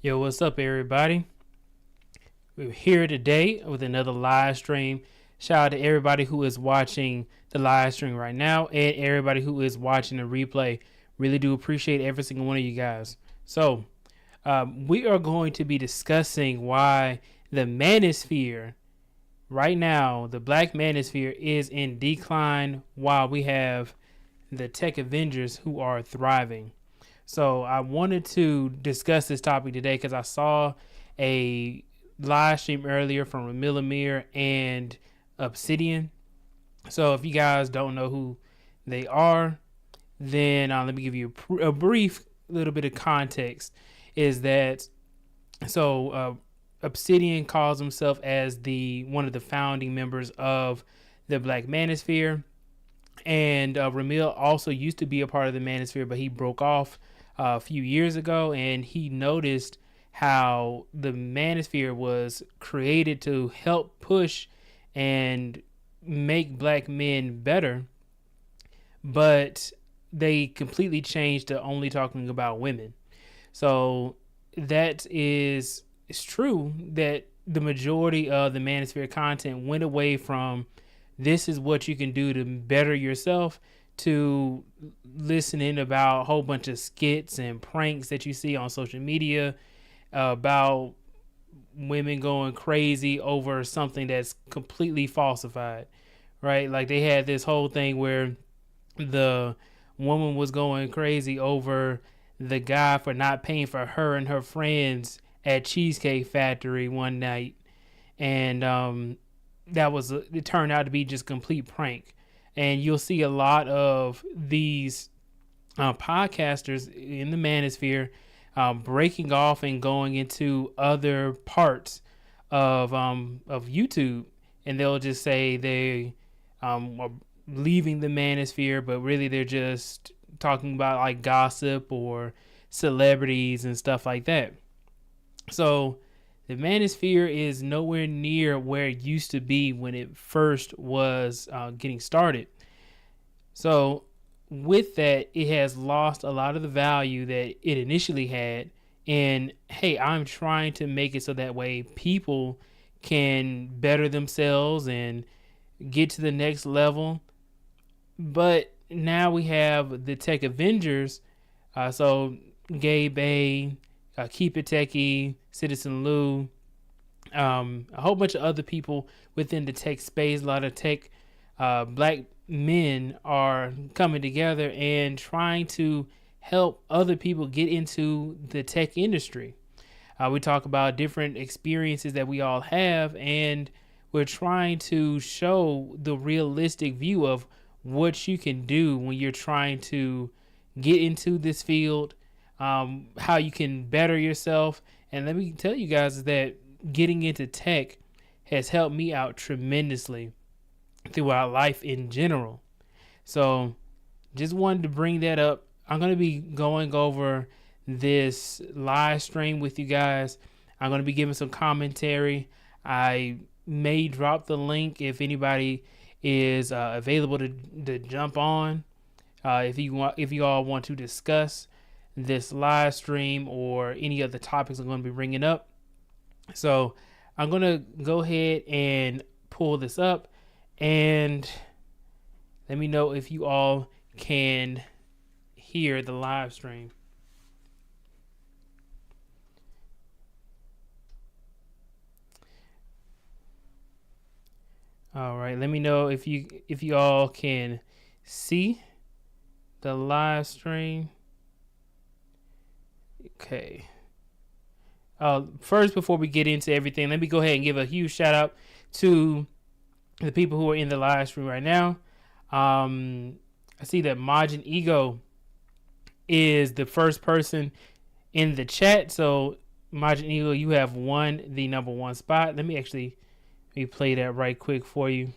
Yo, what's up, everybody? We're here today with another live stream. Shout out to everybody who is watching the live stream right now and everybody who is watching the replay. Really do appreciate every single one of you guys. So, we are going to be discussing why the Manosphere, right now, the Black Manosphere is in decline while we have the tech Avengers who are thriving. So I wanted to discuss this topic today because I saw a live stream earlier from Ramil Amir and Obsidian. So if you guys don't know who they are, then let me give you a brief little bit of context. Is that Obsidian calls himself as one of the founding members of the Black Manosphere, and Ramil also used to be a part of the Manosphere, but he broke off a few years ago, and he noticed how the Manosphere was created to help push and make black men better, but they completely changed to only talking about women. So that it's true that the majority of the Manosphere content went away from this is what you can do to better yourself to listening about a whole bunch of skits and pranks that you see on social media about women going crazy over something that's completely falsified, right? Like they had this whole thing where the woman was going crazy over the guy for not paying for her and her friends at Cheesecake Factory one night. And it turned out to be just complete prank. And you'll see a lot of these podcasters in the Manosphere breaking off and going into other parts of YouTube, and they'll just say they are leaving the Manosphere, but really they're just talking about like gossip or celebrities and stuff like that. So the Manosphere is nowhere near where it used to be when it first was getting started. So with that, it has lost a lot of the value that it initially had. And hey, I'm trying to make it so that way people can better themselves and get to the next level. But now we have the Tech Avengers. So Gabe A, Keep It Techie, Citizen Lou, a whole bunch of other people within the tech space. A lot of tech black men are coming together and trying to help other people get into the tech industry. We talk about different experiences that we all have, and we're trying to show the realistic view of what you can do when you're trying to get into this field, how you can better yourself. And let me tell you guys that getting into tech has helped me out tremendously throughout life in general. So just wanted to bring that up. I'm going to be going over this live stream with you guys. I'm going to be giving some commentary. I may drop the link if anybody is available to jump on. If you all want to discuss this live stream or any of the topics I'm going to be bringing up. So I'm going to go ahead and pull this up, and let me know if you all can hear the live stream. All right, let me know if you all can see the live stream. Okay. First, before we get into everything, let me go ahead and give a huge shout out to the people who are in the live stream right now. I see that Majin Ego is the first person in the chat. So Majin Ego, you have won the number one spot. Let me play that right quick for you.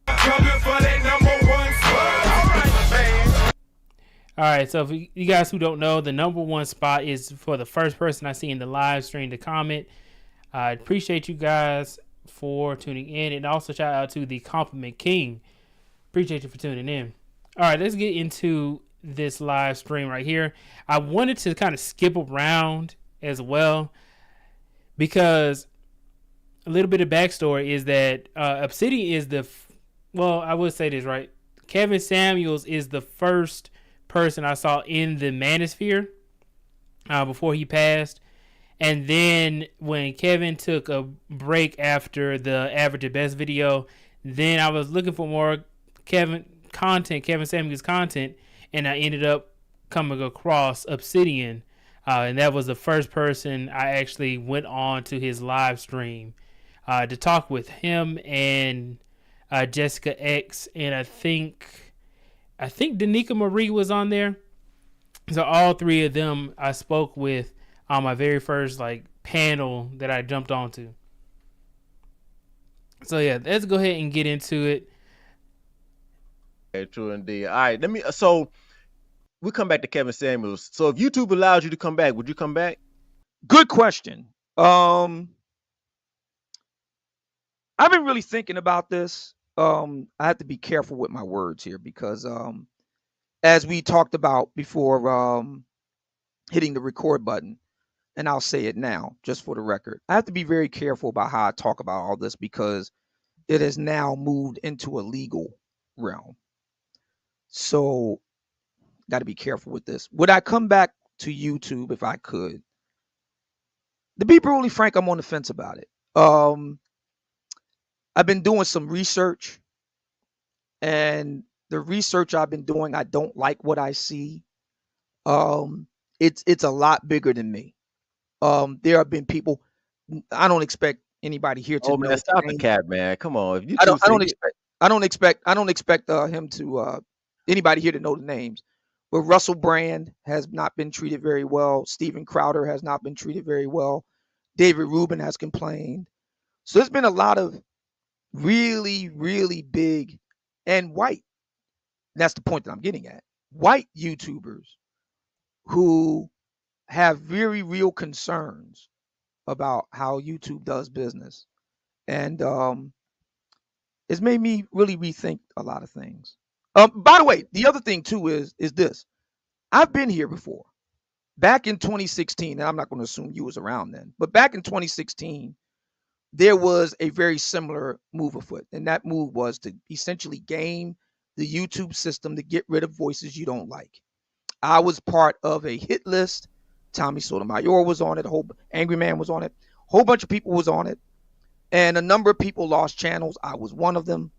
Coming for that number one spot. All right, man. All right, so for you guys who don't know, the number one spot is for the first person I see in the live stream to comment. I appreciate you guys for tuning in, and also shout out to the Compliment King. Appreciate you for tuning in. All right, let's get into this live stream right here. I wanted to kind of skip around as well because a little bit of backstory is that Obsidian is I would say this right. Kevin Samuels is the first person I saw in the Manosphere before he passed. And then when Kevin took a break after the Average at Best video, then I was looking for more Kevin Samuels content, and I ended up coming across Obsidian. And that was the first person I actually went on to his live stream to talk with him and Jessica X, and I think Danica Marie was on there. So all three of them I spoke with on my very first panel that I jumped onto. So yeah, let's go ahead and get into it. Okay, true indeed. All right, so we come back to Kevin Samuels. So if YouTube allowed you to come back, would you come back? Good question. I've been really thinking about this. I have to be careful with my words here because as we talked about before hitting the record button, and I'll say it now just for the record, I have to be very careful about how I talk about all this because it has now moved into a legal realm. So got to be careful with this. Would I come back to YouTube if I could? To be brutally frank, I'm on the fence about it. I've been doing some research, and the research I've been doing, I don't like what I see. It's a lot bigger than me. There have been people. I don't expect anybody here to know. Man, stop the cap, man. Come on. If I don't expect him to anybody here to know the names. But Russell Brand has not been treated very well. Steven Crowder has not been treated very well. David Rubin has complained. So there's been a lot of really, really big and white. That's the point that I'm getting at. White YouTubers who have very real concerns about how YouTube does business. And it's made me really rethink a lot of things. By the way, the other thing too is this. I've been here before. Back in 2016, and I'm not going to assume you was around then, but back in 2016, there was a very similar move afoot. And that move was to essentially game the YouTube system to get rid of voices you don't like. I was part of a hit list. Tommy Sotomayor was on it. A whole Angry Man was on it. A whole bunch of people was on it. And a number of people lost channels. I was one of them.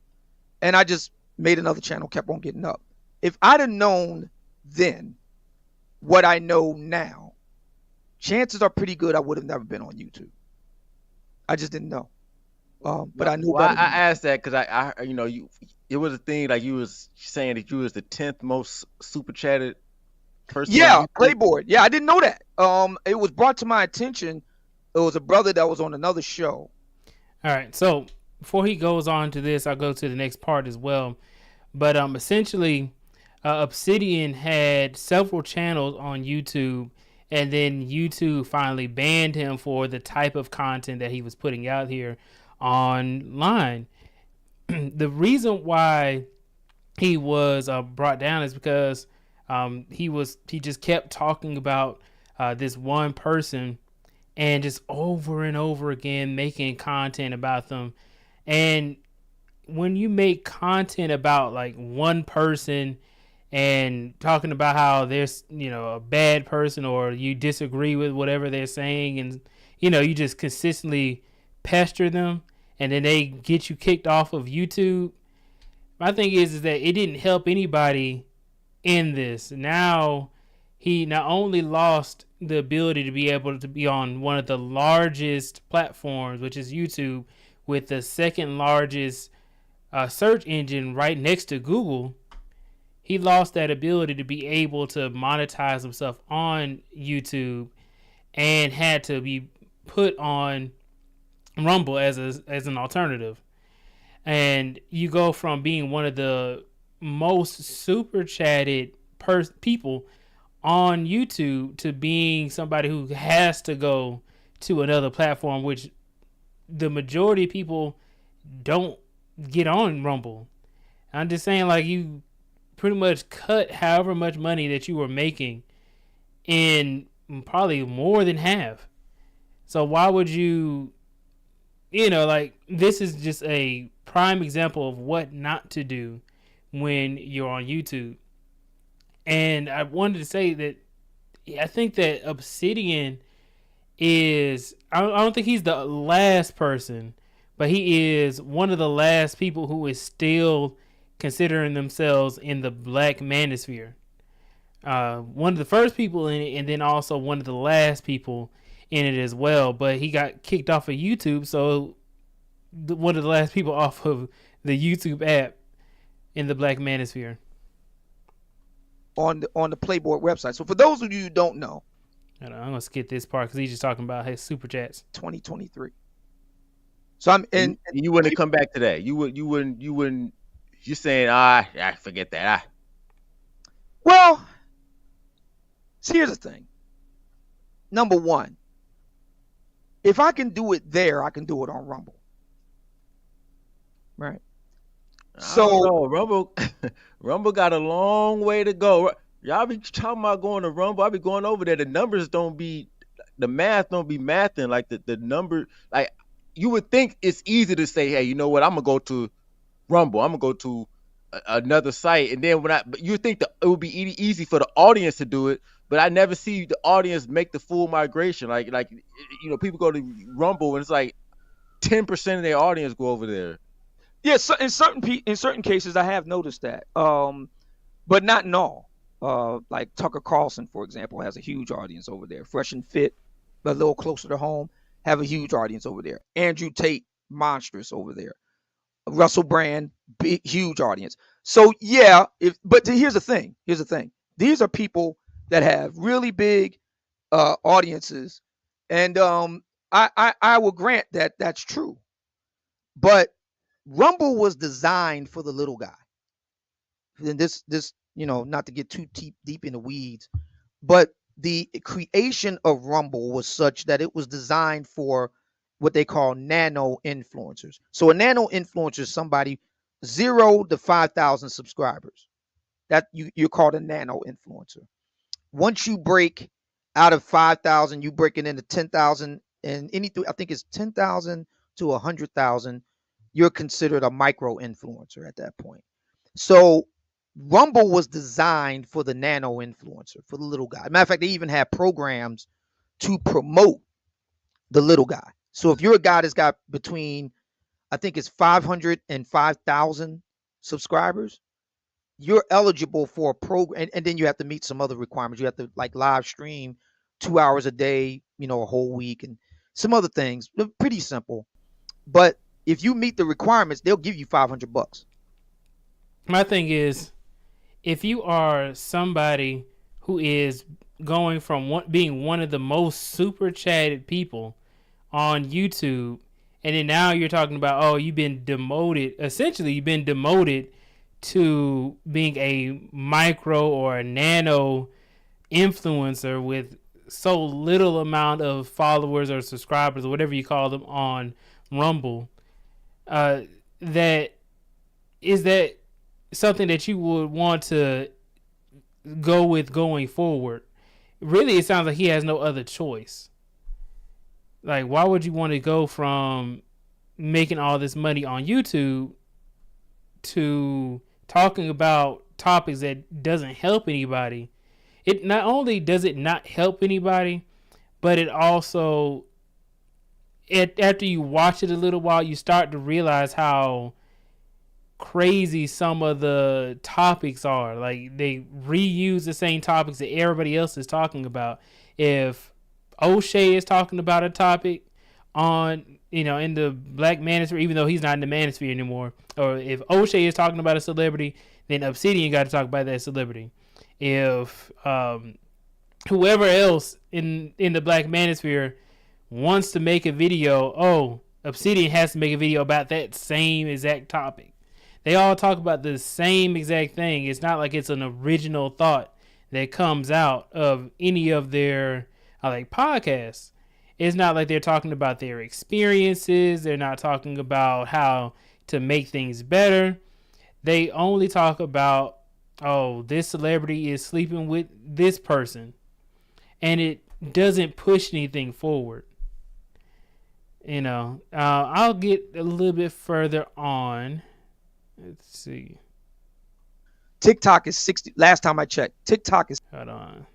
And I just made another channel, kept on getting up. If I'd have known then what I know now, chances are pretty good I would have never been on YouTube. I just didn't know. But I knew better. I asked that because I it was a thing like you was saying that you was the 10th most super chatted person. Yeah, Playboard. Yeah, I didn't know that. It was brought to my attention. It was a brother that was on another show. All right, so before he goes on to this, I'll go to the next part as well. But essentially, Obsidian had several channels on YouTube, and then YouTube finally banned him for the type of content that he was putting out here online. The reason why he was brought down is because he just kept talking about this one person and just over and over again making content about them. And when you make content about like one person and talking about how there's a bad person or you disagree with whatever they're saying, and you just consistently pester them and then they get you kicked off of YouTube, my thing is that it didn't help anybody in this. Now he not only lost the ability to be able to be on one of the largest platforms, which is YouTube, with the second largest search engine right next to Google. He lost that ability to be able to monetize himself on YouTube and had to be put on Rumble as an alternative. And you go from being one of the most super chatted people on YouTube to being somebody who has to go to another platform, which the majority of people don't get on Rumble. I'm just saying, like, you pretty much cut however much money that you were making in probably more than half. So why would you, like, this is just a prime example of what not to do when you're on YouTube. And I wanted to say that I think that Obsidian is, I don't think he's the last person, but he is one of the last people who is still considering themselves in the Black Manosphere. One of the first people in it, and then also one of the last people in it as well. But he got kicked off of YouTube, so one of the last people off of the YouTube app in the Black Manosphere. On the Playboy website. So for those of you who don't know, I'm gonna skip this part because he's just talking about his super chats. 2023. So I'm and you wouldn't come back to that. You wouldn't. You're saying, I forget that. Well, see, here's the thing. Number one, if I can do it there, I can do it on Rumble. Right. So Rumble got a long way to go. Y'all be talking about going to Rumble. I be going over there. The numbers the math don't be mathing. Like the number, like you would think it's easy to say, hey, you know what? I'm gonna go to Rumble. I'm gonna go to another site, and then but you think that it would be easy for the audience to do it, but I never see the audience make the full migration. Like people go to Rumble and it's like 10% of their audience go over there. Yeah, so in certain cases, I have noticed that, but not in all. Like Tucker Carlson, for example, has a huge audience over there. Fresh and Fit, a little closer to home, have a huge audience over there. Andrew Tate, monstrous over there. Russell Brand, big, huge audience. So yeah, here's the thing. These are people that have really big audiences, and I will grant that that's true, but Rumble was designed for the little guy. And this, not to get too deep in the weeds, but the creation of Rumble was such that it was designed for what they call nano influencers. So a nano influencer is somebody 0 to 5,000 subscribers. That you're called a nano influencer. Once you break out of 5,000, you break it into 10,000 and anything. I think it's 10,000 to 100,000. You're considered a micro influencer at that point. So Rumble was designed for the nano influencer, for the little guy. Matter of fact, they even had programs to promote the little guy. So if you're a guy that's got between, I think it's 500 and 5,000 subscribers, you're eligible for a program. And then you have to meet some other requirements. You have to like live stream 2 hours a day, a whole week, and some other things. They're pretty simple. But if you meet the requirements, they'll give you $500. My thing is, if you are somebody who is going from being one of the most super chatted people on YouTube, and then now you're talking about, you've been demoted. Essentially, you've been demoted to being a micro or a nano influencer with so little amount of followers or subscribers or whatever you call them on Rumble. That something that you would want to go with going forward? Really, it sounds like he has no other choice. Like, why would you want to go from making all this money on YouTube to talking about topics that doesn't help anybody? It not only does it not help anybody, but it also, after you watch it a little while, you start to realize how crazy some of the topics are. Like, they reuse the same topics that everybody else is talking about. If O'Shea is talking about a topic on, in the Black Manosphere, even though he's not in the Manosphere anymore, or if O'Shea is talking about a celebrity, then Obsidian got to talk about that celebrity. If whoever else in the Black Manosphere wants to make a video, Obsidian has to make a video about that same exact topic. They all talk about the same exact thing. It's not like it's an original thought that comes out of any of their podcasts. It's not like they're talking about their experiences. They're not talking about how to make things better. They only talk about oh, this celebrity is sleeping with this person, and it doesn't push anything forward. I'll get a little bit further on. Let's see. TikTok is 60. Last time I checked, TikTok is. Hold on.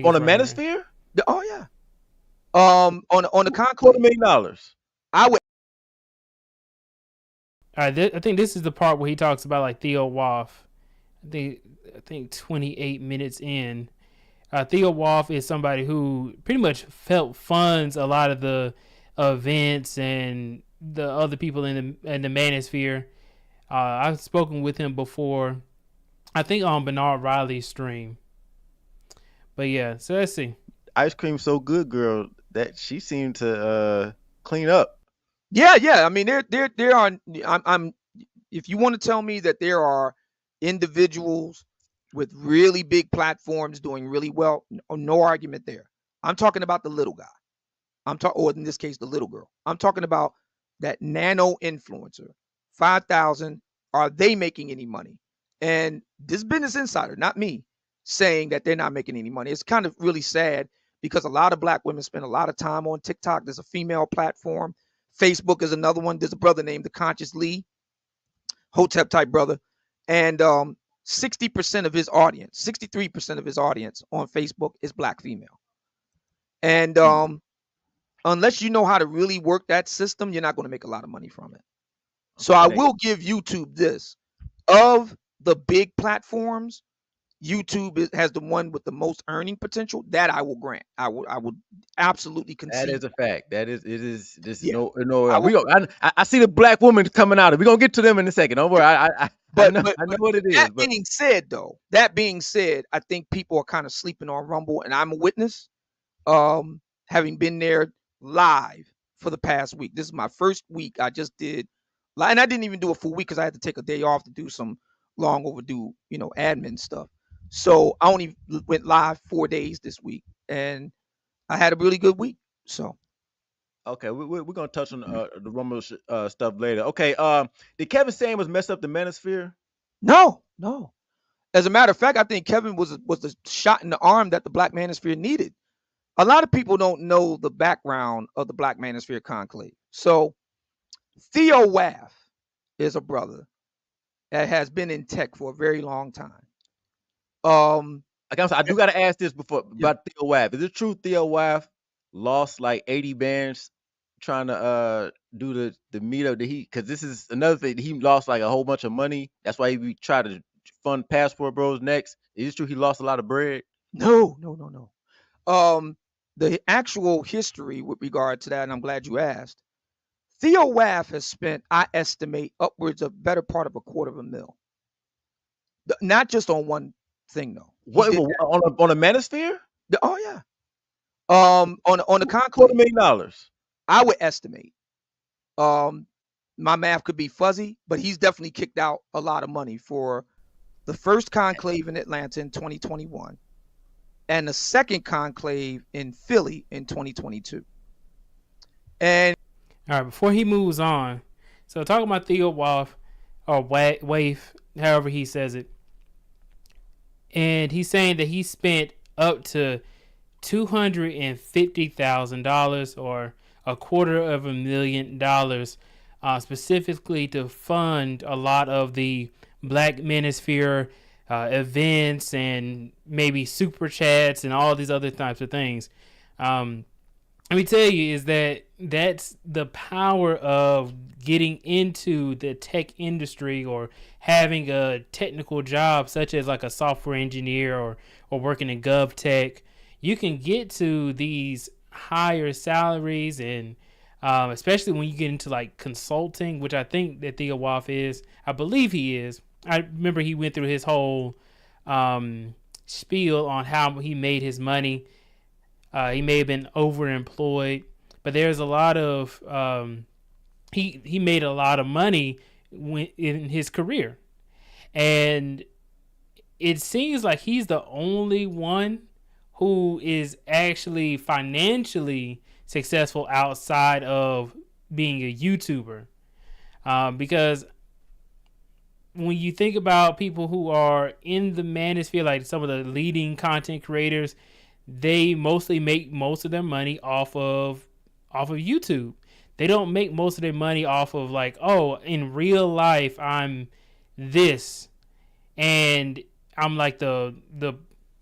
On the Manosphere? Oh yeah. On the conclave. $250 million. I would. All right, I think this is the part where he talks about like Theo Woff. I think 28 minutes in, Theo Woff is somebody who pretty much funds a lot of the events and the other people in the Manosphere. I've spoken with him before, I think on Bernard Riley's stream. But yeah, so let's see. Ice cream so good, girl, that she seemed to clean up. Yeah. I mean, there are. I'm. If you want to tell me that there are individuals with really big platforms doing really well, no argument there. I'm talking about the little guy. Or in this case, the little girl. I'm talking about that nano influencer. 5,000. Are they making any money? And this Business Insider, not me, saying that they're not making any money. It's kind of really sad because a lot of black women spend a lot of time on TikTok. There's a female platform. Facebook is another one. There's a brother named the Conscious Lee, Hotep type brother. And 60% of his audience, 63% of his audience on Facebook is black female. And unless you know how to really work that system, you're not going to make a lot of money from it. So I will give YouTube this. Of the big platforms, YouTube has the one with the most earning potential. That I will grant. I would absolutely concede. That is a fact. That is, it is. This no. I see the black woman coming out. We're gonna get to them in a second. Don't worry. I know what it is. That being said, I think people are kind of sleeping on Rumble, and I'm a witness. Having been there live for the past week. This is my first week. I just did, and I didn't even do a full week because I had to take a day off to do some long overdue, admin stuff. So I only went live 4 days this week, and I had a really good week. So, okay, we're gonna touch on the Rumble stuff later. Okay, did Kevin Samuels mess up the Manosphere? No. As a matter of fact, I think Kevin was the shot in the arm that the Black Manosphere needed. A lot of people don't know the background of the Black Manosphere conclave. So, Theo Waff is a brother that has been in tech for a very long time. I do gotta ask this about Theo Waff. Is it true Theo Waff lost like 80 bands trying to do the meetup that because this is another thing, he lost like a whole bunch of money. That's why he tried to fund Passport Bros next. Is it true he lost a lot of bread? No. The actual history with regard to that, and I'm glad you asked. Theo Waff has spent, I estimate, upwards of better part of $250,000. Not just on one thing though. What on a Manosphere? Oh yeah. On the conclave, $250 million. I would estimate. My math could be fuzzy, but he's definitely kicked out a lot of money for the first conclave in Atlanta in 2021 and the second conclave in Philly in 2022. And all right, before he moves on, so talking about Theo Waff or Waif, however he says it, and he's saying that he spent up to $250,000 or $250,000 specifically to fund a lot of the Black Manosphere events and maybe super chats and all these other types of things. Let me tell you is that's the power of getting into the tech industry or having a technical job such as like a software engineer or working in GovTech. You can get to these higher salaries and especially when you get into like consulting, which I think that Theo Waff is. I believe he is. I remember he went through his whole spiel on how he made his money. He may have been overemployed, but there's a lot of he made a lot of money in his career, and it seems like he's the only one who is actually financially successful outside of being a YouTuber, because when you think about people who are in the manosphere, like some of the leading content creators, they mostly make most of their money off of YouTube. They don't make most of their money off of like, oh, in real life I'm this, and I'm like the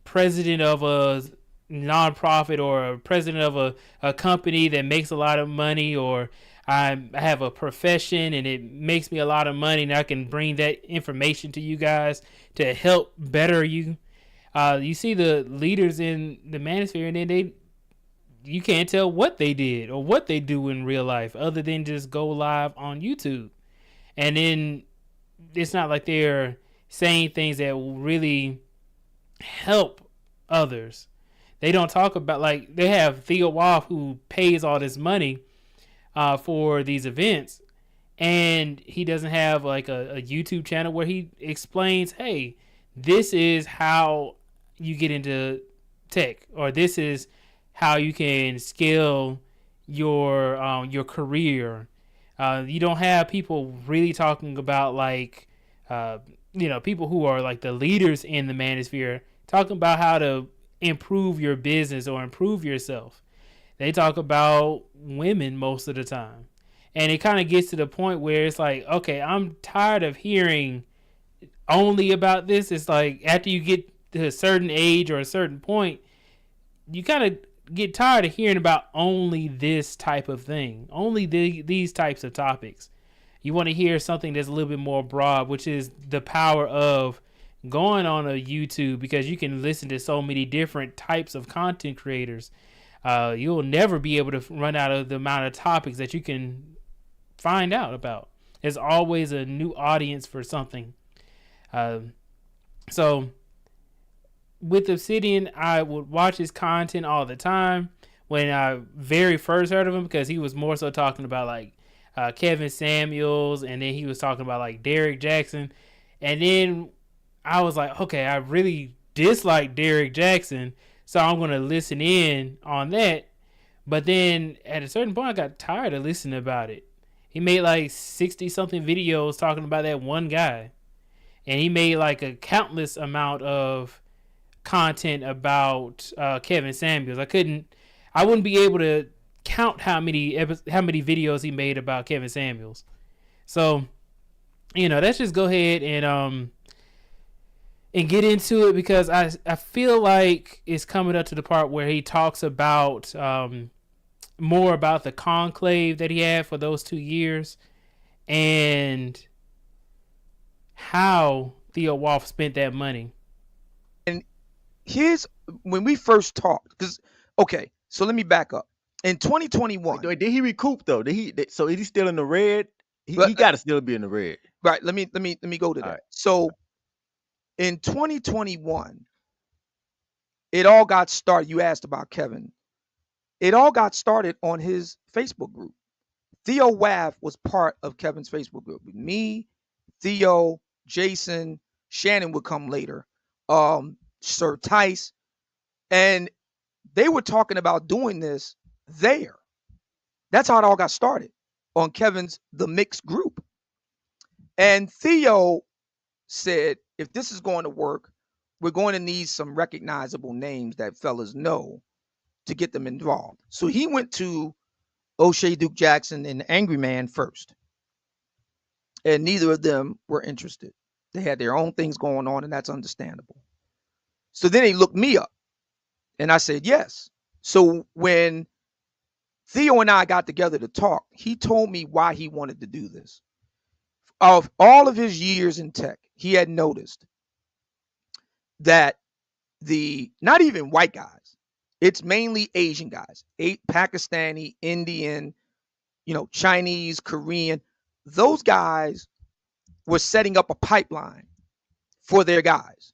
president of a nonprofit or a president of a company that makes a lot of money, or I have a profession and it makes me a lot of money, and I can bring that information to you guys to help better you. You see the leaders in the manosphere, and then you can't tell what they did or what they do in real life other than just go live on YouTube. And then it's not like they're saying things that will really help others. They don't talk about, like, they have Theo Wolf who pays all this money for these events, and he doesn't have like a YouTube channel where he explains, hey, this is how you get into tech, or this is how you can scale your career. You don't have people really talking about like people who are like the leaders in the manosphere talking about how to improve your business or improve yourself. They talk about women most of the time. And it kind of gets to the point where it's like, okay, I'm tired of hearing only about this. It's like after you get to a certain age or a certain point, you kind of get tired of hearing about only this type of thing, only these types of topics. You want to hear something that's a little bit more broad, which is the power of going on a YouTube, because you can listen to so many different types of content creators. You'll never be able to run out of the amount of topics that you can find out about. There's always a new audience for something. So with Obsidian, I would watch his content all the time when I very first heard of him, because he was more so talking about like Kevin Samuels, and then he was talking about like Derek Jackson. And then I was like, okay, I really dislike Derek Jackson, so I'm going to listen in on that. But then at a certain point, I got tired of listening about it. He made like 60 something videos talking about that one guy. And he made like a countless amount of content about Kevin Samuels. I wouldn't be able to count how many videos he made about Kevin Samuels. So, let's just go ahead and get into it, because I feel like it's coming up to the part where he talks about more about the conclave that he had for those 2 years and how Theo Wolf spent that money. And here's when we first talked, because so let me back up. In 2021, did he recoup though? So is he still in the red? He got to still be in the red. Right. Let me go to that. Right. So in 2021, it all got started. You asked about Kevin. It all got started on his Facebook group. Theo Waff was part of Kevin's Facebook group. With me, Theo, Jason, Shannon would come later, Sir Tice, and they were talking about doing this there. That's how it all got started, on Kevin's The Mix group. And Theo said, if this is going to work, we're going to need some recognizable names that fellas know to get them involved. So he went to O'Shea Duke Jackson and Angry Man first. And neither of them were interested. They had their own things going on, and that's understandable. So then he looked me up, and I said yes. So when Theo and I got together to talk, he told me why he wanted to do this. Of all of his years in tech, he had noticed that not even white guys, it's mainly Asian guys, Pakistani, Indian, Chinese, Korean. Those guys were setting up a pipeline for their guys.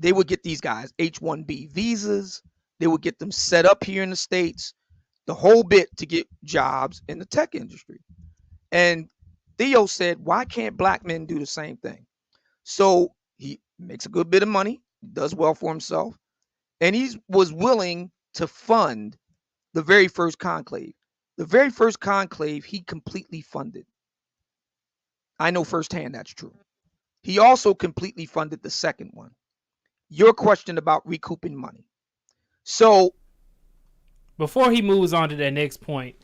They would get these guys H-1B visas. They would get them set up here in the States, the whole bit, to get jobs in the tech industry. And Theo said, why can't black men do the same thing? So he makes a good bit of money, does well for himself, and he was willing to fund the very first conclave. The very first conclave he completely funded. I know firsthand that's true. He also completely funded the second one. Your question about recouping money. So before he moves on to that next point,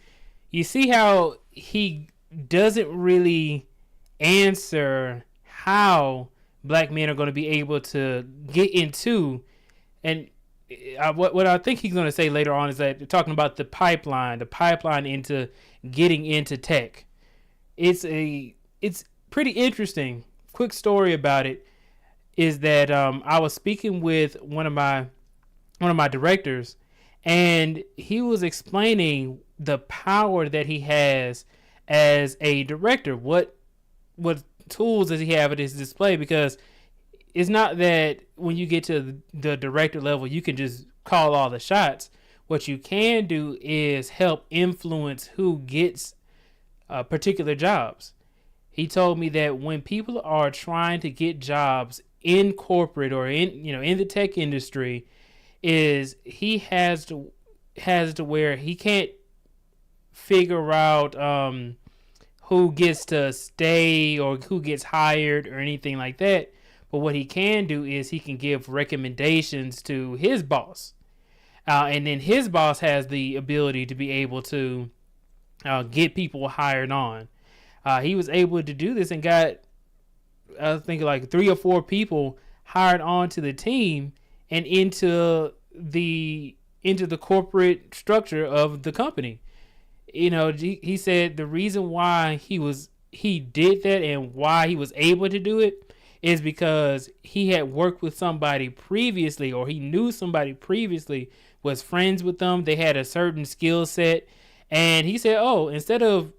you see how he doesn't really answer how black men are going to be able to get into, and what I think he's going to say later on is that talking about the pipeline into getting into tech. It's pretty interesting. Quick story about it is that I was speaking with one of my directors, and he was explaining the power that he has as a director. What tools does he have at his display? Because it's not that when you get to the director level, you can just call all the shots. What you can do is help influence who gets particular jobs. He told me that when people are trying to get jobs in corporate or in the tech industry, is he has to where he can't figure out who gets to stay or who gets hired or anything like that. But what he can do is he can give recommendations to his boss. And then his boss has the ability to be able to get people hired on. He was able to do this and got, I think, like 3 or 4 people hired onto the team and into the corporate structure of the company. He said the reason why he did that and why he was able to do it is because he had worked with somebody previously, or he knew somebody previously, was friends with them. They had a certain skill set. And he said, oh, instead of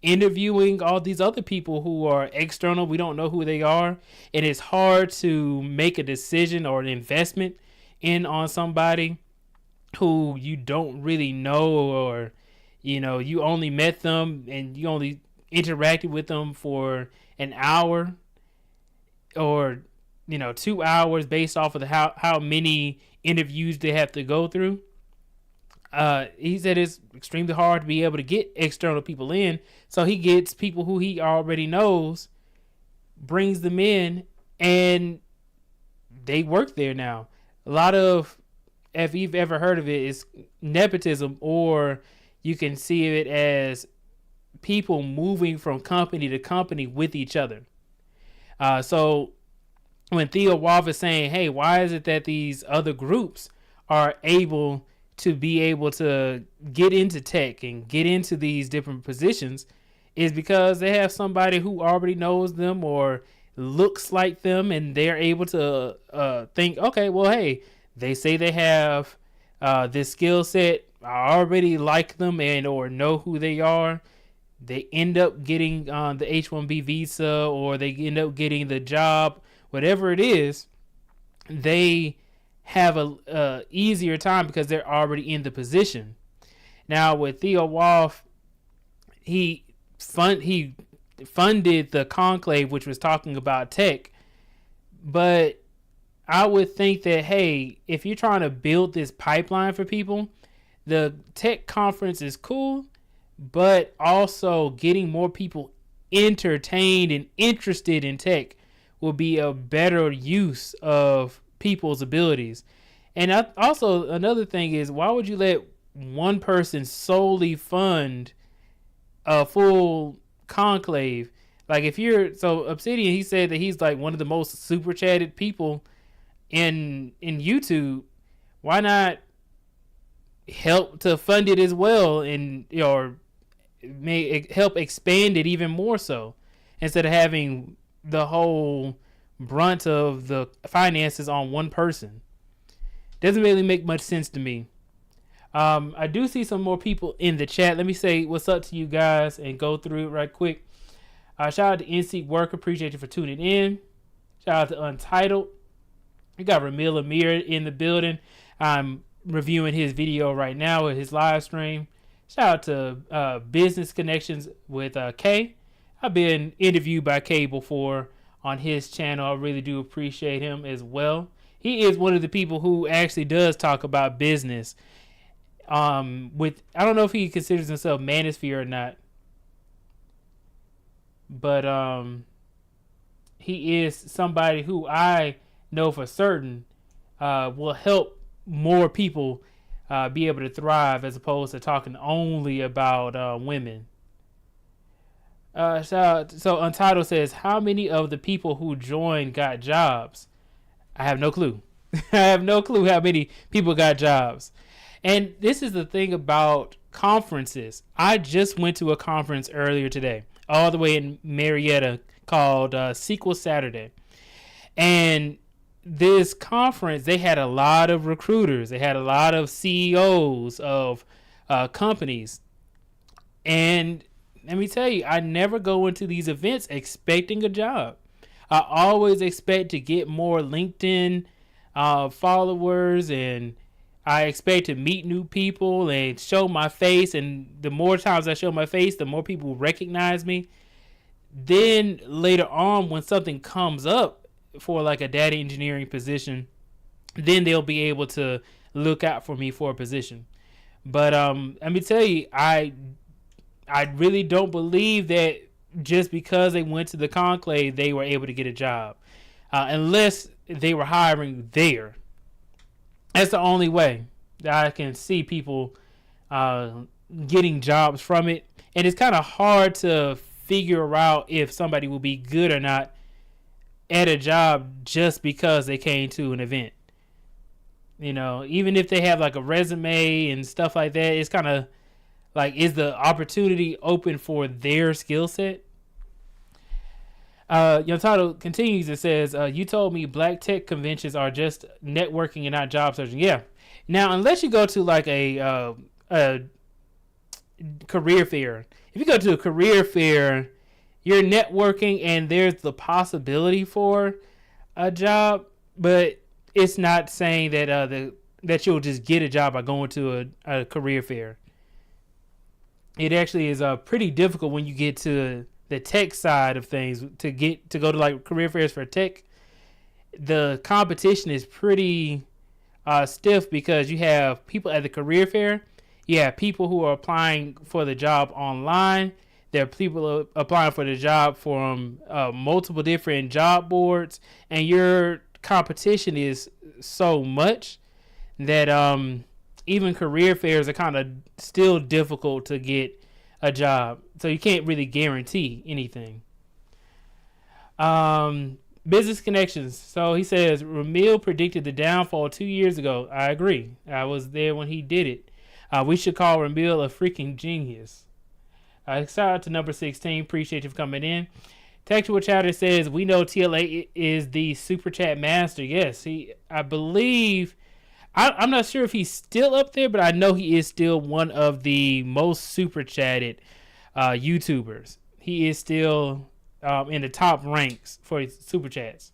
interviewing all these other people who are external, we don't know who they are, and it's hard to make a decision or an investment on somebody who you don't really know, or you only met them and you only interacted with them for an hour or 2 hours based off of how many interviews they have to go through. He said it's extremely hard to be able to get external people in, so he gets people who he already knows, brings them in, and they work there now. A lot of, if you've ever heard of it, is nepotism, or you can see it as people moving from company to company with each other. So when Theo Wolff is saying, hey, why is it that these other groups are able to get into tech and get into these different positions, is because they have somebody who already knows them or looks like them, and they're able to think, okay, well, hey, they say they have this skill set. I already like them and or know who they are. They end up getting the H-1B visa, or they end up getting the job, whatever it is. They have a easier time because they're already in the position. Now with Theo Wolff, he funded the conclave, which was talking about tech. But I would think that, hey, if you're trying to build this pipeline for people, the tech conference is cool, but also getting more people entertained and interested in tech will be a better use of people's abilities. And also another thing is, why would you let one person solely fund a full conclave? Like, if you're Obsidian, he said that he's like one of the most super chatted people in YouTube. Why not help to fund it as well, and or may help expand it even more so, instead of having the whole brunt of the finances on one person? Doesn't really make much sense to me. I do see some more people in the chat. Let me say what's up to you guys and go through it right quick. Shout out to NC Work. Appreciate you for tuning in. Shout out to Untitled. We got Ramil Amir in the building. I'm reviewing his video right now with his live stream. Shout out to Business Connections with Kay. I've been interviewed by Kay before on his channel. I really do appreciate him as well. He is one of the people who actually does talk about business. I don't know if he considers himself Manosphere or not, but he is somebody who I know for certain will help more people be able to thrive, as opposed to talking only about women. So Untitled says, how many of the people who joined got jobs? I have no clue. I have no clue how many people got jobs. And this is the thing about conferences. I just went to a conference earlier today, all the way in Marietta, called Sequel Saturday. And this conference, they had a lot of recruiters. They had a lot of CEOs of companies. And let me tell you, I never go into these events expecting a job. I always expect to get more LinkedIn followers, and I expect to meet new people and show my face. And the more times I show my face, the more people recognize me. Then later on, when something comes up for like a data engineering position, then they'll be able to look out for me for a position. But let me tell you, I really don't believe that just because they went to the conclave, they were able to get a job, unless they were hiring there. That's the only way that I can see people getting jobs from it. And it's kind of hard to figure out if somebody will be good or not at a job just because they came to an event. You know, even if they have like a resume and stuff like that, it's kind of like, is the opportunity open for their skill set? Your title continues. It says, you told me black tech conventions are just networking and not job searching. Yeah. Now, unless you go to like a career fair, if you go to a career fair, you're networking and there's the possibility for a job, but it's not saying that that you'll just get a job by going to a career fair. It actually is pretty difficult when you get to the tech side of things to go to like career fairs for tech. The competition is pretty stiff because you have people at the career fair. You have people who are applying for the job online. There are people applying for the job from multiple different job boards, and your competition is so much that even career fairs are kind of still difficult to get a job. So you can't really guarantee anything. Business connections. So he says, Ramil predicted the downfall 2 years ago. I agree. I was there when he did it. We should call Ramil a freaking genius. Shout out to number 16. Appreciate you for coming in. Textual Chatter says, we know TLA is the super chat master. Yes, I believe, I'm not sure if he's still up there, but I know he is still one of the most super chatted YouTubers. He is still in the top ranks for his super chats.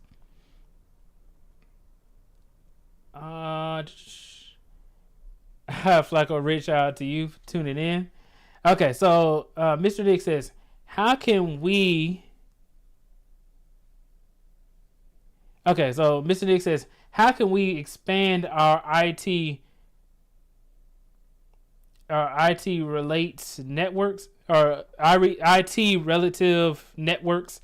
Flacco Rich, shout out to you for tuning in. Okay, so Mr. Nick says, how can we... Okay, so Mr. Nick says, how can we expand our IT relates networks, or IT relative networks,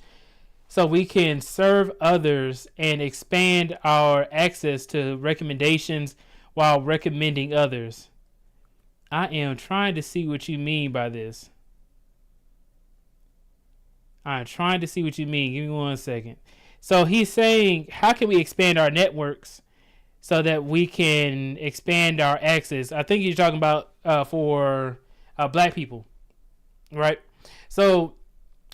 so we can serve others and expand our access to recommendations while recommending others? I am trying to see what you mean by this. I'm trying to see what you mean. Give me 1 second. So he's saying, how can we expand our networks so that we can expand our access? I think he's talking about for black people, right? So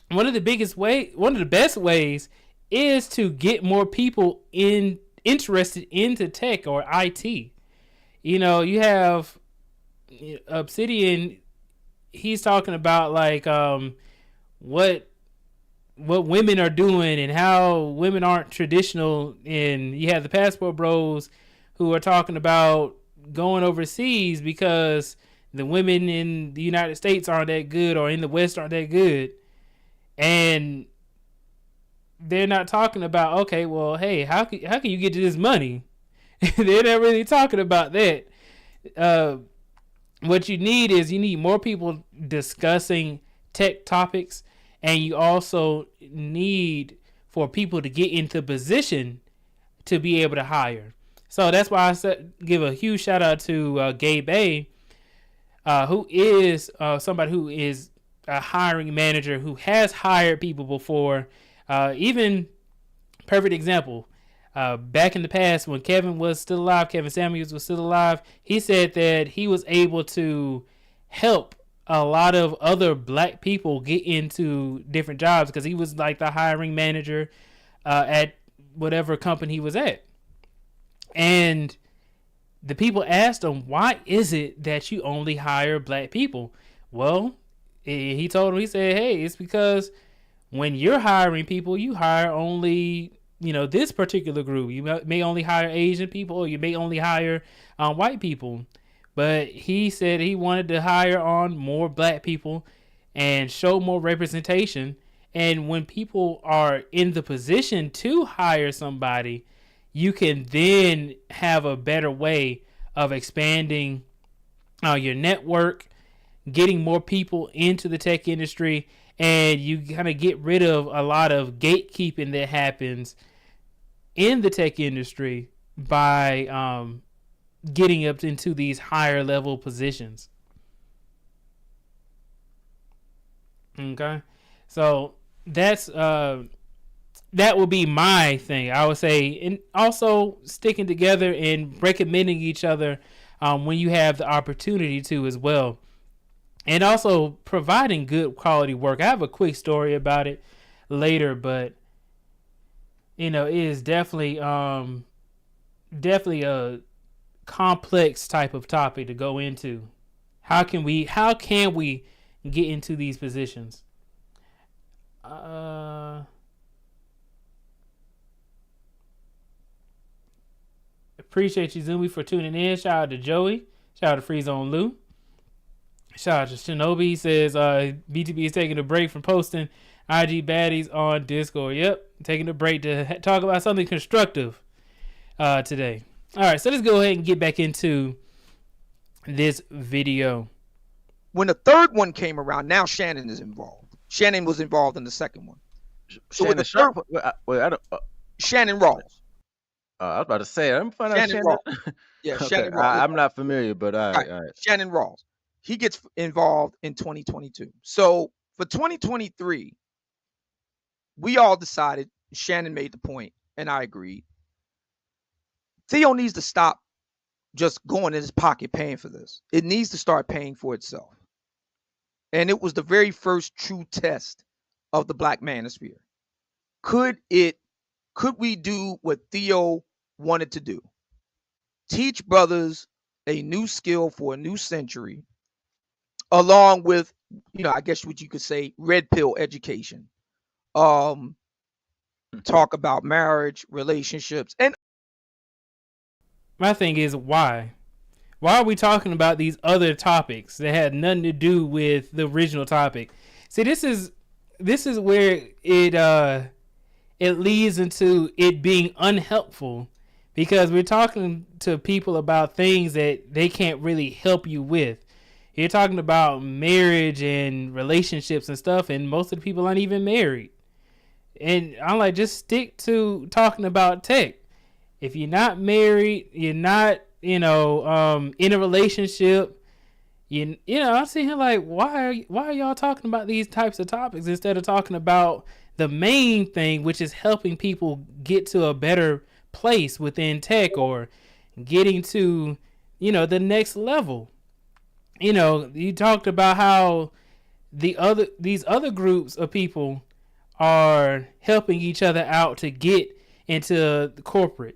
one of the best ways is to get more people interested into tech or IT. You know, you have Obsidian. He's talking about like what women are doing and how women aren't traditional. And you have the Passport Bros who are talking about going overseas because the women in the United States aren't that good, or in the West aren't that good. And they're not talking about, okay, well, hey, how can you get to this money? They're not really talking about that. What you need more people discussing tech topics, and you also need for people to get into position to be able to hire. So that's why I give a huge shout out to Gabe A, who is somebody who is a hiring manager who has hired people before. Even perfect example, back in the past when Kevin was still alive, Kevin Samuels was still alive, he said that he was able to help a lot of other black people get into different jobs because he was like the hiring manager at whatever company he was at. And the people asked him, why is it that you only hire black people? Well, he told him, he said, hey, it's because when you're hiring people, you hire only, this particular group. You may only hire Asian people, or you may only hire white people. But he said he wanted to hire on more black people and show more representation. And when people are in the position to hire somebody, you can then have a better way of expanding your network, getting more people into the tech industry, and you kind of get rid of a lot of gatekeeping that happens in the tech industry by getting up into these higher level positions. Okay, so that's that would be my thing, I would say. And also sticking together and recommending each other when you have the opportunity to as well. And also providing good quality work. I have a quick story about it later, but it is definitely a complex type of topic to go into. How can we get into these positions? Appreciate you, Zumi, for tuning in. Shout out to Joey. Shout out to Free Zone Lou. Shout out to Shinobi. He says BTB is taking a break from posting IG baddies on Discord. Yep, taking a break to talk about something constructive today. All right, so let's go ahead and get back into this video. When the third one came around, now Shannon is involved. Shannon was involved in the second one. So Shannon Sharp? Wait, I don't. Shannon Rawls. I was about to say, I'm finding out Shannon. Yeah, Okay, Shannon Rawls. I'm not familiar, but all right. Shannon Rawls. He gets involved in 2022. So for 2023, we all decided, Shannon made the point, and I agreed. Theo needs to stop just going in his pocket paying for this. It needs to start paying for itself. And it was the very first true test of the Black Manosphere. Could we do what Theo wanted to do? Teach brothers a new skill for a new century, along with, I guess what you could say, red pill education. Talk about marriage, relationships, and my thing is why? Why are we talking about these other topics that had nothing to do with the original topic? See, this is where it leads into it being unhelpful, because we're talking to people about things that they can't really help you with. You're talking about marriage and relationships and stuff, and most of the people aren't even married. And I'm like, just stick to talking about tech. If you're not married, you're not, in a relationship, I'm sitting here like, why are y'all talking about these types of topics instead of talking about the main thing, which is helping people get to a better place within tech, or getting to, the next level. You talked about how these other groups of people are helping each other out to get into the corporate.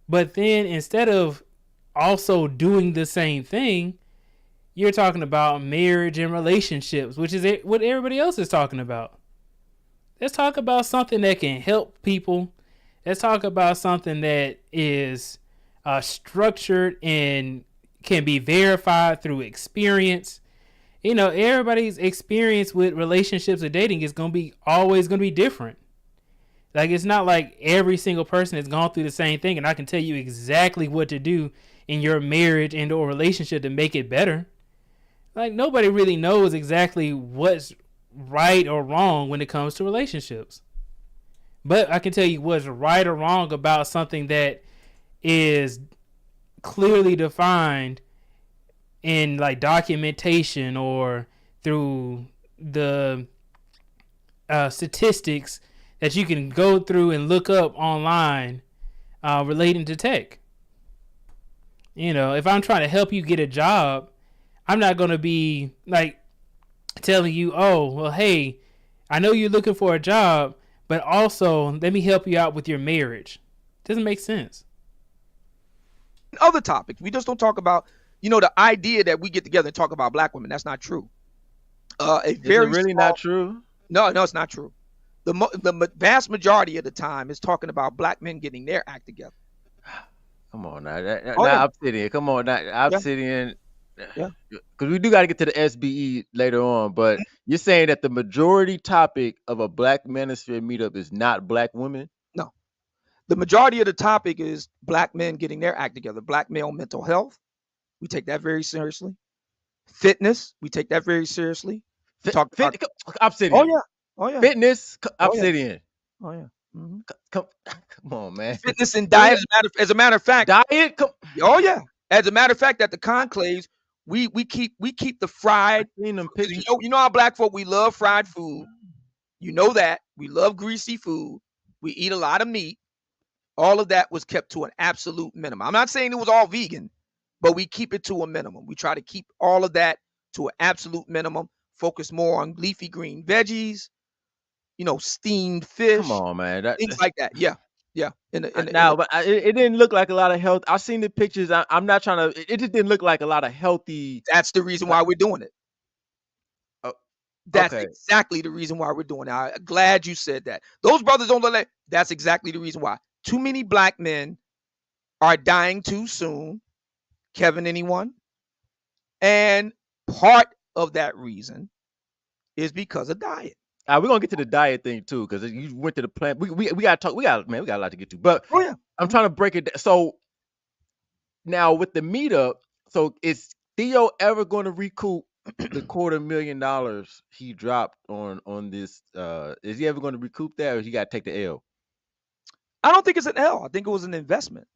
But then instead of also doing the same thing, you're talking about marriage and relationships, which is what everybody else is talking about. Let's talk about something that can help people. Let's talk about something that is structured and can be verified through experience. Everybody's experience with relationships or dating is always going to be different. Like, it's not like every single person has gone through the same thing and I can tell you exactly what to do in your marriage and or relationship to make it better. Like, nobody really knows exactly what's right or wrong when it comes to relationships. But I can tell you what's right or wrong about something that is clearly defined in like documentation or through the statistics that you can go through and look up online relating to tech. You know, if I'm trying to help you get a job, I'm not going to be like telling you, oh, well, hey, I know you're looking for a job, but also let me help you out with your marriage. Doesn't make sense. Other topics. We just don't talk about, the idea that we get together and talk about black women. That's not true. Is it really not true? No, it's not true. The vast majority of the time is talking about black men getting their act together. Come on now. Now Obsidian. Come on now. Obsidian. Yeah. Because we do got to get to the SBE later on, but you're saying that the majority topic of a Black Manosphere meetup is not black women? No. The majority of the topic is black men getting their act together. Black male mental health. We take that very seriously. Fitness. We take that very seriously. Obsidian. Oh yeah. Fitness. Obsidian. Oh yeah. Mm-hmm. Come on, man. Fitness and diet. As a matter of fact. Diet. Oh yeah. As a matter of fact, at the conclaves, we keep the fried. You know how black folk, we love fried food. You know that. We love greasy food. We eat a lot of meat. All of that was kept to an absolute minimum. I'm not saying it was all vegan, but we keep it to a minimum. We try to keep all of that to an absolute minimum. Focus more on leafy green veggies, steamed fish. Come on, man. Things like that. Yeah. Yeah. But it didn't look like a lot of health. I've seen the pictures. I'm not trying to. It just didn't look like a lot of healthy. That's the reason why we're doing it. That's exactly the reason why we're doing it. I'm glad you said that. Those brothers don't look like. That's exactly the reason why. Too many black men are dying too soon. Kevin, anyone? And part of that reason is because of diet. We're gonna get to the diet thing too, because you went to the plant. We gotta talk. We got a lot to get to. But I'm trying to break it down. So now with the meetup, so is Theo ever going to recoup the $250,000 he dropped on this? Is he ever going to recoup that, or he got to take the L? I don't think it's an L. I think it was an investment.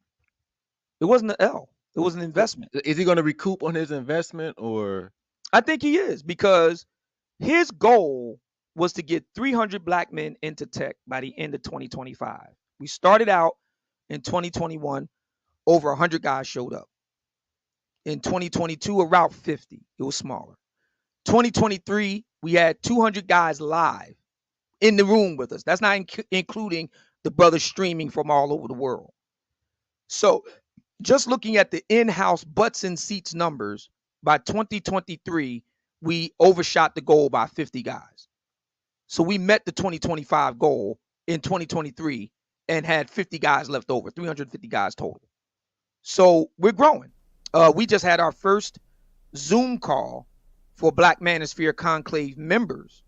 It wasn't an L. It was an investment. Is he going to recoup on his investment, or? I think he is, because his goal was to get 300 black men into tech by the end of 2025. We started out in 2021, over 100 guys showed up. In 2022, around 50. It was smaller. 2023, we had 200 guys live in the room with us. That's not including the brothers streaming from all over the world. So just looking at the in-house butts and seats numbers, by 2023, we overshot the goal by 50 guys. So we met the 2025 goal in 2023 and had 50 guys left over, 350 guys total. So we're growing. We just had our first Zoom call for Black Manosphere Conclave members.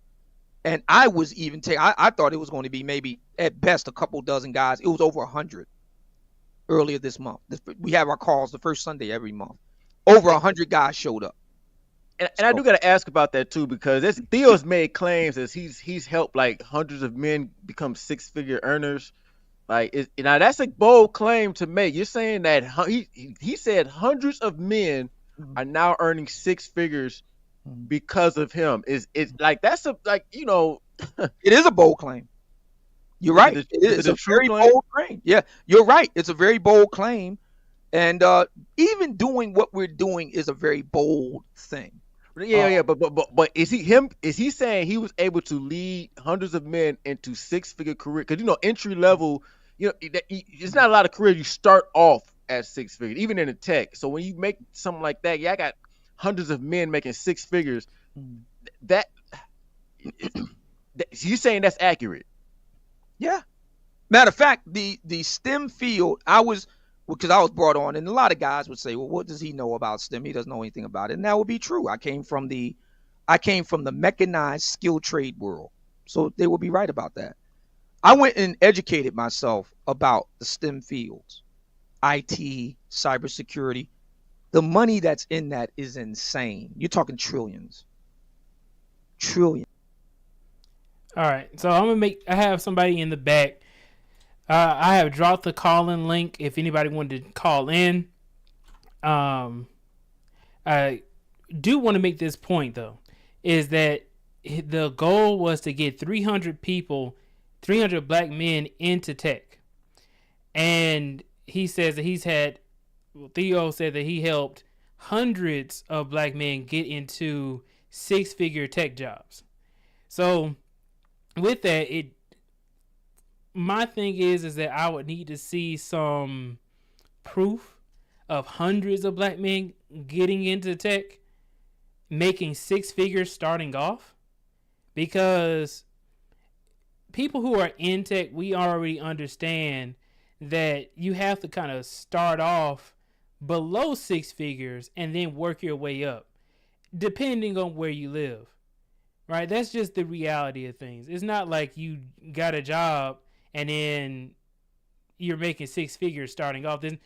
And I was even I thought it was going to be maybe at best a couple dozen guys. It was over 100 earlier this month. We have our calls the first Sunday every month. Over 100 guys showed up. And I do got to ask about that too, because Theo's made claims as he's helped like hundreds of men become six-figure earners. Like, now that's a bold claim to make. You're saying that he said hundreds of men are now earning six figures because of him. It's like that's a it is a bold claim. You're right. It is a very bold claim. Yeah, you're right. It's a very bold claim, and even doing what we're doing is a very bold thing. Yeah. But is he saying he was able to lead hundreds of men into six-figure career? Because entry level, it's not a lot of careers you start off at six figures, even in the tech. So when you make something like that, I got hundreds of men making six figures. That you saying that's accurate? Yeah. Matter of fact, the STEM field, because I was brought on, and a lot of guys would say, well, what does he know about STEM? He doesn't know anything about it. And that would be true. I came from the mechanized skill trade world. So they would be right about that. I went and educated myself about the STEM fields, IT, cybersecurity. The money that's in that is insane. You're talking trillions. Trillions. All right. So I have somebody in the back I have dropped the call-in link if anybody wanted to call in. Um, I do want to make this point though, is that the goal was to get 300 people, 300 black men into tech, and he says that Theo said that he helped hundreds of black men get into six-figure tech jobs. So with that, my thing is that I would need to see some proof of hundreds of black men getting into tech, making six figures starting off, because people who are in tech, we already understand that you have to kind of start off below six figures and then work your way up, depending on where you live. Right? That's just the reality of things. It's not like you got a job and then you're making six figures starting off. Then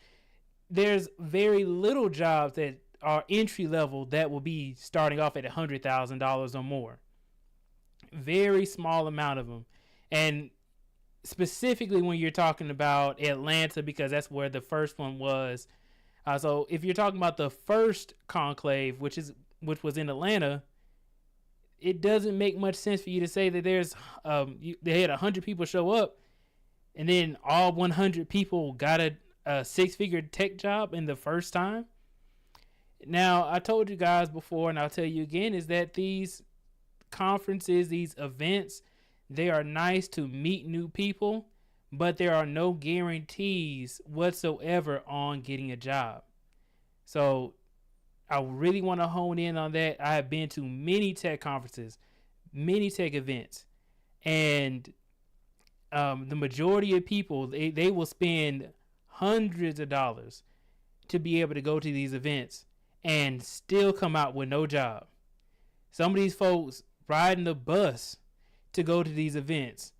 there's very little jobs that are entry level that will be starting off at $100,000 or more. Very small amount of them. And specifically when you're talking about Atlanta, because that's where the first one was. So if you're talking about the first conclave, which was in Atlanta, it doesn't make much sense for you to say that they had 100 people show up and then all 100 people got a six-figure tech job in the first time. Now, I told you guys before, and I'll tell you again, is that these conferences, these events, they are nice to meet new people, but there are no guarantees whatsoever on getting a job. So I really want to hone in on that. I have been to many tech conferences, many tech events, and the majority of people, they will spend hundreds of dollars to be able to go to these events and still come out with no job. Some of these folks riding the bus to go to these events,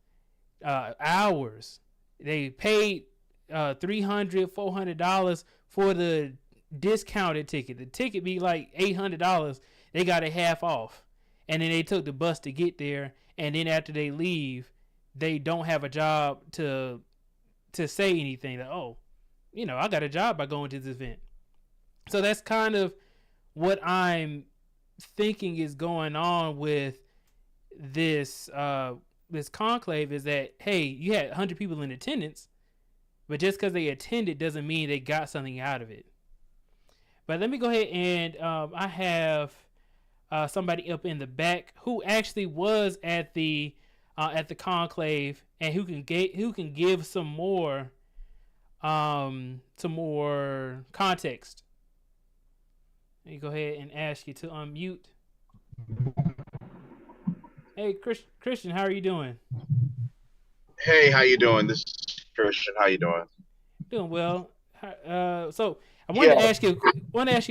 hours. They paid $300, $400 for the discounted ticket. The ticket be like $800. They got it half off, and then they took the bus to get there. And then after they leave, they don't have a job to say anything that, oh, I got a job by going to this event. So that's kind of what I'm thinking is going on with this this conclave, is that, hey, you had 100 people in attendance, but just because they attended doesn't mean they got something out of it. But let me go ahead and I have somebody up in the back who actually was at the conclave and who can give some more context. Let me go ahead and ask you to unmute. Hey, Christian, how are you doing? Hey, how you doing? This is Christian. How you doing? Doing well. So I wanted to ask you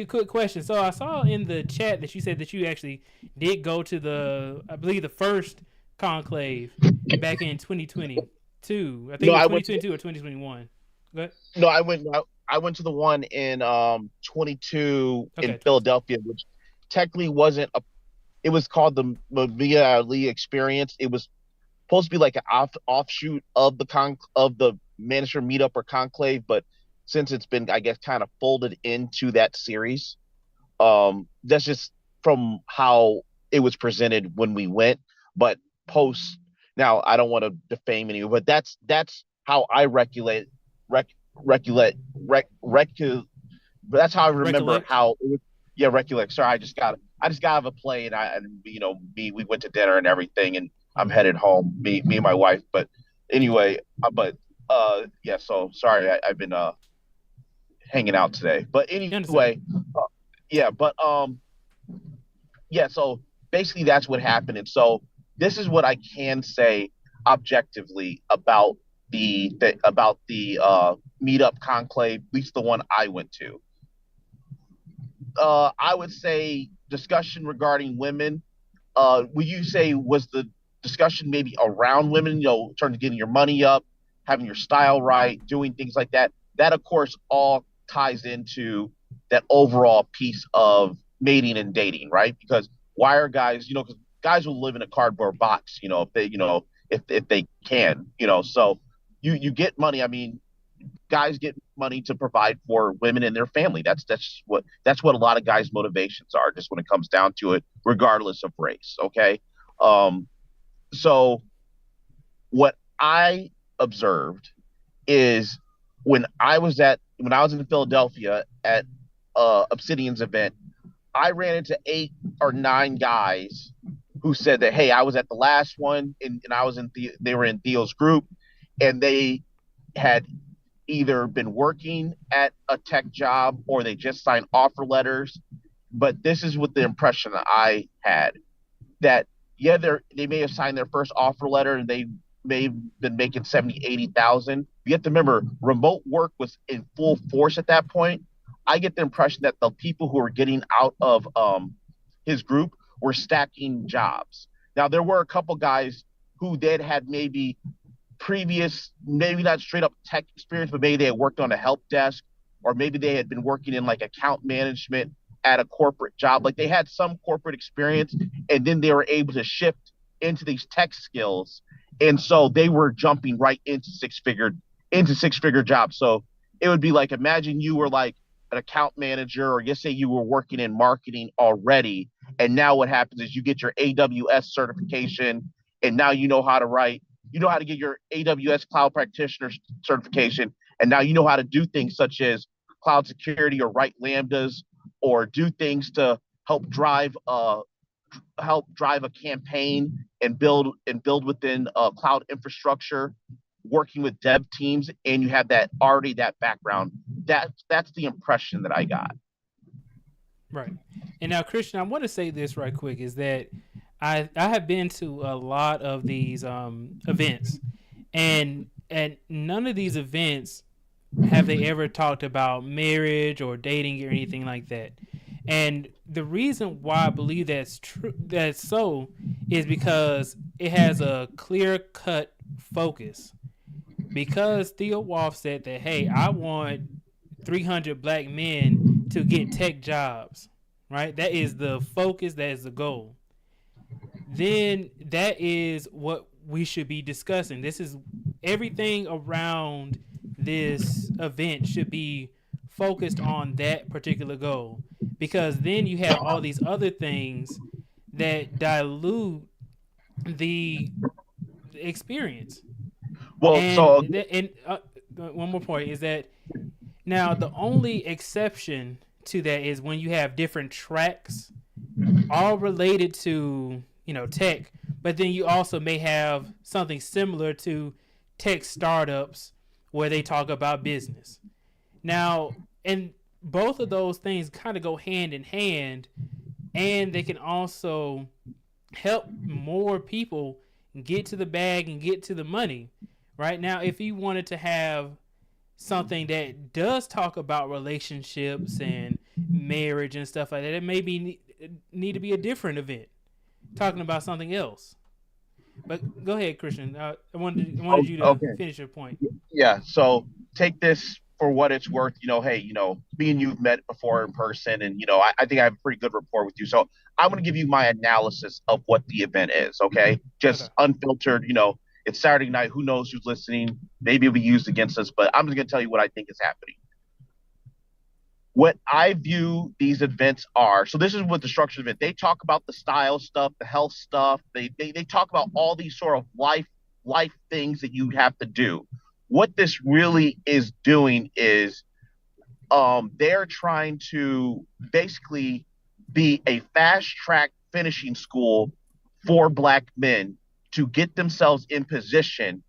a quick question. So I saw in the chat that you said that you actually did go to I believe the first conclave back in 2022. I think it was 2022 or 2021. Go ahead. No, I went to the one in 22 in Philadelphia, which technically wasn't it was called the Mavia Ali Experience. It was supposed to be like an offshoot of the Manosphere meetup or conclave, but since it's been, I guess, kind of folded into that series, that's just from how it was presented when we went. But post, now I don't want to defame anyone, but that's how I recollect. That's how I remember how it was. Yeah, recollect. Sorry, I just got out of a play, and we went to dinner and everything, and I'm headed home. Me and my wife. But anyway, yeah. So sorry, I've been hanging out today. But anyway, yeah. But yeah. So basically, that's what happened. And so this is what I can say objectively about the meetup conclave, at least the one I went to. I would say discussion regarding women. Would you say was the discussion maybe around women, in terms of getting your money up, having your style right, doing things like that? That, of course, all ties into that overall piece of mating and dating, right? Because why are guys, because guys will live in a cardboard box, if they can, so you get money. I mean, guys get money to provide for women and their family. That's what a lot of guys' motivations are, just when it comes down to it, regardless of race. Okay. Um, so what I observed is when I was in Philadelphia at Obsidian's event, I ran into 8 or 9 guys who said that, hey, I was at the last one, and I was they were in Theo's group, and they had either been working at a tech job or they just signed offer letters. But this is what the impression that I had, that yeah, they may have signed their first offer letter and they may have been making 70, 80,000. You have to remember, remote work was in full force at that point. I get the impression that the people who were getting out of his group were stacking jobs. Now, there were a couple guys who did had maybe previous, maybe not straight up tech experience, but maybe they had worked on a help desk, or maybe they had been working in like account management at a corporate job. Like they had some corporate experience, and then they were able to shift into these tech skills. And so they were jumping right into six figure jobs. So it would be like, imagine you were like an account manager, or just say you were working in marketing already. And now what happens is you get your AWS certification, and now you know how to write, you know how to get your AWS cloud practitioner certification. And now you know how to do things such as cloud security, or write lambdas, or do things to help drive a campaign and build within cloud infrastructure, working with dev teams, and you have that background. That's the impression that I got. Right. And now, Christian, I want to say this right quick, is that I have been to a lot of these events, and none of these events have they ever talked about marriage or dating or anything like that. And the reason why I believe that's so is because it has a clear-cut focus. Because Theo Wolff said that, hey, I want 300 black men to get tech jobs, right? That is the focus, that is the goal. Then that is what we should be discussing. This is everything around this event should be focused on that particular goal, because then you have all these other things that dilute the experience. Well, one more point is that now the only exception to that is when you have different tracks all related to, tech, but then you also may have something similar to tech startups where they talk about business. Now, and both of those things kind of go hand in hand, and they can also help more people get to the bag and get to the money. Right now, if you wanted to have something that does talk about relationships and marriage and stuff like that, it may need to be a different event talking about something else. But go ahead, Christian. I wanted you to finish your point. Yeah. So take this for what it's worth. Hey, me and you've met before in person, and I think I have a pretty good rapport with you. So I'm going to give you my analysis of what the event is. Okay, just unfiltered. It's Saturday night. Who knows who's listening? Maybe it'll be used against us, but I'm just going to tell you what I think is happening. What I view these events are, so this is what the structure of it. They talk about the style stuff, the health stuff. They talk about all these sort of life things that you have to do. What this really is doing is they're trying to basically be a fast track finishing school for black men to get themselves in position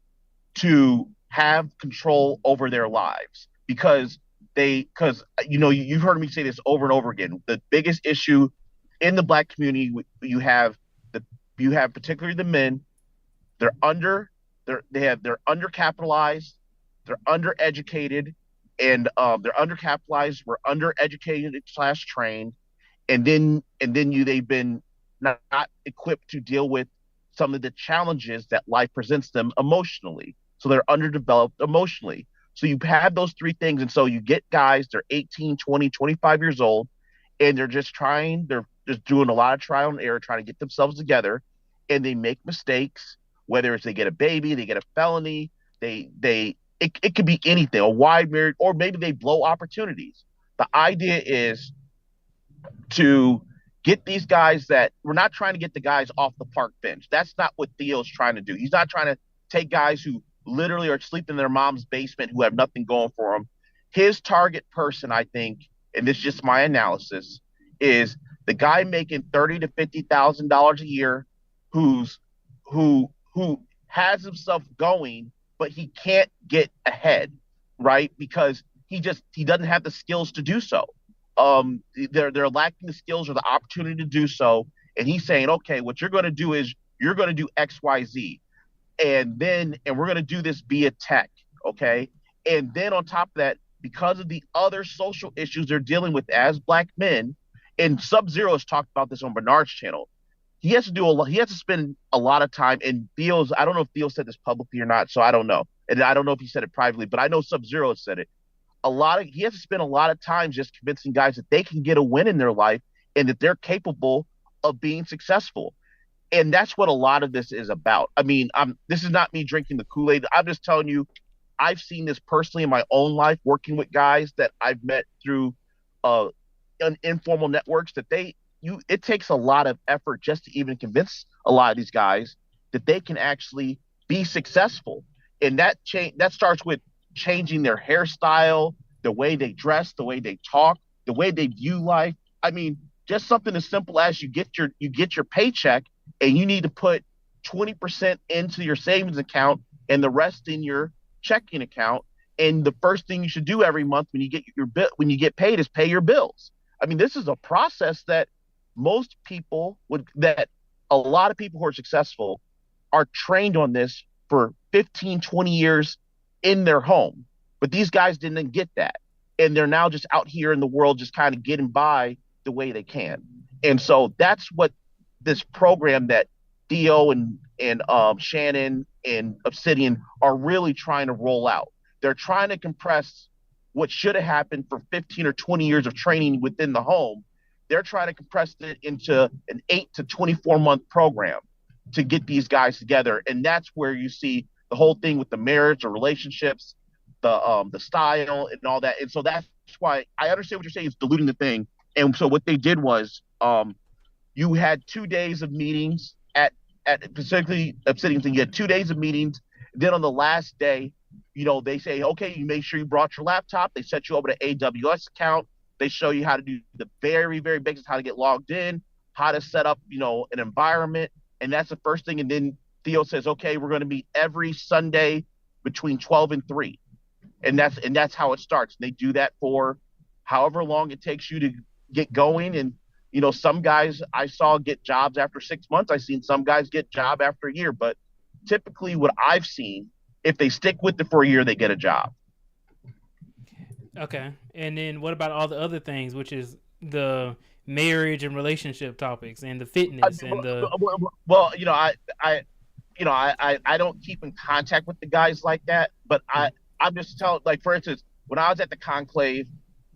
to have control over their lives. Because you've heard me say this over and over again. The biggest issue in the black community, you have particularly the men. They're undercapitalized, they're undereducated, and they're undercapitalized. We're undereducated / trained, and then they've been not equipped to deal with some of the challenges that life presents them emotionally. So they're underdeveloped emotionally. So you have those three things. And so you get guys, they're 18, 20, 25 years old, and they're just doing a lot of trial and error, trying to get themselves together, and they make mistakes, whether it's they get a baby, they get a felony, it could be anything, a wide myriad, or maybe they blow opportunities. The idea is to get these guys that we're not trying to get the guys off the park bench. That's not what Theo's trying to do. He's not trying to take guys who literally are sleeping in their mom's basement who have nothing going for them. His target person, I think, and this is just my analysis, is the guy making $30,000 to $50,000 a year, who has himself going, but he can't get ahead, right? Because he doesn't have the skills to do so. They're lacking the skills or the opportunity to do so. And he's saying, okay, what you're going to do is you're going to do X, Y, Z. And we're going to do this via tech. Okay. And then on top of that, because of the other social issues they're dealing with as Black men, and Sub-Zero has talked about this on Bernard's channel, he has to spend a lot of time in Theo's. I don't know if Theo said this publicly or not, so I don't know. And I don't know if he said it privately, but I know Sub-Zero has said it. He has to spend a lot of time just convincing guys that they can get a win in their life and that they're capable of being successful. And that's what a lot of this is about. I mean, this is not me drinking the Kool-Aid. I'm just telling you, I've seen this personally in my own life, working with guys that I've met through informal networks, that it takes a lot of effort just to even convince a lot of these guys that they can actually be successful. And that starts with changing their hairstyle, the way they dress, the way they talk, the way they view life. I mean, just something as simple as you get your paycheck and you need to put 20% into your savings account and the rest in your checking account. And the first thing you should do every month when you get paid is pay your bills. I mean, this is a process that a lot of people who are successful are trained on this for 15, 20 years in their home. But these guys didn't get that. And they're now just out here in the world just kind of getting by the way they can. And so that's what this program that Theo and Shannon and Obsidian are really trying to roll out. They're trying to compress what should have happened for 15 or 20 years of training within the home. They're trying to compress it into an 8 to 24-month program to get these guys together. And that's where you see the whole thing with the marriage or relationships, the style and all that. And so that's why I understand what you're saying is diluting the thing. And so what they did was you had 2 days of meetings at specifically Obsidian thing. You had 2 days of meetings. Then on the last day, they say, okay, you make sure you brought your laptop. They set you up with an AWS account. They show you how to do the very, very basics, how to get logged in, how to set up, an environment. And that's the first thing. And then Theo says, okay, we're going to meet every Sunday between 12 and 3. And that's how it starts. They do that for however long it takes you to get going. And, some guys I saw get jobs after 6 months. I've seen some guys get job after a year. But typically what I've seen, if they stick with it for a year, they get a job. Okay. And then what about all the other things, which is the marriage and relationship topics and the fitness and the... Well, I don't keep in contact with the guys like that, but I'm just telling, like, for instance, when I was at the conclave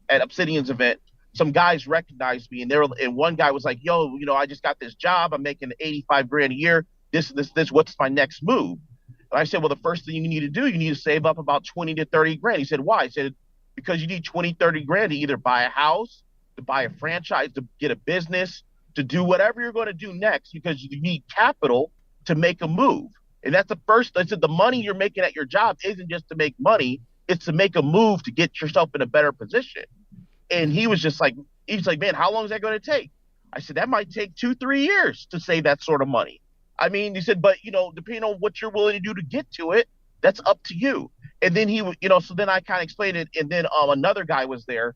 at Obsidian's event, some guys recognized me, and one guy was like, yo, I just got this job. I'm making 85 grand a year. This, what's my next move? And I said, well, the first thing you need to do, you need to save up about 20 to 30 grand. He said, why? He said, because you need 20, 30 grand to either buy a house, to buy a franchise, to get a business, to do whatever you're going to do next, because you need capital to make a move. And that's the first. I said, the money you're making at your job isn't just to make money. It's to make a move to get yourself in a better position. And he was like, man, how long is that going to take? I said, that might take 2-3 years to save that sort of money. I mean, he said, but, depending on what you're willing to do to get to it, that's up to you. And then so then I kind of explained it. And then another guy was there.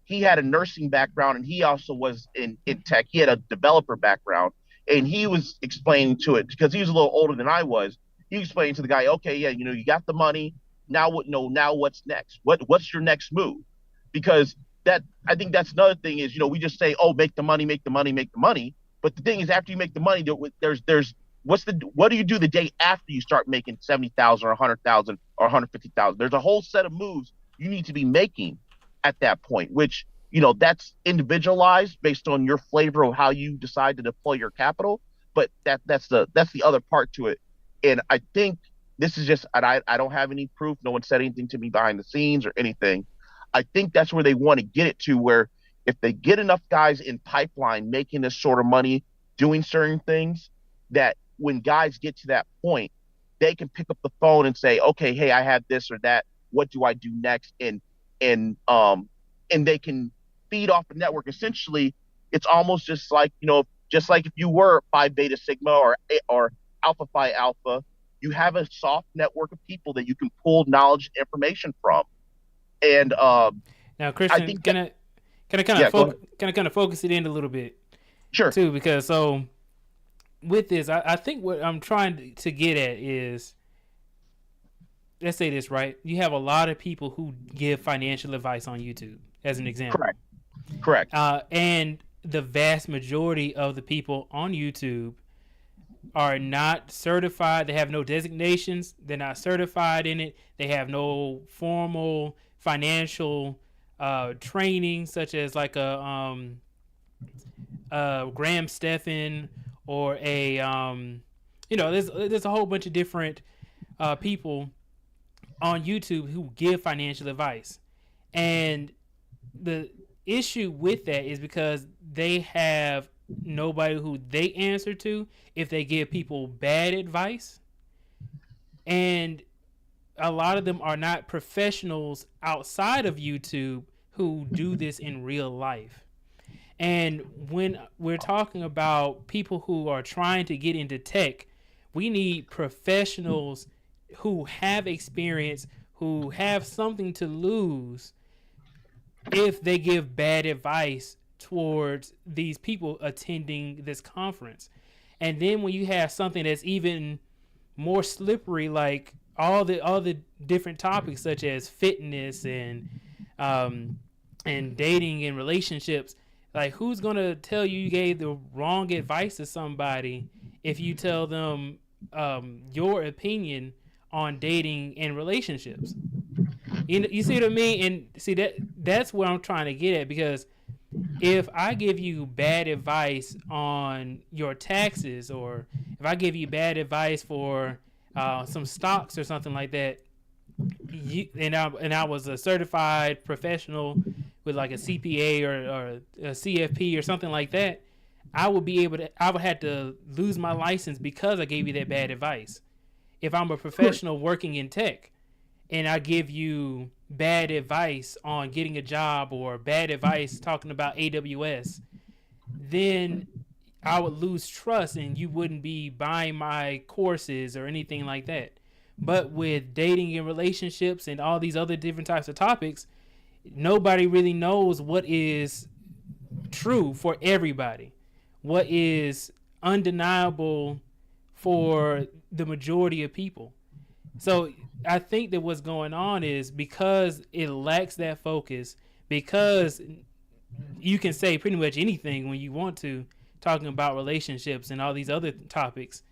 He had a nursing background and he also was in tech. He had a developer background and he was explaining to it because he was a little older than I was. He explained to the guy, okay, yeah, you got the money. Now what's next? What's your next move? Because I think that's another thing is, we just say, oh, make the money, make the money, make the money. But the thing is, after you make the money, there's what do you do the day after you start making 70,000 or 100,000 or 150,000? There's a whole set of moves you need to be making at that point, which, that's individualized based on your flavor of how you decide to deploy your capital. But that's the other part to it. And I think this is just, and I don't have any proof. No one said anything to me behind the scenes or anything. I think that's where they want to get it to, where if they get enough guys in pipeline making this sort of money, doing certain things, that when guys get to that point, they can pick up the phone and say, okay, hey, I have this or that. What do I do next? And they can feed off the network. Essentially, it's almost just like, just like if you were Phi Beta Sigma or Alpha Phi Alpha, you have a soft network of people that you can pull knowledge and information from. And now, Christian, I think can I kind of focus it in a little bit? Sure. Too, because so with this, I think what I'm trying to get at is, let's say this, right? You have a lot of people who give financial advice on YouTube, as an example. Correct. And the vast majority of the people on YouTube are not certified. They have no designations. They're not certified in it. They have no formal financial training, such as like a Graham Stephan or a there's a whole bunch of different people on YouTube who give financial advice. And the issue with that is because they have nobody who they answer to if they give people bad advice. And a lot of them are not professionals outside of YouTube who do this in real life. And when we're talking about people who are trying to get into tech, we need professionals who have experience, who have something to lose if they give bad advice towards these people attending this conference. And then when you have something that's even more slippery, like all the different topics such as fitness and dating and relationships, like who's gonna tell you gave the wrong advice to somebody if you tell them your opinion on dating and relationships? You see what I mean? And see that's where I'm trying to get at, because if I give you bad advice on your taxes, or if I give you bad advice for some stocks or something like that, and I was a certified professional with like a CPA or a CFP or something like that, I would have to lose my license because I gave you that bad advice. If I'm a professional working in tech and I give you bad advice on getting a job or bad advice talking about AWS, then I would lose trust and you wouldn't be buying my courses or anything like that. But with dating and relationships and all these other different types of topics, nobody really knows what is true for everybody, what is undeniable for the majority of people. So I think that what's going on is because it lacks that focus, because you can say pretty much anything when you want to, talking about relationships and all these other topics,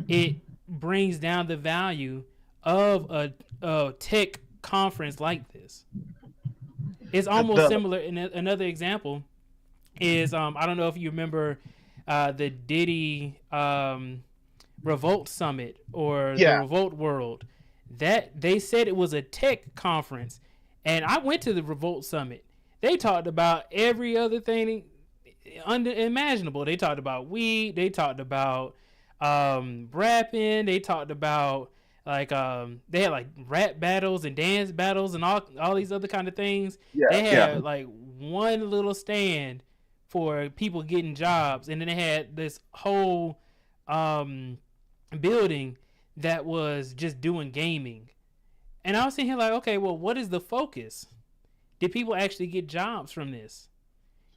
it brings down the value of a tech conference like this. It's almost similar. And another example is, I don't know if you remember the Diddy Revolt Summit or the Revolt World. That they said it was a tech conference, and I went to the Revolt Summit. They talked about every other thing unimaginable. They talked about weed. They talked about rapping. They talked about like they had like rap battles and dance battles and all these other kind of things. They had like one little stand for people getting jobs, and then they had this whole building that was just doing gaming. And I was sitting here like, okay, well, what is the focus? Did people actually get jobs from this?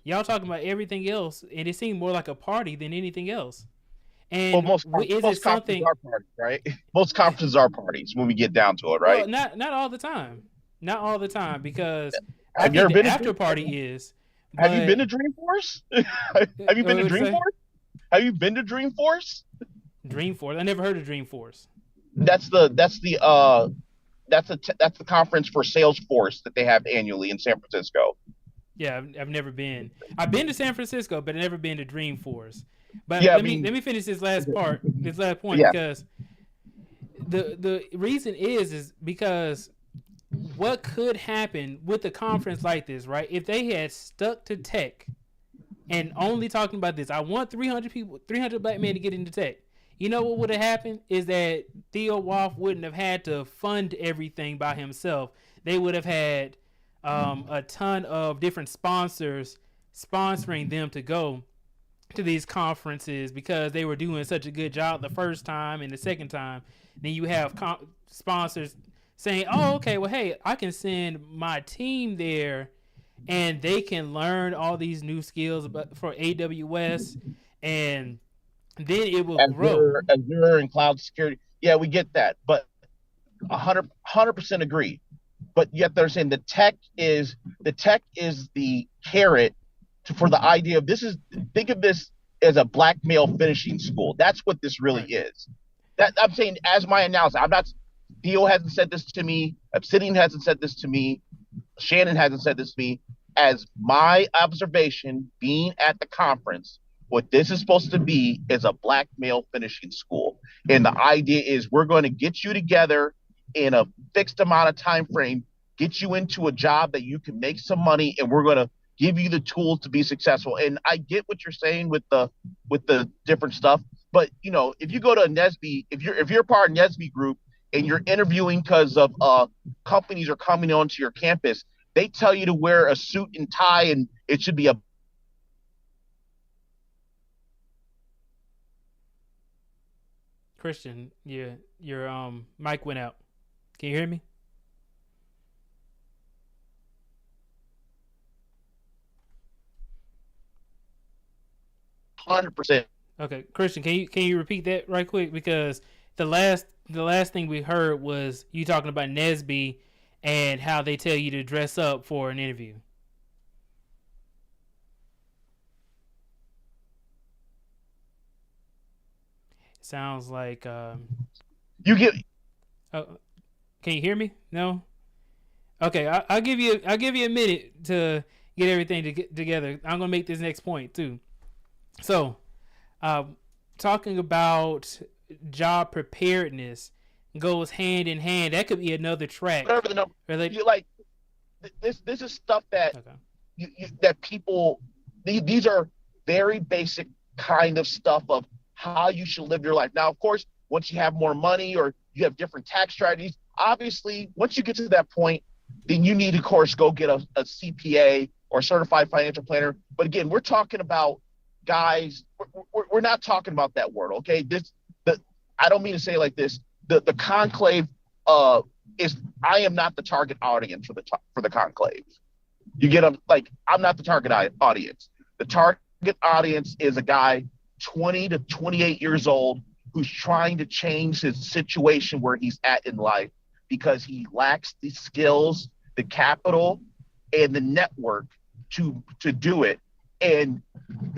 Y'all talking about everything else, and it seemed more like a party than anything else. And most conferences are parties, right? Most conferences are parties when we get down to it, right? Well, not all the time. Not all the time, because have you ever been after party is. Have you been to Dreamforce? Have you been to Dreamforce? Have you been to Dreamforce? Dreamforce. I never heard of Dreamforce. That's the conference for Salesforce that they have annually in San Francisco. Yeah, I've never been. I've been to San Francisco, but I've never been to Dreamforce. But let me finish this last point, because the reason is because what could happen with a conference like this, right? If they had stuck to tech and only talking about this, I want 300 people, 300 black men to get into tech. You know what would have happened is that Theo Wolff wouldn't have had to fund everything by himself. They would have had a ton of different sponsors sponsoring them to go to these conferences because they were doing such a good job the first time and the second time. Then you have sponsors saying, oh, okay, well, hey, I can send my team there and they can learn all these new skills for AWS, and then it will grow. Azure and cloud security. Yeah, we get that, but 100% agree. But yet they're saying the tech is the carrot for the idea of think of this as a black male finishing school. That's what this really is. That I'm saying as my analysis. I'm not. Theo hasn't said this to me. Obsidian hasn't said this to me. Shannon hasn't said this to me. As my observation, being at the conference, what this is supposed to be is a black male finishing school. And the idea is we're going to get you together in a fixed amount of time frame, get you into a job that you can make some money, and we're going to give you the tools to be successful. And I get what you're saying with the different stuff, but if you go to a NSBE, if you're part of NSBE group and you're interviewing because of companies are coming onto your campus, they tell you to wear a suit and tie, and it should be a Christian, your mic went out. Can you hear me? %. Okay, Christian, can you repeat that right quick, because the last thing we heard was you talking about NSBE and how they tell you to dress up for an interview. Sounds like you get. Can you hear me? No. Okay, I'll give you a minute to get everything together. I'm gonna make this next point too. So, talking about job preparedness goes hand in hand. That could be another track. Whatever the number. You like this is stuff that that people. These are very basic kind of stuff of how you should live your life. Now, of course, once you have more money or you have different tax strategies, obviously, once you get to that point, then you need, of course, go get a CPA or certified financial planner. But again, we're talking about guys. We're not talking about that word, okay? I don't mean to say it like this. The conclave is. I am not the target audience for the conclave. You get them? Like, I'm not the target audience. The target audience is a guy 20 to 28 years old who's trying to change his situation where he's at in life because he lacks the skills, the capital, and the network to do it. And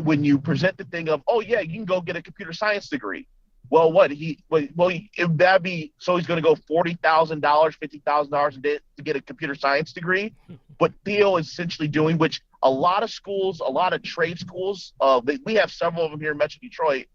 when you present the thing of, oh yeah, you can go get a computer science degree. Well, that'd be, so he's going to go $40,000, $50,000 a day to get a computer science degree. What Theo is essentially doing, which a lot of schools, a lot of trade schools, we have several of them here in Metro Detroit,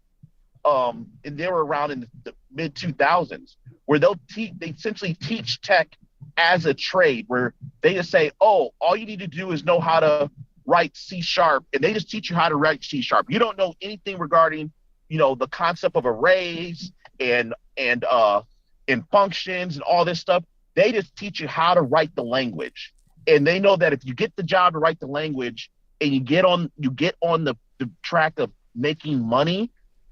and they were around in the mid 2000s, where they essentially teach tech as a trade, where they just say, oh, all you need to do is know how to write C#, and they just teach you how to write C#. You don't know anything regarding the concept of arrays and functions and all this stuff. They just teach you how to write the language. And they know that if you get the job to write the language and you get on the track of making money,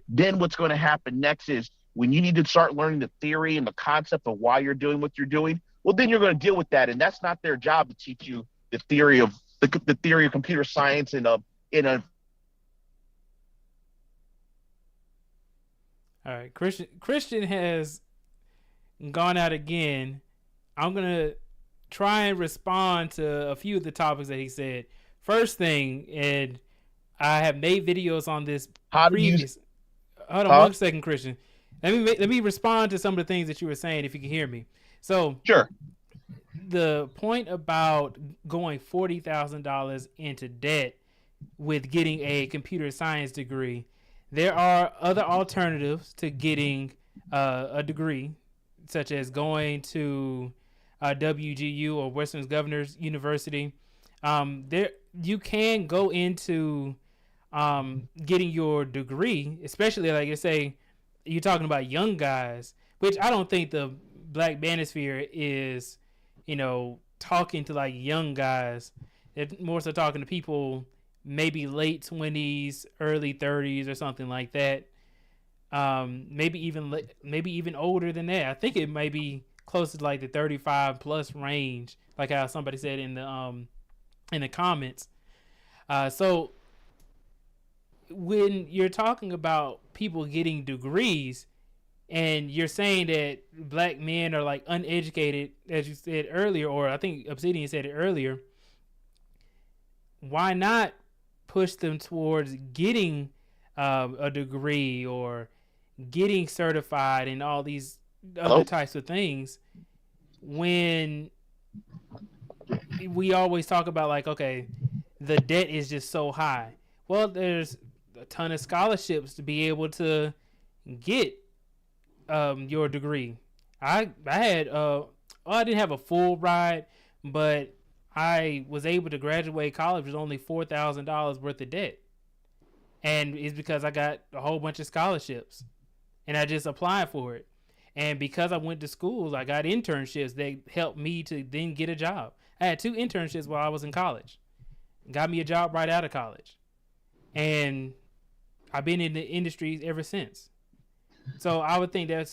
then what's going to happen next is when you need to start learning the theory and the concept of why you're doing what you're doing, well, then you're going to deal with that. And that's not their job to teach you the theory of computer science in a All right, Christian has gone out again. I'm going to try and respond to a few of the topics that he said. First thing, and I have made videos on this previous. Hold on 1 second, Christian. Let me respond to some of the things that you were saying, if you can hear me. So, sure. The point about going $40,000 into debt with getting a computer science degree, there are other alternatives to getting a degree. such as going to WGU or Western Governors University. There you can go into getting your degree, especially like I say, you're talking about young guys, which I don't think the Black Manosphere is, talking to like young guys. It's more so talking to people maybe late 20s, early 30s, or something like that. Maybe even older than that. I think it may be close to like the 35 plus range, like how somebody said in the comments. So when you're talking about people getting degrees, and you're saying that black men are like uneducated, as you said earlier, or I think Obsidian said it earlier, why not push them towards getting a degree or getting certified and all these other types of things, when we always talk about like, okay, the debt is just so high. Well, there's a ton of scholarships to be able to get your degree. I had I didn't have a full ride, but I was able to graduate college with only $4,000 worth of debt, and it's because I got a whole bunch of scholarships, and I just applied for it. And because I went to schools, I got internships that helped me to then get a job. I had 2 internships while I was in college. Got me a job right out of college. And I've been in the industry ever since. So I would think to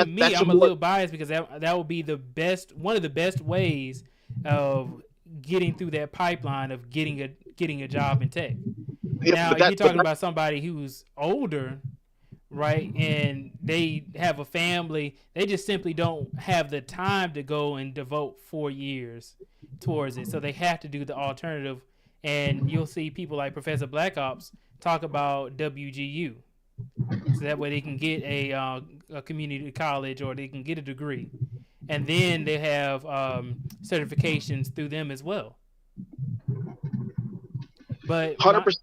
me, I'm a little biased because that would be one of the best ways of getting through that pipeline of getting a job in tech. Now, you're talking about somebody who's older, right, and they have a family. They just simply don't have the time to go and devote 4 years towards it. So they have to do the alternative. And you'll see people like Professor Black Ops talk about WGU. So that way they can get a community college, or they can get a degree. And then they have certifications through them as well. But 100%,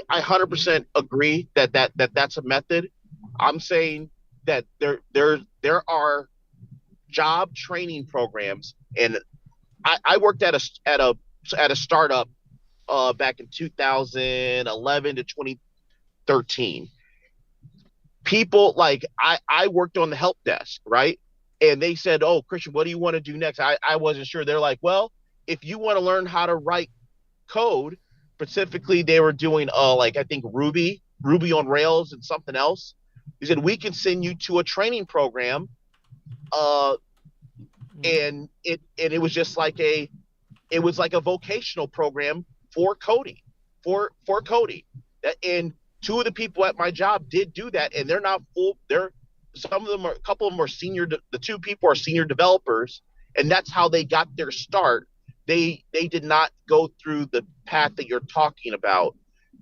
I 100% agree that's a method. I'm saying that there are job training programs, and I worked at a startup back in 2011 to 2013. People like I worked on the help desk, right? And they said, "Oh, Christian, what do you want to do next?" I wasn't sure. They're like, "Well, if you want to learn how to write code," specifically they were doing like I think Ruby on Rails and something else. They said, "We can send you to a training program." And it was just like a vocational program for coding, for coding. And 2 of the people at my job did do that, and they're not full. A couple of them are senior. The 2 people are senior developers, and that's how they got their start. They did not go through the path that you're talking about.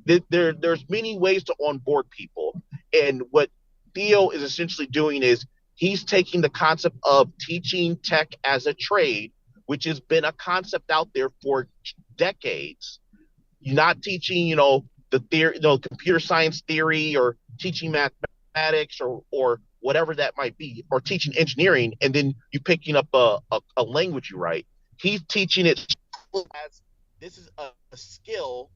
There's many ways to onboard people, and what Theo is essentially doing is he's taking the concept of teaching tech as a trade, which has been a concept out there for decades. You're not teaching, the theory, computer science theory, or teaching mathematics, or whatever that might be, or teaching engineering, and then you picking up a language you write. He's teaching it as this is a skill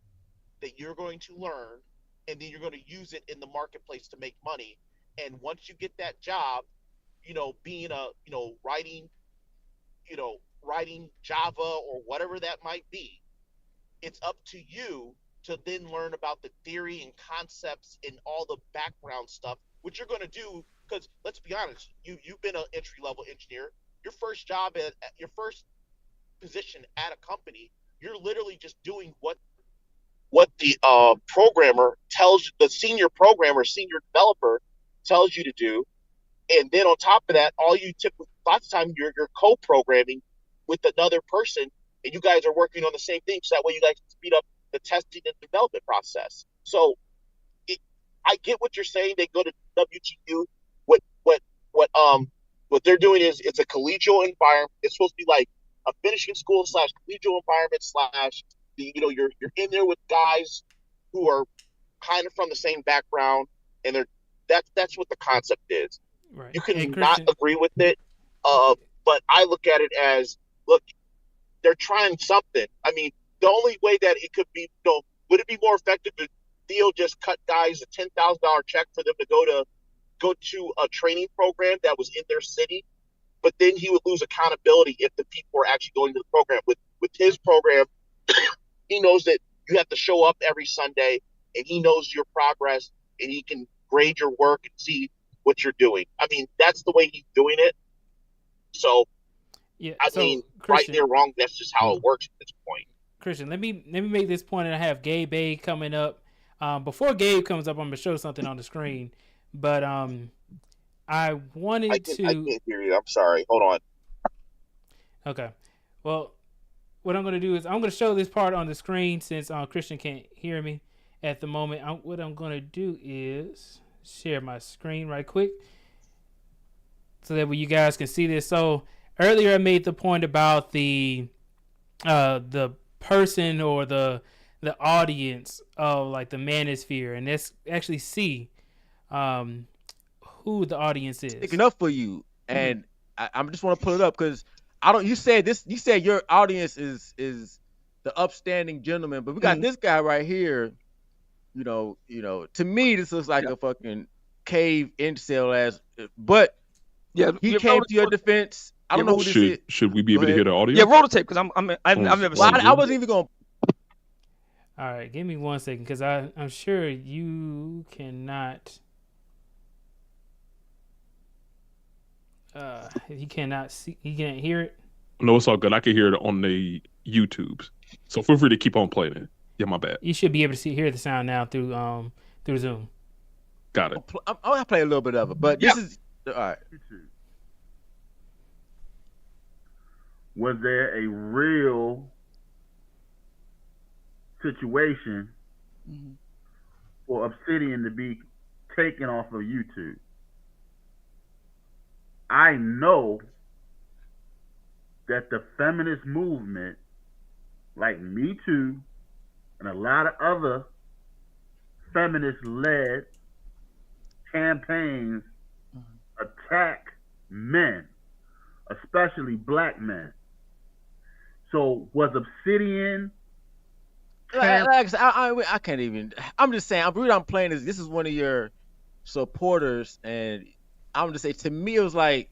that you're going to learn, and then you're going to use it in the marketplace to make money. And once you get that job, being writing Java or whatever that might be, it's up to you to then learn about the theory and concepts and all the background stuff, which you're going to do. Because let's be honest, you've been an entry-level engineer. Your first job at your first position at a company, you're literally just doing what the programmer tells you, the senior programmer, senior developer tells you to do. And then on top of that, lots of times you're co-programming with another person, and you guys are working on the same thing, so that way you guys can speed up the testing and development process. So I get what you're saying. They go to WGU. What they're doing is it's a collegial environment. It's supposed to be like a finishing school / collegial environment / you're in there with guys who are kind of from the same background, and that's what the concept is. Right. You can Hey, not Christian. agree with it, but I look at it as, look, they're trying something. I mean, the only way that it could be, would it be more effective if Theo just cut guys a $10,000 check for them to go to a training program that was in their city? But then he would lose accountability if the people were actually going to the program. With his program, he knows that you have to show up every Sunday, and he knows your progress, and he can grade your work and see what you're doing. I mean, that's the way he's doing it. So, Yeah. I So, mean, Christian, right there, wrong. That's just how it works at this point. Christian, let me make this point, and I have Gabe A coming up. Before Gabe comes up, I'm gonna show something on the screen. But I wanted I to. can't hear you. I'm sorry. Hold on. Okay. Well, what I'm gonna do is I'm gonna show this part on the screen since Christian can't hear me at the moment. What I'm gonna do is share my screen right quick so that you guys can see this. So earlier I made the point about the person or the audience of like the Manosphere, and let's actually see who the audience is. Sticking up for you, and I just want to pull it up because I don't. You said this. You said your audience is the upstanding gentleman, but we got this guy right here. You know. To me, this looks like a fucking cave incel ass. But yeah, he came to your defense. I don't know who this is. Should we be able to hear the audio? Yeah, roll the tape because I've never seen it. I wasn't even going. All right, give me 1 second because I'm sure you cannot. He cannot see. He can't hear it. No, it's all good. I can hear it on the YouTubes. So feel free to keep on playing it. Yeah, my bad. You should be able to hear the sound now through Zoom. Got it. I'll play a little bit of it, but this is all right. Was there a real situation for Obsidian to be taken off of YouTube? I know that the feminist movement, like Me Too and a lot of other feminist-led campaigns, attack men, especially black men. So was Obsidian... I can't even. I'm just saying. I'm playing this. This is one of your supporters, and I'm just saying. To me, it was like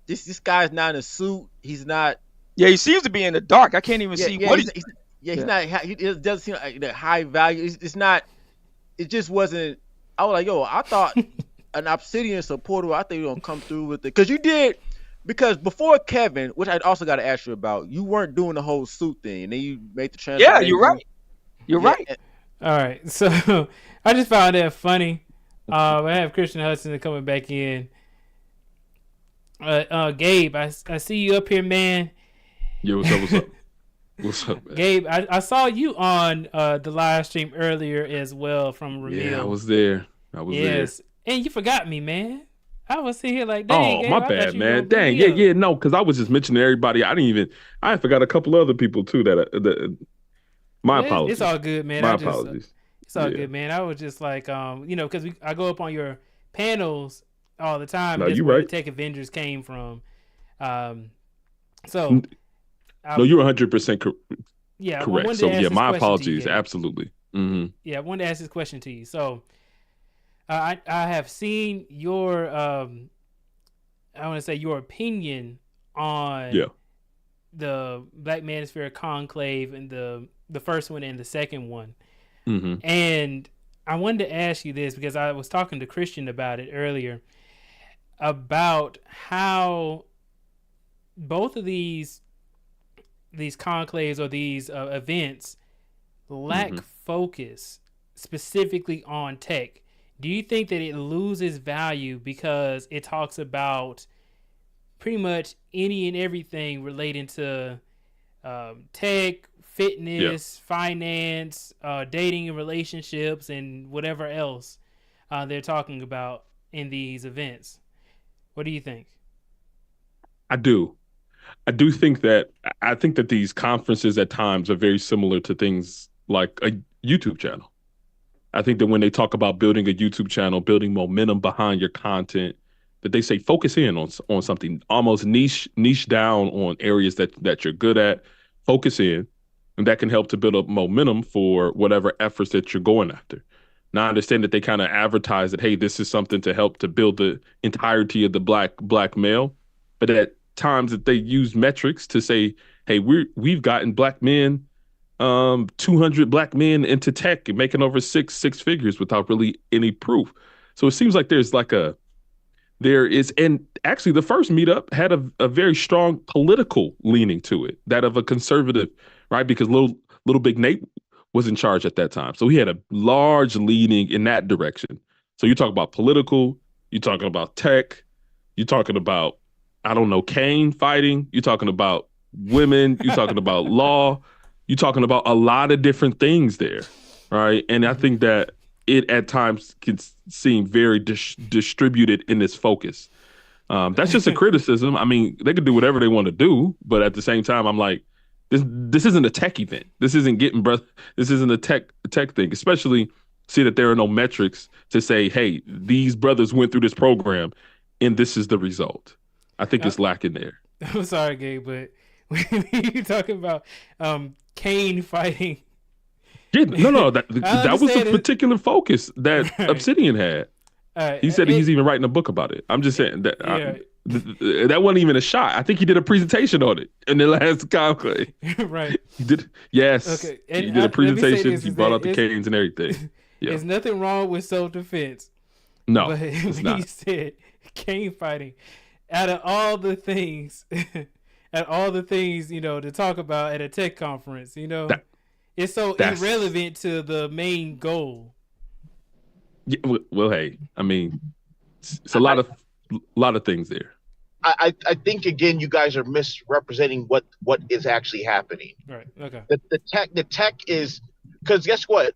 this guy's not in a suit. He's not. Yeah, he seems to be in the dark. I can't even see what he's not. It doesn't seem like the high value. It's not. It just wasn't. I was like, yo, I thought an Obsidian supporter. I think you're gonna come through with it because you did. Because before Kevin, which I also got to ask you about, you weren't doing the whole suit thing, and then you made the transformation. Yeah, you're right. You're right. All right, so I just found that funny. I have Christian Hudson coming back in. Gabe, I see you up here, man. Yo, what's up? What's up? What's up, man? Gabe, I saw you on the live stream earlier as well from Ramil. Yeah, I was there. Yes, and you forgot me, man. I was sitting here like, dang, Gabe, my I bad, thought you man. were Dang, yeah, no, because I was just mentioning everybody. I forgot a couple other people too. My apologies. It's all good, man. My apologies. It's all good, man. I was just like, because I go up on your panels all the time. No, that's you where right. the Tech Avengers came from. No, you're 100% correct. So yeah, my apologies. You, absolutely. Mm-hmm. Yeah, I wanted to ask this question to you. So I have seen your I want to say your opinion on the Black Manosphere Conclave and the first one and the second one. Mm-hmm. And I wanted to ask you this because I was talking to Christian about it earlier about how both of these conclaves or these events lack focus specifically on tech. Do you think that it loses value because it talks about pretty much any and everything relating to tech, fitness, finance, dating and relationships, and whatever else they're talking about in these events? What do you think? I do think that these conferences at times are very similar to things like a YouTube channel. I think that when they talk about building a YouTube channel, building momentum behind your content, that they say focus in on something, almost niche down on areas that you're good at, focus in, and that can help to build up momentum for whatever efforts that you're going after. Now I understand that they kind of advertise that, hey, this is something to help to build the entirety of the black male, but at times that they use metrics to say, hey, we've gotten black men, 200 black men into tech and making over six figures without really any proof. So it seems like there is, and actually the first meetup had a very strong political leaning to it, that of a conservative, right? Because little Big Nate was in charge at that time. So he had a large leaning in that direction. So you talk about political, you're talking about tech, you're talking about, I don't know, Kane fighting, you're talking about women, you're talking about law, you're talking about a lot of different things there, right? And I think that it at times can seem very distributed in its focus. That's just a criticism. I mean, they could do whatever they want to do, but at the same time, I'm like, this isn't a tech event. This isn't this isn't a tech thing, especially see that there are no metrics to say, hey, these brothers went through this program and this is the result. I think it's lacking there. I'm sorry, Gabe, but when you're talking about Kane fighting. Yeah, no, that was a particular focus that Obsidian had. He said he's even writing a book about it. I'm just saying that that wasn't even a shot. I think he did a presentation on it in the last conclave. Right. He did. Yes. Okay. He did a presentation. He brought out the canes and everything. Yeah. There's nothing wrong with self-defense. No, but it's not. He said Kane fighting. Out of all the things, to talk about at a tech conference, it's so irrelevant to the main goal. Yeah, well, hey, I mean, it's a lot of things there. I think again, you guys are misrepresenting what is actually happening. Right. Okay. The tech is, because guess what?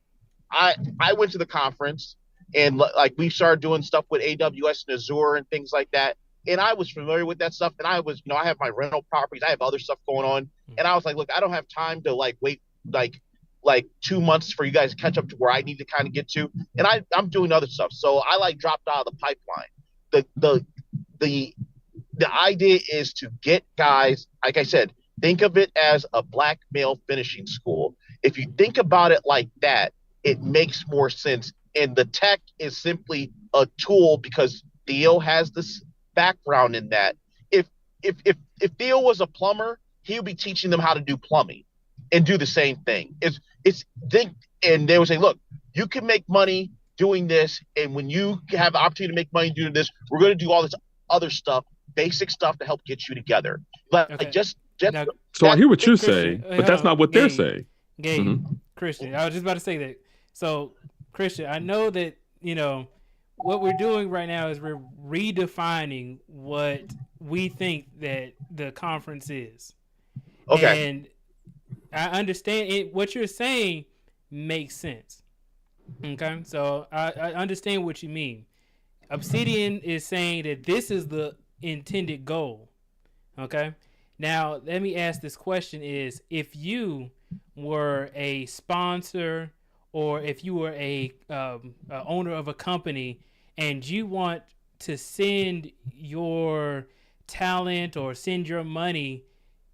I went to the conference and like we started doing stuff with AWS and Azure and things like that. And I was familiar with that stuff. And I was, I have my rental properties. I have other stuff going on. And I was like, look, I don't have time to wait 2 months for you guys to catch up to where I need to kind of get to. And I'm doing other stuff. So I dropped out of the pipeline. The idea is to get guys, like I said, think of it as a black male finishing school. If you think about it like that, it makes more sense. And the tech is simply a tool because Theo has this background in that. If Theo was a plumber, he would be teaching them how to do plumbing and do the same thing. And they would say, look, you can make money doing this, and when you have the opportunity to make money doing this, we're going to do all this other stuff, basic stuff to help get you together. But okay. Now, so I hear what you're saying, but that's not what they're saying. Gabe, Christian, I was just about to say that. So, Christian, I know that, what we're doing right now is we're redefining what we think that the conference is. Okay. And I understand it. What you're saying makes sense. Okay. So I understand what you mean. Obsidian is saying that this is the intended goal. Okay. Now, let me ask this question is, if you were a sponsor or if you were a owner of a company and you want to send your talent or send your money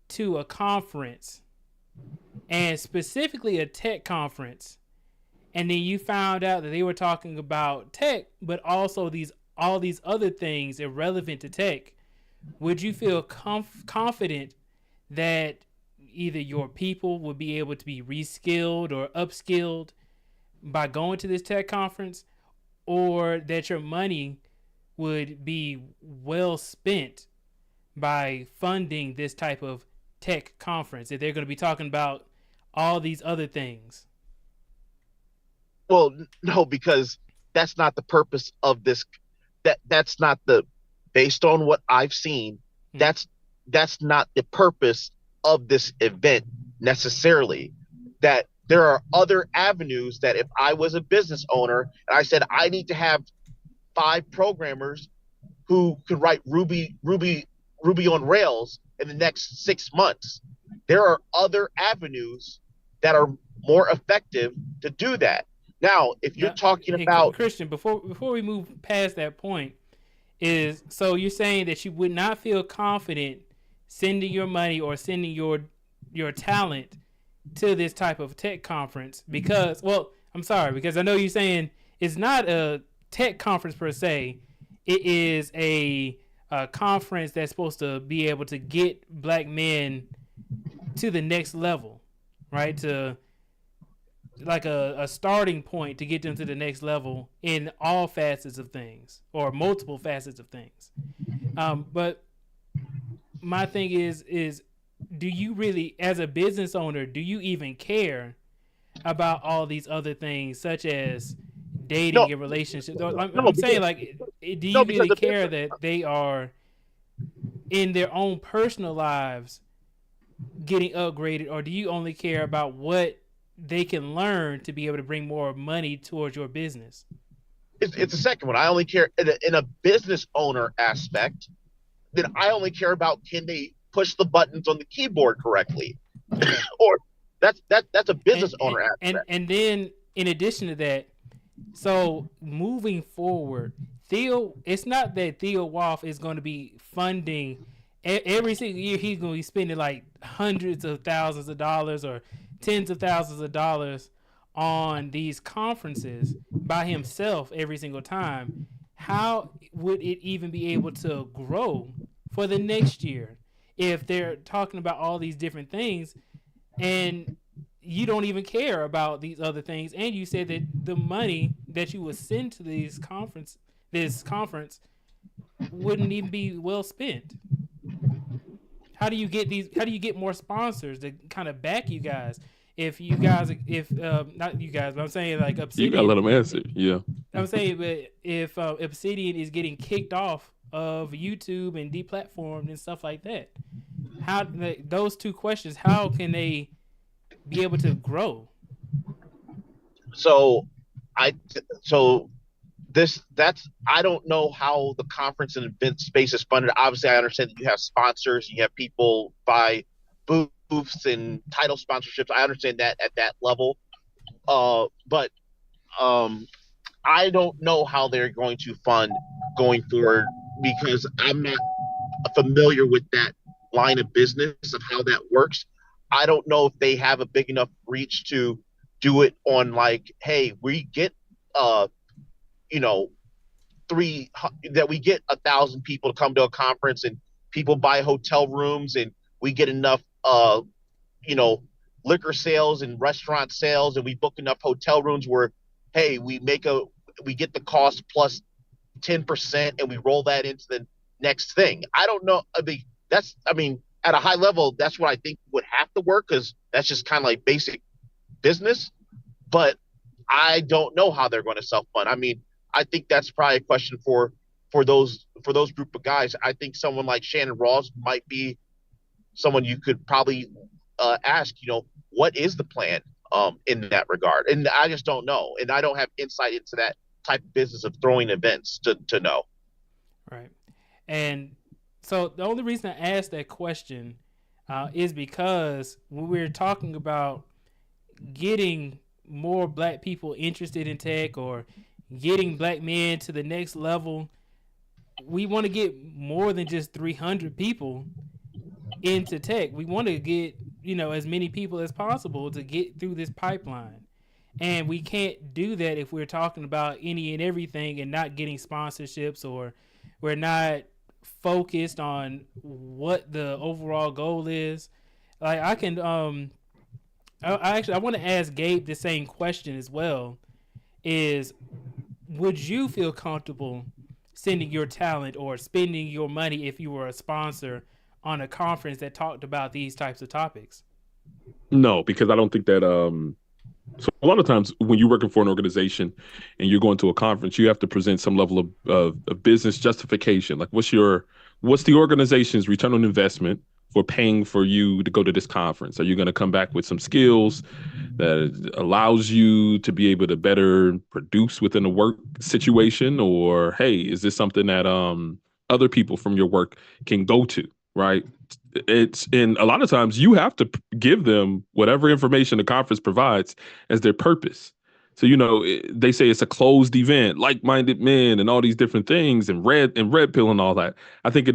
to a conference, and specifically a tech conference, and then you found out that they were talking about tech, but also all these other things irrelevant to tech, would you feel confident that either your people would be able to be reskilled or upskilled by going to this tech conference, or that your money would be well spent by funding this type of tech conference if they're going to be talking about all these other things? Well, no, because that's not the purpose of this. That's not based on what I've seen, that's not the purpose of this event necessarily. That there are other avenues that if I was a business owner and I said I need to have 5 programmers who could write Ruby on Rails in the next 6 months, there are other avenues that are more effective to do that. Now, if you're talking about Christian, before we move past that point, is, so you're saying that you would not feel confident sending your money or sending your talent to this type of tech conference because, well, I'm sorry, because I know you're saying it's not a tech conference per se. It is a conference that's supposed to be able to get black men to the next level, right? To like a starting point to get them to the next level in all facets of things or multiple facets of things. But my thing is do you really, as a business owner, do you even care about all these other things such as dating and relationships? I'm saying, like, do you really care that they are in their own personal lives getting upgraded, or do you only care about what they can learn to be able to bring more money towards your business? It's the second one. I only care in a business owner aspect. Then I only care about, can they push the buttons on the keyboard correctly, or that's a business owner aspect. And then in addition to that, so moving forward, it's not that Theo Wolf is going to be funding every single year. He's going to be spending like hundreds of thousands of dollars or tens of thousands of dollars on these conferences by himself every single time. How would it even be able to grow for the next year if they're talking about all these different things and you don't even care about these other things? And you said that the money that you would send to this conference wouldn't even be well spent. How do you get more sponsors to kind of back you guys? If not you guys, but I'm saying like Obsidian. You gotta let them answer. Yeah. I'm saying, but if Obsidian is getting kicked off of YouTube and deplatformed and stuff like that, how those two questions? How can they be able to grow? I don't know how the conference and event space is funded. Obviously, I understand that you have sponsors, you have people buy booths and title sponsorships. I understand that at that level, but I don't know how they're going to fund going forward because I'm not familiar with that line of business of how that works. I don't know if they have a big enough reach to do it on like, hey, we get we get 1,000 people to come to a conference and people buy hotel rooms and we get enough liquor sales and restaurant sales and we book enough hotel rooms where, hey, we get the cost plus 10% and we roll that into the next thing. I don't know. At a high level, that's what I think would have to work because that's just kind of like basic business. But I don't know how they're going to self-fund. I mean, I think that's probably a question for those group of guys. I think someone like Shannon Rawls might be someone you could probably ask, what is the plan in that regard? And I just don't know. And I don't have insight into that type of business of throwing events to know. Right. And so the only reason I asked that question is because when we're talking about getting more black people interested in tech or getting black men to the next level, we want to get more than just 300 people into tech. We want to get, as many people as possible to get through this pipeline. And we can't do that if we're talking about any and everything and not getting sponsorships, or we're not focused on what the overall goal is. Like I can, I want to ask Gabe the same question as well. Is, would you feel comfortable sending your talent or spending your money if you were a sponsor on a conference that talked about these types of topics? No, because I don't think that so a lot of times when you're working for an organization and you're going to a conference, you have to present some level of business justification. Like what's the organization's return on investment for paying for you to go to this conference? Are you going to come back with some skills that allows you to be able to better produce within a work situation? Or, hey, is this something that other people from your work can go to, right? And a lot of times you have to give them whatever information the conference provides as their purpose. So, they say it's a closed event, like-minded men and all these different things, and red pill and all that. I think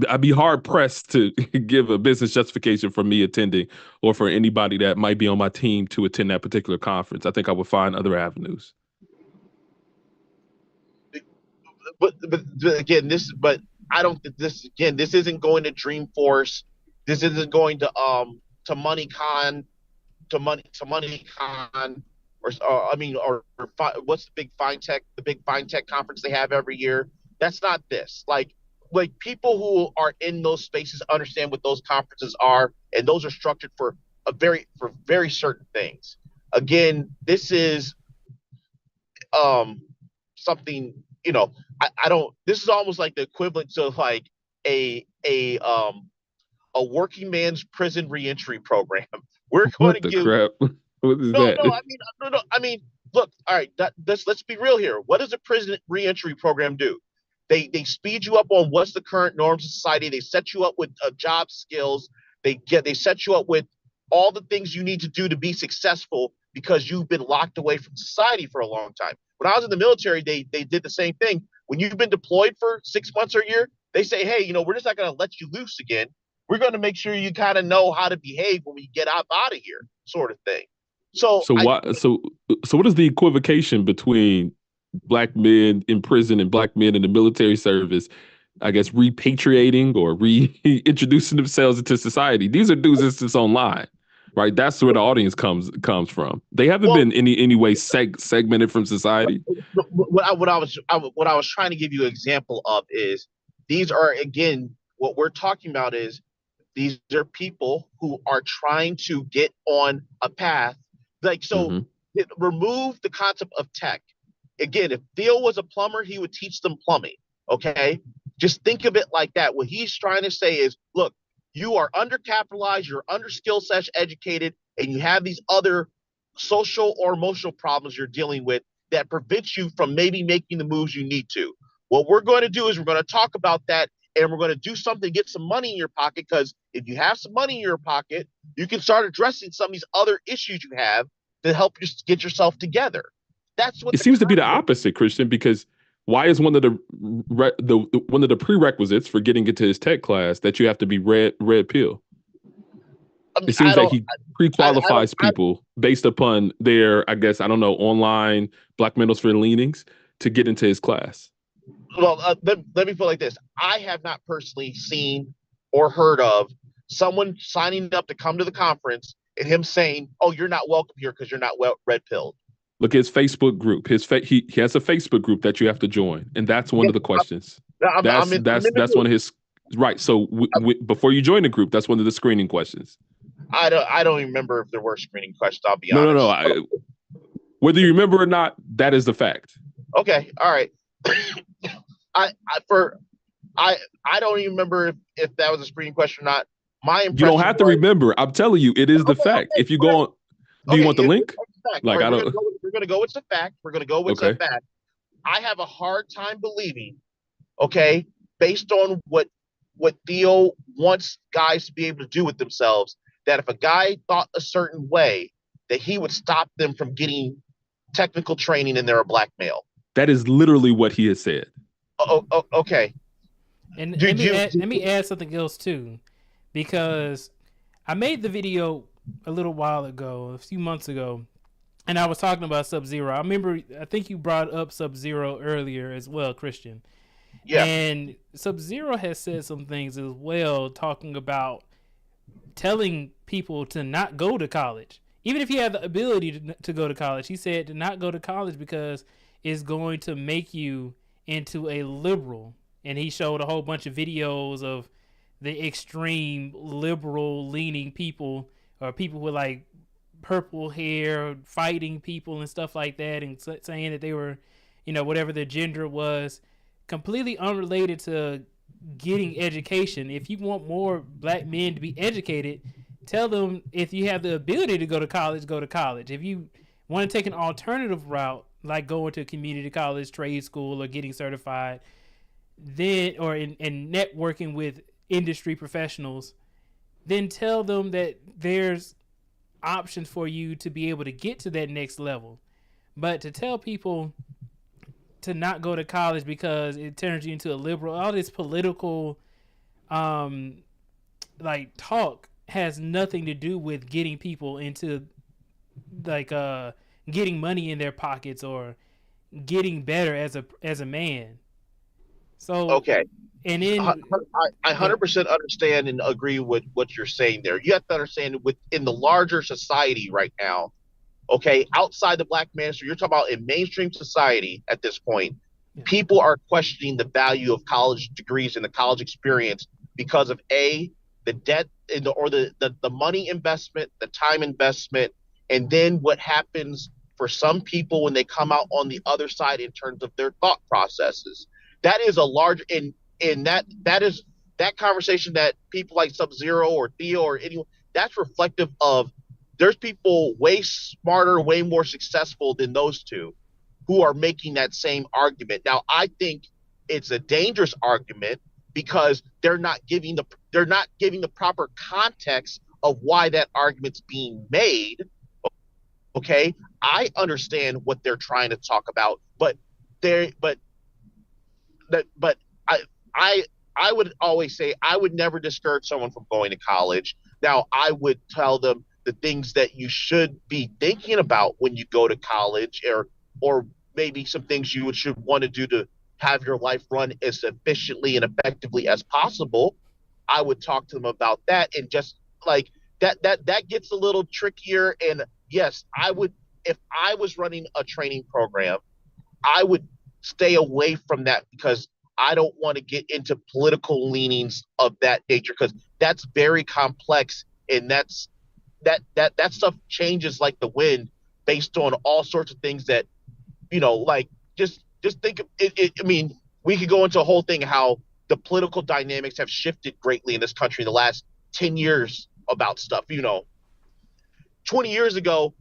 I'd be hard pressed to give a business justification for me attending, or for anybody that might be on my team to attend that particular conference. I think I would find other avenues. But again, I don't think this isn't going to Dreamforce. This isn't going to MoneyCon, or what's the big fintech conference they have every year. That's not this. Like people who are in those spaces understand what those conferences are, and those are structured for very certain things. Again, this is something, I don't. This is almost like the equivalent to like a working man's prison reentry program. We're going What to the give. crap? What is that? No. I mean, look. All right. Let's be real here. What does a prison reentry program do? They speed you up on what's the current norms of society. They set you up with job skills. They set you up with all the things you need to do to be successful because you've been locked away from society for a long time. When I was in the military, they did the same thing. When you've been deployed for 6 months or a year, they say, hey, we're just not going to let you loose again. We're going to make sure you kind of know how to behave when we get out of here, sort of thing. So what is the equivocation between black men in prison and black men in the military service? I guess repatriating or reintroducing themselves into society. These are dudes that's online, right? That's where the audience comes from. They haven't been any way segmented from society. What I was trying to give you an example of is these are, again, what we're talking about is these are people who are trying to get on a path. Remove the concept of tech. Again, if Theo was a plumber, he would teach them plumbing. Okay. Just think of it like that. What he's trying to say is, look, you are undercapitalized, you're under-skill/educated, and you have these other social or emotional problems you're dealing with that prevents you from maybe making the moves you need to. What we're going to do is we're going to talk about that, and we're going to do something to get some money in your pocket, because if you have some money in your pocket, you can start addressing some of these other issues you have to help you get yourself together. That's what it seems to be the opposite, Christian, because why is one of the prerequisites for getting into his tech class that you have to be red pill? It seems like he pre-qualifies people based upon their, I guess, I don't know, online Black Manosphere leanings to get into his class. Well, let me put it like this. I have not personally seen or heard of someone signing up to come to the conference and him saying, oh, you're not welcome here because you're not red pilled. Look at his Facebook group. He has a Facebook group that you have to join, and that's one of the questions. That's one of his, right. So before you join the group, that's one of the screening questions. I don't even remember if there were screening questions. I'll be honest. No. Whether you remember or not, that is the fact. Okay. All right. I don't even remember if that was a screening question or not. My impression. You don't have to remember. I'm telling you, it is the fact. If you go on, do you want the link? Like, we're going to go with the fact. We're going to go with the fact. I have a hard time believing, okay, based on what Theo wants guys to be able to do with themselves, that if a guy thought a certain way, that he would stop them from getting technical training and they're a black male. That is literally what he has said. Oh, okay. And let me add something else too, because I made the video a little while ago, a few months ago, and I was talking about Sub-Zero. I think you brought up Sub-Zero earlier as well, Christian. Yeah. And Sub-Zero has said some things as well, talking about telling people to not go to college. Even if you have the ability to go to college, he said to not go to college because it's going to make you into a liberal. And he showed a whole bunch of videos of the extreme liberal leaning people, or people with like purple hair fighting people and stuff like that, and saying that they were, whatever their gender was, completely unrelated to getting education. If you want more black men to be educated, tell them if you have the ability to go to college, go to college. If you want to take an alternative route, like going to community college, trade school, or getting certified, then, or in networking with industry professionals, then tell them that there's options for you to be able to get to that next level. But to tell people to not go to college because it turns you into a liberal, all this political like talk has nothing to do with getting people into like getting money in their pockets or getting better as a man. So Okay. And then I 100% understand and agree with what you're saying there. You have to understand within the larger society right now, okay, outside the black manosphere, you're talking about in mainstream society at this point, people are questioning the value of college degrees and the college experience because of the debt or the money investment, the time investment, and then what happens for some people when they come out on the other side in terms of their thought processes. That is a large in that is that conversation that people like Sub-Zero or Theo or anyone, that's reflective of there's people way smarter, way more successful than those two who are making that same argument. Now, I think it's a dangerous argument because they're not giving the proper context of why that argument's being made. Okay, I understand what they're trying to talk about, but I would always say I would never discourage someone from going to college. Now, I would tell them the things that you should be thinking about when you go to college, or maybe some things you should want to do to have your life run as efficiently and effectively as possible. I would talk to them about that, and just like that gets a little trickier. And yes, I would, if I was running a training program, I would stay away from that because I don't want to get into political leanings of that nature because that's very complex, and that stuff changes like the wind based on all sorts of things that, like just think of it. I mean, we could go into a whole thing how the political dynamics have shifted greatly in this country in the last 10 years about stuff. 20 years ago,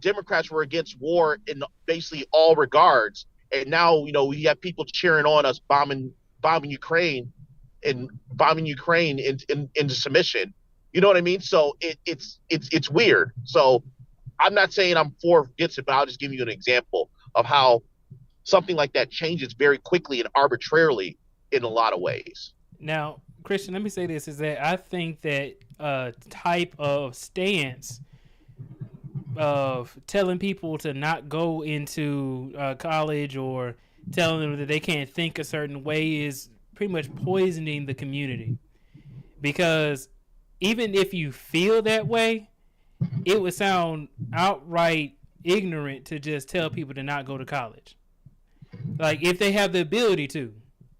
Democrats were against war in basically all regards. And now, we have people cheering on us bombing Ukraine into submission. You know what I mean? So it's weird. So I'm not saying I'm for or against it, but I'll just give you an example of how something like that changes very quickly and arbitrarily in a lot of ways. Now, Christian, let me say this, is that I think that type of stance of telling people to not go into college or telling them that they can't think a certain way is pretty much poisoning the community. Because even if you feel that way, it would sound outright ignorant to just tell people to not go to college. Like, if they have the ability to,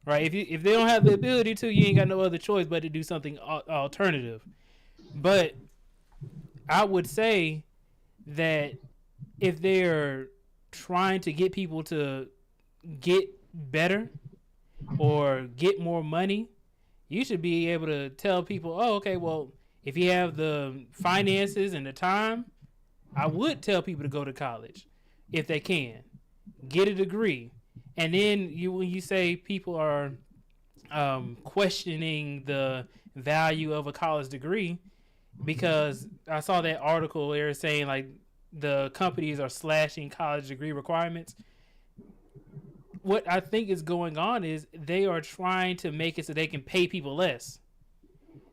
right? If they don't have the ability to, you ain't got no other choice but to do something alternative. But I would say that if they're trying to get people to get better or get more money, you should be able to tell people, oh, okay, well, if you have the finances and the time, I would tell people to go to college if they can. Get a degree. And then when you say people are questioning the value of a college degree, because I saw that article they were saying like the companies are slashing college degree requirements. What I think is going on is they are trying to make it so they can pay people less.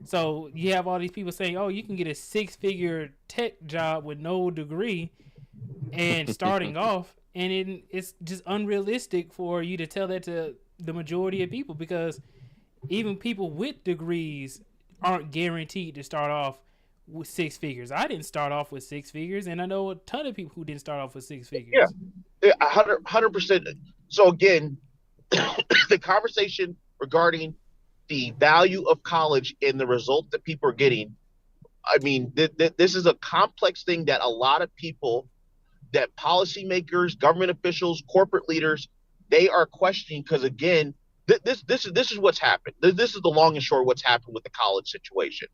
So you have all these people saying, oh, you can get a 6-figure tech job with no degree and starting off, and it's just unrealistic for you to tell that to the majority of people, because even people with degrees aren't guaranteed to start off with 6 figures. I didn't start off with 6 figures, and I know a ton of people who didn't start off with 6 figures. Yeah, 100%. So again, the conversation regarding the value of college and the result that people are getting, I mean, this is a complex thing that a lot of people, that policymakers, government officials, corporate leaders, they are questioning, because again, this is what's happened. This is the long and short of what's happened with the college situation.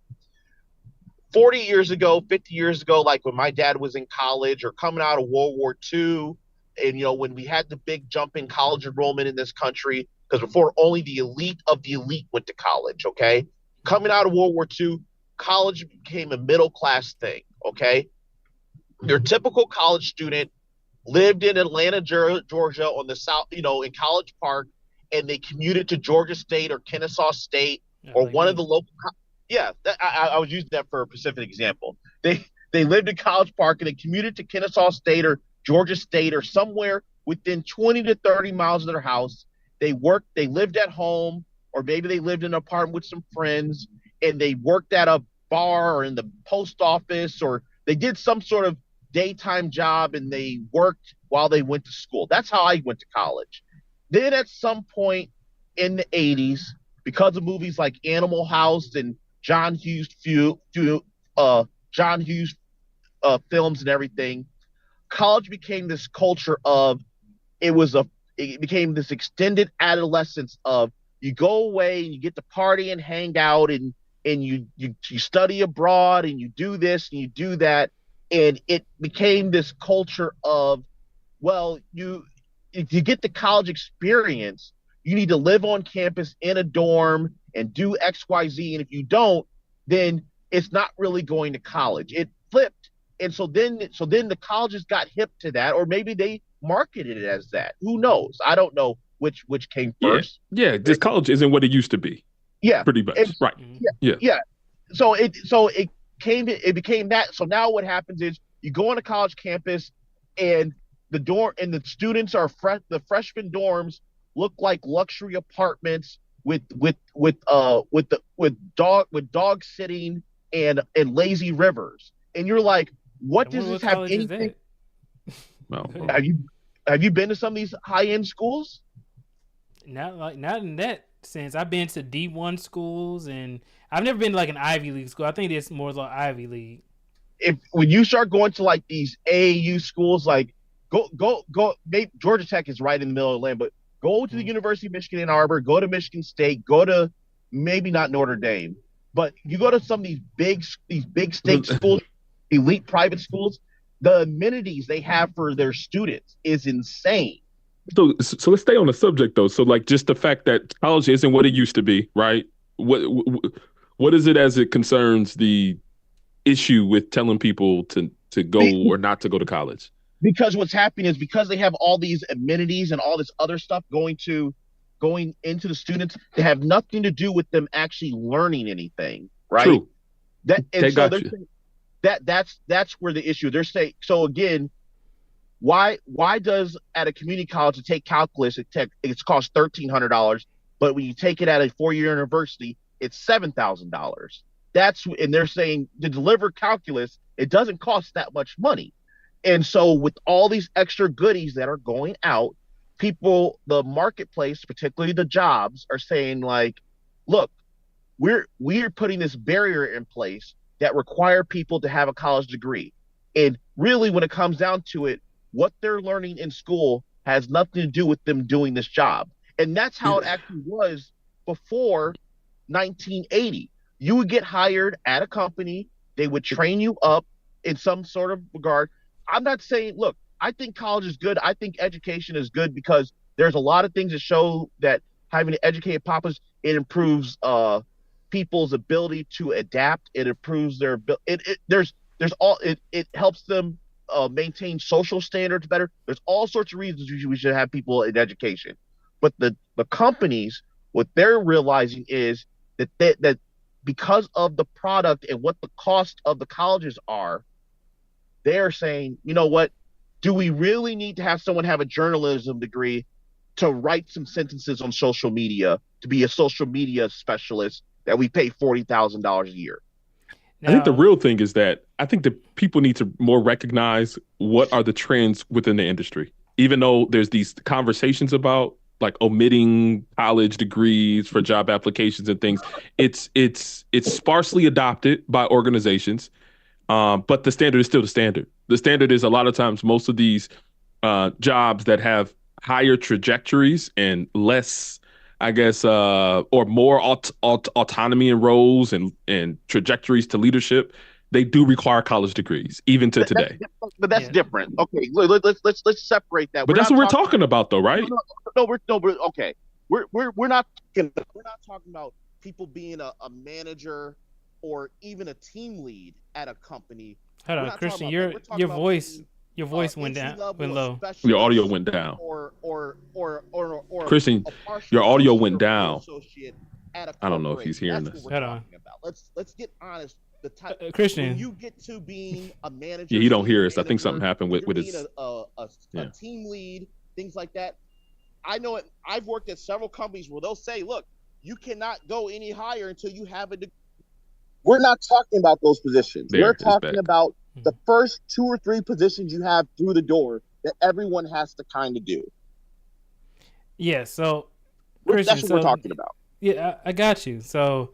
40 years ago, 50 years ago, like when my dad was in college or coming out of World War II, and when we had the big jump in college enrollment in this country, because before only the elite of the elite went to college, okay? Coming out of World War II, college became a middle class thing, okay? Your typical college student lived in Atlanta, Georgia, on the south, in College Park, and they commuted to Georgia State or Kennesaw State or like one me. of the local. Yeah, I was using that for a specific example. They lived in College Park and they commuted to Kennesaw State or Georgia State or somewhere within 20 to 30 miles of their house. They lived at home, or maybe they lived in an apartment with some friends, and they worked at a bar or in the post office, or they did some sort of daytime job and they worked while they went to school. That's how I went to college. Then at some point in the 80s, because of movies like Animal House and John Hughes films and everything, college became this culture of it became this extended adolescence of you go away and you get to party and hang out and you study abroad and you do this and you do that, and it became this culture of, well, if you get the college experience, you need to live on campus in a dorm and do XYZ, and if you don't, then it's not really going to college. It flipped. And so then the colleges got hip to that, or maybe they marketed it as that. Who knows? I don't know which came first. Yeah, this college isn't what it used to be. Yeah, pretty much. Right. Yeah. So it became that. So now what happens is you go on a college campus, and the students are the freshman dorms look like luxury apartments with dog sitting and lazy rivers, and you're like, what does this have anything? No. Have you been to some of these high end schools? Not in that sense. I've been to D1 schools, and I've never been to like an Ivy League school. I think it's more like Ivy League. When you start going to like these AAU schools, like go, maybe Georgia Tech is right in the middle of the land, but go to the University of Michigan Ann Arbor, go to Michigan State, go to maybe not Notre Dame, but you go to some of these big state schools, elite private schools, the amenities they have for their students is insane. So let's stay on the subject though. So like just the fact that college isn't what it used to be, right? What is it as it concerns the issue with telling people to go or not to go to college? Because what's happening is because they have all these amenities and all this other stuff going into the students, they have nothing to do with them actually learning anything, right? True. That's where the issue. They're saying, so again, why does at a community college to take calculus it's cost $1,300, but when you take it at a 4-year university, it's $7,000. And they're saying to deliver calculus, it doesn't cost that much money. And so with all these extra goodies that are going out, people, the marketplace, particularly the jobs, are saying like, look, we're putting this barrier in place that require people to have a college degree. And really, when it comes down to it, what they're learning in school has nothing to do with them doing this job. And that's how it actually was before 1980. You would get hired at a company, they would train you up in some sort of regard. I'm not saying, look, I think college is good. I think education is good because there's a lot of things that show that having an educated populace, it improves people's ability to adapt. It improves their it helps them maintain social standards better. There's all sorts of reasons we should have people in education. But the companies, what they're realizing is that because of the product and what the cost of the colleges are, they're saying, you know what, do we really need to have someone have a journalism degree to write some sentences on social media, to be a social media specialist that we pay $40,000 a year? I think the real thing is that I think that people need to more recognize what are the trends within the industry. Even though there's these conversations about like omitting college degrees for job applications and things, it's sparsely adopted by organizations. But the standard is still the standard. The standard is a lot of times most of these jobs that have higher trajectories and less, I guess, or more autonomy in roles and trajectories to leadership, they do require college degrees, even to today. But that's different. Okay, let's separate that. But that's what we're talking about, though, right? We're okay. We're not talking about people being a manager or even a team lead at a company. Hold on, Christian, your voice Your voice went down, went low. Your audio went down. Or Christian, your audio went down. I don't know if he's hearing this. this. Hold on. Let's get honest. The type Christian, when you get to being a manager, yeah, he don't hear us. I think something happened with his a team lead, things like that. I know it. I've worked at several companies where they'll say, "Look, you cannot go any higher until you have a degree." We're not talking about those positions. We're talking about the first 2 or 3 positions you have through the door that everyone has to kind of do. Yeah, so Christian, that's what we're talking about. Yeah, I got you. So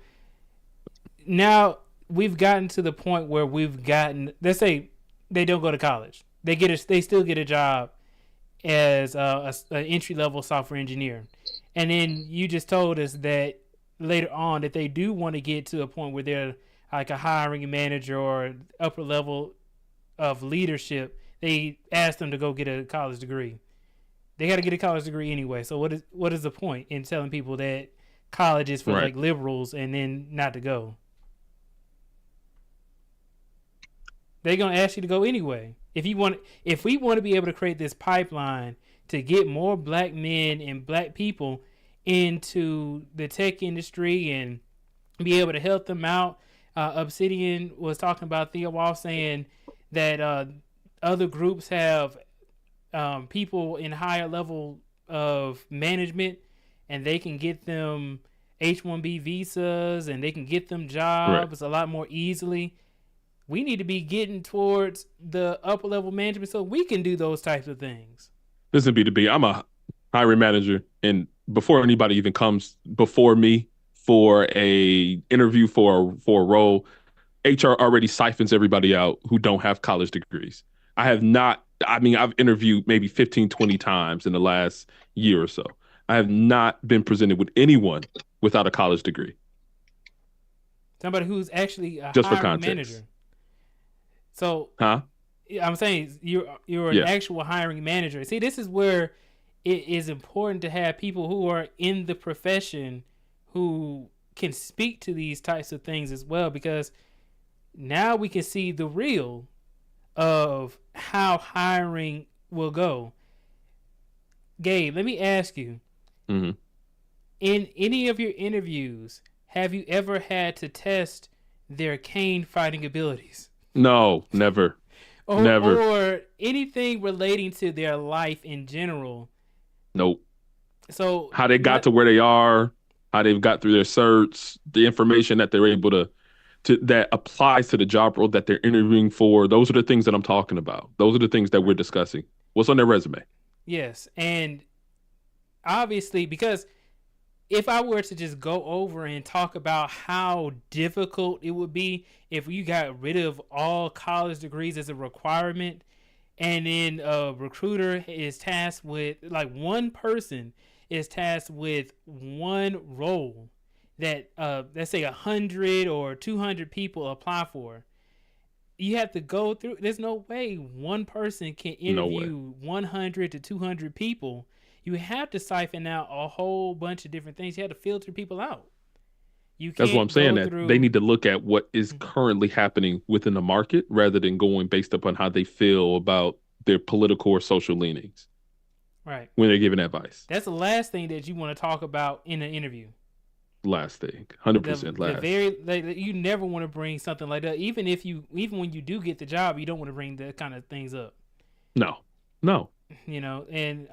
now we've gotten to the point where we've gotten. Let's say they don't go to college. They still get a job as an entry-level software engineer, and then you just told us that later on that they do want to get to a point where they're like a hiring manager or upper level of leadership. They ask them to go get a college degree. They got to get a college degree anyway. So what is the point in telling people that college is for like liberals and then not to go? They're gonna ask you to go anyway. If we want to be able to create this pipeline to get more black men and black people into the tech industry and be able to help them out. Obsidian was talking about Theo Wall saying that other groups have people in higher level of management and they can get them H-1B visas and they can get them jobs a lot more easily. We need to be getting towards the upper level management so we can do those types of things. Listen, B2B, I'm a hiring manager, and before anybody even comes before me for a interview for a role, HR already siphons everybody out who don't have college degrees. I've interviewed maybe 15, 20 times in the last year or so. I have not been presented with anyone without a college degree. Somebody who's actually a just hiring for context. Manager. So I'm saying you're an actual hiring manager. See, this is where it is important to have people who are in the profession who can speak to these types of things as well, because now we can see the real of how hiring will go. Gabe, let me ask you, in any of your interviews, have you ever had to test their cane fighting abilities? No, never. Never. Or anything relating to their life in general? Nope. So how they got to where they are, how they've got through their certs, the information that they're able to that applies to the job role that they're interviewing for. Those are the things that I'm talking about. Those are the things that we're discussing. What's on their resume? Yes. And obviously, because if I were to just go over and talk about how difficult it would be if you got rid of all college degrees as a requirement, and then a recruiter is tasked with, like, one person is tasked with one role that, let's say 100 or 200 people apply for. You have to go through, there's no way one person can interview 100 to 200 people. You have to siphon out a whole bunch of different things. You have to filter people out. That's what I'm saying, that they need to look at what is currently happening within the market rather than going based upon how they feel about their political or social leanings. Right. When they're giving advice. That's the last thing that you want to talk about in an interview. Last thing. 100% last. You never want to bring something like that. Even when you do get the job, you don't want to bring that kind of things up. No. You know, and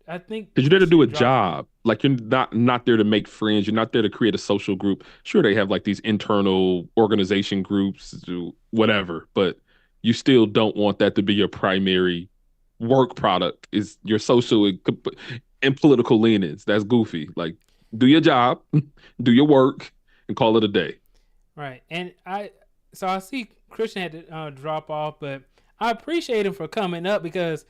I think because you're there to do a job. Like, you're not there to make friends. You're not there to create a social group. Sure, they have like these internal organization groups, whatever, but you still don't want that to be your primary work product, is your social and political leanings. That's goofy. Like, do your job, do your work, and call it a day. Right. And I see Christian had to drop off, but I appreciate him for coming up, because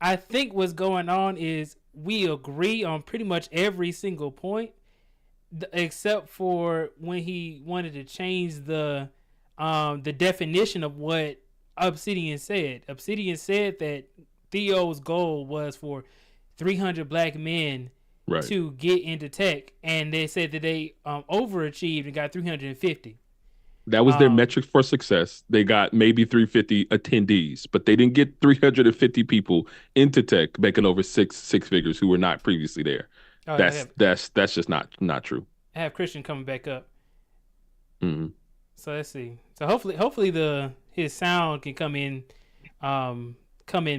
I think what's going on is we agree on pretty much every single point, except for when he wanted to change the definition of what Obsidian said. Obsidian said that Theo's goal was for 300 black men to get into tech, and they said that they overachieved and got 350. That was their metric for success. They got maybe 350 attendees, but they didn't get 350 people into tech making over six figures who were not previously there. Oh, that's just not true. I have Christian coming back up. Mm-hmm. So let's see. So hopefully his sound can come in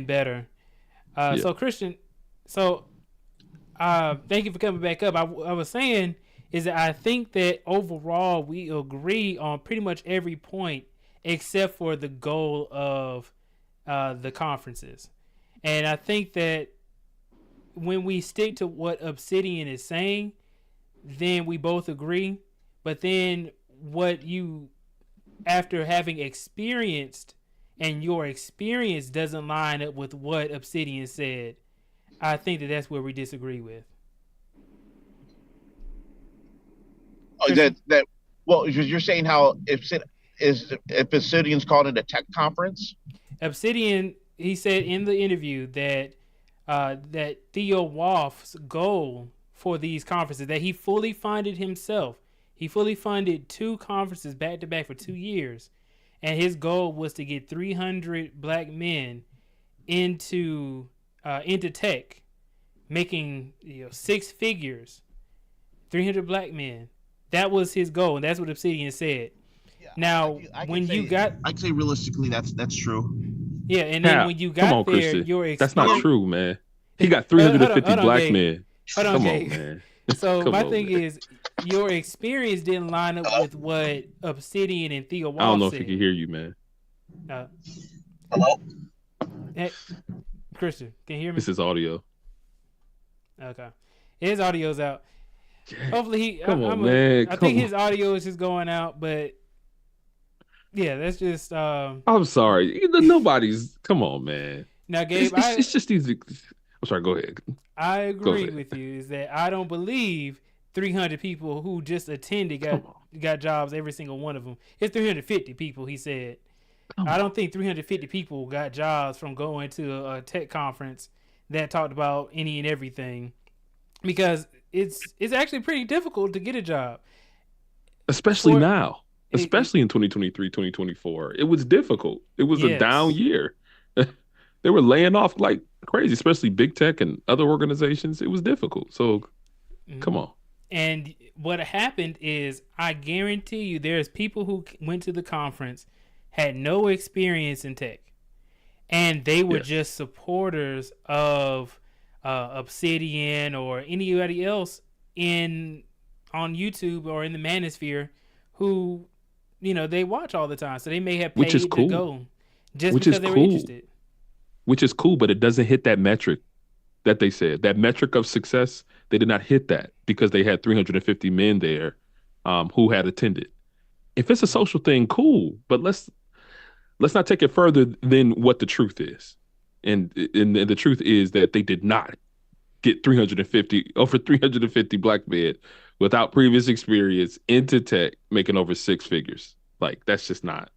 better. So Christian, thank you for coming back up. I was saying is that I think that overall we agree on pretty much every point except for the goal of the conferences. And I think that when we stick to what Obsidian is saying, then we both agree. But then what you, after having experienced, and your experience doesn't line up with what Obsidian said, I think that's where we disagree with. Oh, that well, you're saying how if Obsidian's called it a tech conference? Obsidian, he said in the interview that that Theo Wolf's goal for these conferences, that he fully funded himself. He fully funded 2 conferences back to back for 2 years, and his goal was to get 300 black men into tech, making 6 figures. 300 black men. That was his goal, and that's what Obsidian said. Yeah, now, I can say realistically, that's true. Yeah, and then when you got there, Christian. Your experience... That's not true, man. He got 350 black men. Hold on, come on, man. So my thing is, your experience didn't line up with what Obsidian and Theo Wolf said. I don't know if he can hear you, man. Hello? Hey, Christian, can you hear me? This is audio. Okay. His audio's out. Hopefully man. I think his audio is just going out, but yeah, that's just I'm sorry. Nobody's come on, man. Now, Gabe, it's just easy. I'm sorry, go ahead. I agree with you, is that I don't believe 300 people who just attended got jobs, every single one of them. It's 350 people, he said. I don't think 350 people got jobs from going to a tech conference that talked about any and everything, because it's actually pretty difficult to get a job. Especially now. Especially in 2023, 2024. It was difficult. It was a down year. They were laying off like crazy, especially big tech and other organizations. It was difficult. So, come on. And what happened is, I guarantee you there's people who went to the conference, had no experience in tech, and they were just supporters of Obsidian or anybody else on YouTube or in the Manosphere who, they watch all the time. So they may have paid to go just because they were interested. Which is cool, but it doesn't hit that metric that they said. That metric of success, they did not hit that because they had 350 men there who had attended. If it's a social thing, cool, but let's not take it further than what the truth is. And the truth is that they did not get 350 black men without previous experience into tech making over 6 figures. Like, that's just not.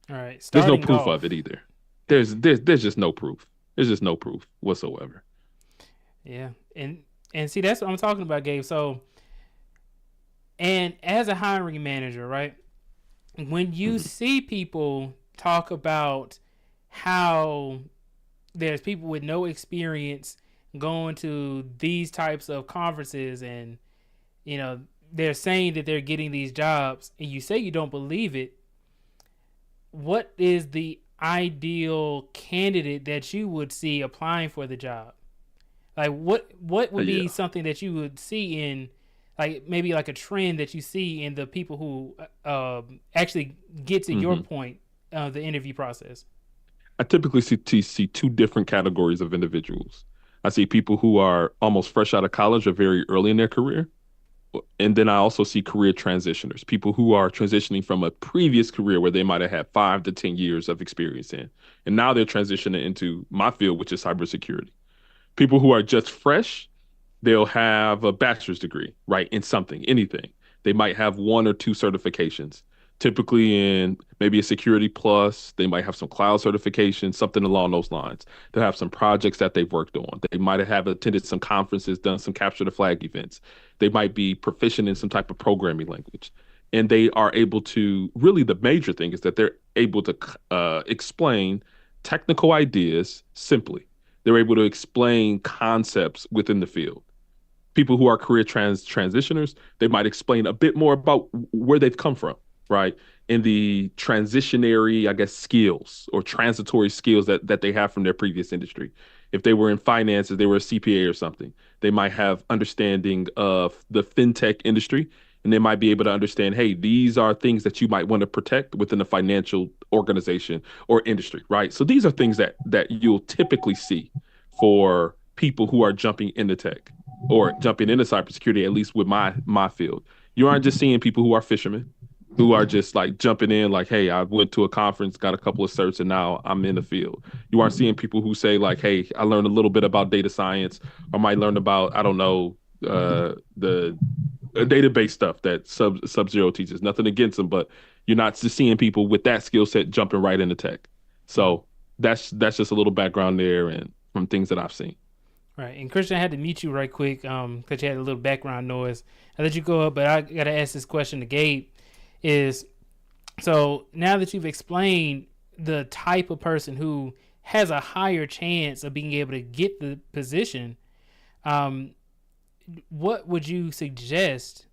All right. There's no proof of it either. There's just no proof. There's just no proof whatsoever. Yeah. And see, that's what I'm talking about, Gabe. So, and as a hiring manager, right, when you see people talk about how there's people with no experience going to these types of conferences, and they're saying that they're getting these jobs, and you say you don't believe it, what is the ideal candidate that you would see applying for the job? Like, what would be something that you would see in, like, maybe like a trend that you see in the people who actually get to your point, the interview process? I typically see 2 different categories of individuals. I see people who are almost fresh out of college or very early in their career. And then I also see career transitioners, people who are transitioning from a previous career where they might have had 5 to 10 years of experience in. And now they're transitioning into my field, which is cybersecurity. People who are just fresh, they'll have a bachelor's degree, right, in something, anything. They might have 1 or 2 certifications, typically in maybe a security plus. They might have some cloud certification, something along those lines. They'll have some projects that they've worked on. They might have attended some conferences, done some capture the flag events. They might be proficient in some type of programming language. and they are able to really, the major thing is that they're able to explain technical ideas simply. They're able to explain concepts within the field. People who are career transitioners, they might explain a bit more about where they've come from, right? In the transitionary, I guess, skills or transitory skills that they have from their previous industry. If they were in finance, if they were a CPA or something, they might have understanding of the fintech industry, and they might be able to understand, hey, these are things that you might want to protect within a financial organization or industry, right? So these are things that you'll typically see for people who are jumping into tech or jumping into cybersecurity, at least with my field. You aren't just seeing people who are fishermen, who are just like jumping in like, hey, I went to a conference, got a couple of certs, and now I'm in the field. You aren't seeing people who say like, hey, I learned a little bit about data science, or might learn about, I don't know, the database stuff that Sub-Zero teaches. Nothing against them, but you're not just seeing people with that skill set jumping right into tech. So that's just a little background there and from things that I've seen. Right, and Christian, I had to mute you right quick because you had a little background noise. I let you go up, but I got to ask this question to Gabe. Is so now that you've explained the type of person who has a higher chance of being able to get the position, what would you suggest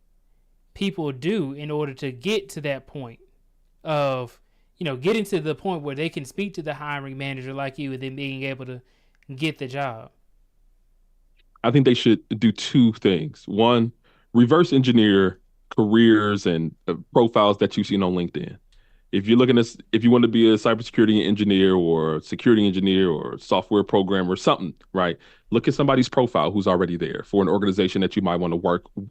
people do in order to get to that point of, getting to the point where they can speak to the hiring manager like you and then being able to get the job? I think they should do two things. One, reverse engineer careers and profiles that you've seen on LinkedIn. If you're looking at, if you want to be a cybersecurity engineer or security engineer or software programmer or something, right? Look at somebody's profile who's already there for an organization that you might want to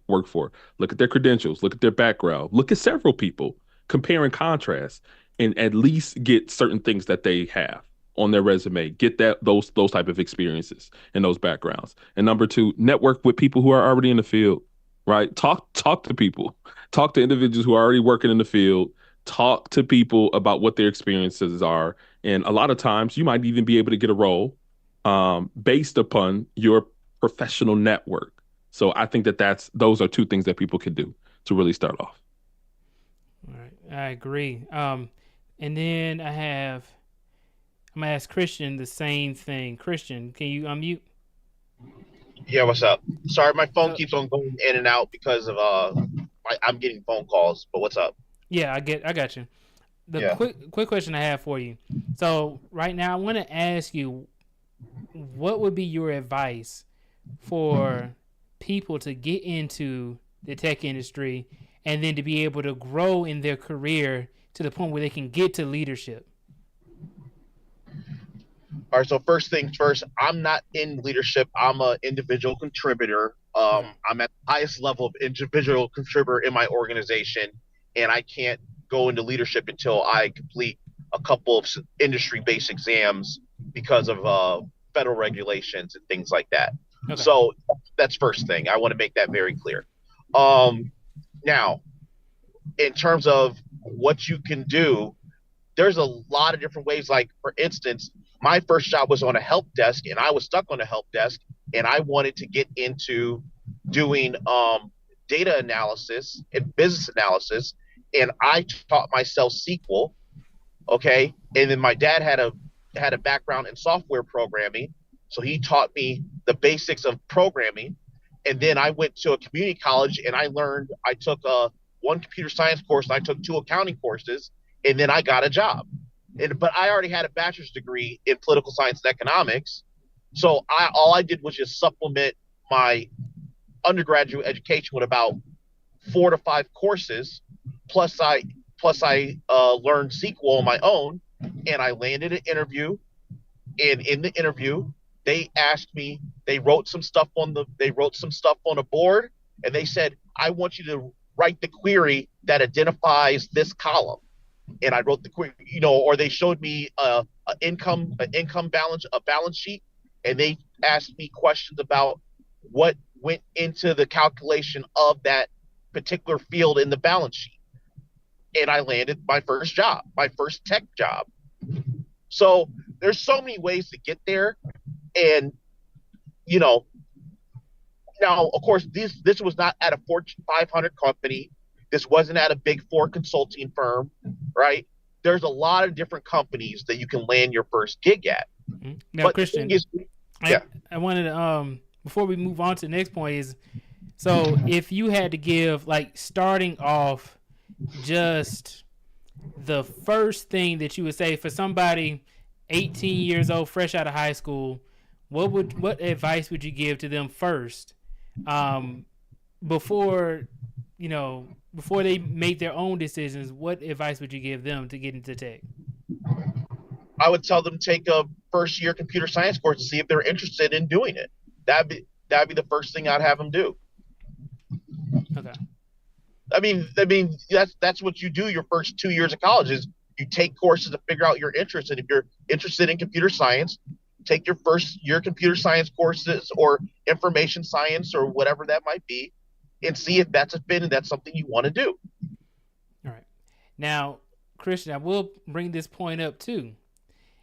work for. Look at their credentials, look at their background, look at several people, compare and contrast, and at least get certain things that they have on their resume. Get those type of experiences and those backgrounds. And number two, network with people who are already in the field, right? Talk to people. Talk to individuals who are already working in the field. Talk to people about what their experiences are. And a lot of times you might even be able to get a role based upon your professional network. So I think those are two things that people can do to really start off. All right, I agree. And then I'm gonna ask Christian the same thing. Christian, can you unmute? Yeah, what's up? Sorry, my phone keeps on going in and out because of I'm getting phone calls. But what's up? Yeah, I got you. Quick question I have for you. So right now, I want to ask you, what would be your advice for people to get into the tech industry and then to be able to grow in their career to the point where they can get to leadership? All right, so first things first, I'm not in leadership. I'm an individual contributor. I'm at the highest level of individual contributor in my organization, and I can't go into leadership until I complete a couple of industry-based exams because of federal regulations and things like that. Okay. So that's first thing. I want to make that very clear. Now, in terms of what you can do, there's a lot of different ways. Like, for instance, my first job was on a help desk, and I was stuck on a help desk, and I wanted to get into doing data analysis and business analysis, and I taught myself SQL, okay? And then my dad had a background in software programming, so he taught me the basics of programming. And then I went to a community college, and I took one computer science course, and I took 2 accounting courses, and then I got a job. But I already had a bachelor's degree in political science and economics, so all I did was just supplement my undergraduate education with about 4 to 5 courses, plus I learned SQL on my own, and I landed an interview. And in the interview, they asked me, they wrote some stuff on a board, and they said, I want you to write the query that identifies this column. And I wrote the query, or they showed me a balance sheet, and they asked me questions about what went into the calculation of that particular field in the balance sheet. And I landed my first job, my first tech job. So there's so many ways to get there. And, now, of course, this was not at a Fortune 500 company. This wasn't at a big four consulting firm, right? There's a lot of different companies that you can land your first gig at. Now, but Christian, I wanted to, before we move on to the next point is, so if you had to give, like, starting off, just the first thing that you would say for somebody 18 years old, fresh out of high school, what advice would you give to them first, before they make their own decisions? What advice would you give them to get into tech? I would tell them take a first year computer science course to see if they're interested in doing it. That'd be the first thing I'd have them do. Okay. I mean that's what you do your first 2 years of college is you take courses to figure out your interests. And if you're interested in computer science, take your first year computer science courses or information science or whatever that might be, and see if that's a fit and that's something you want to do. All right. Now, Christian, I will bring this point up too,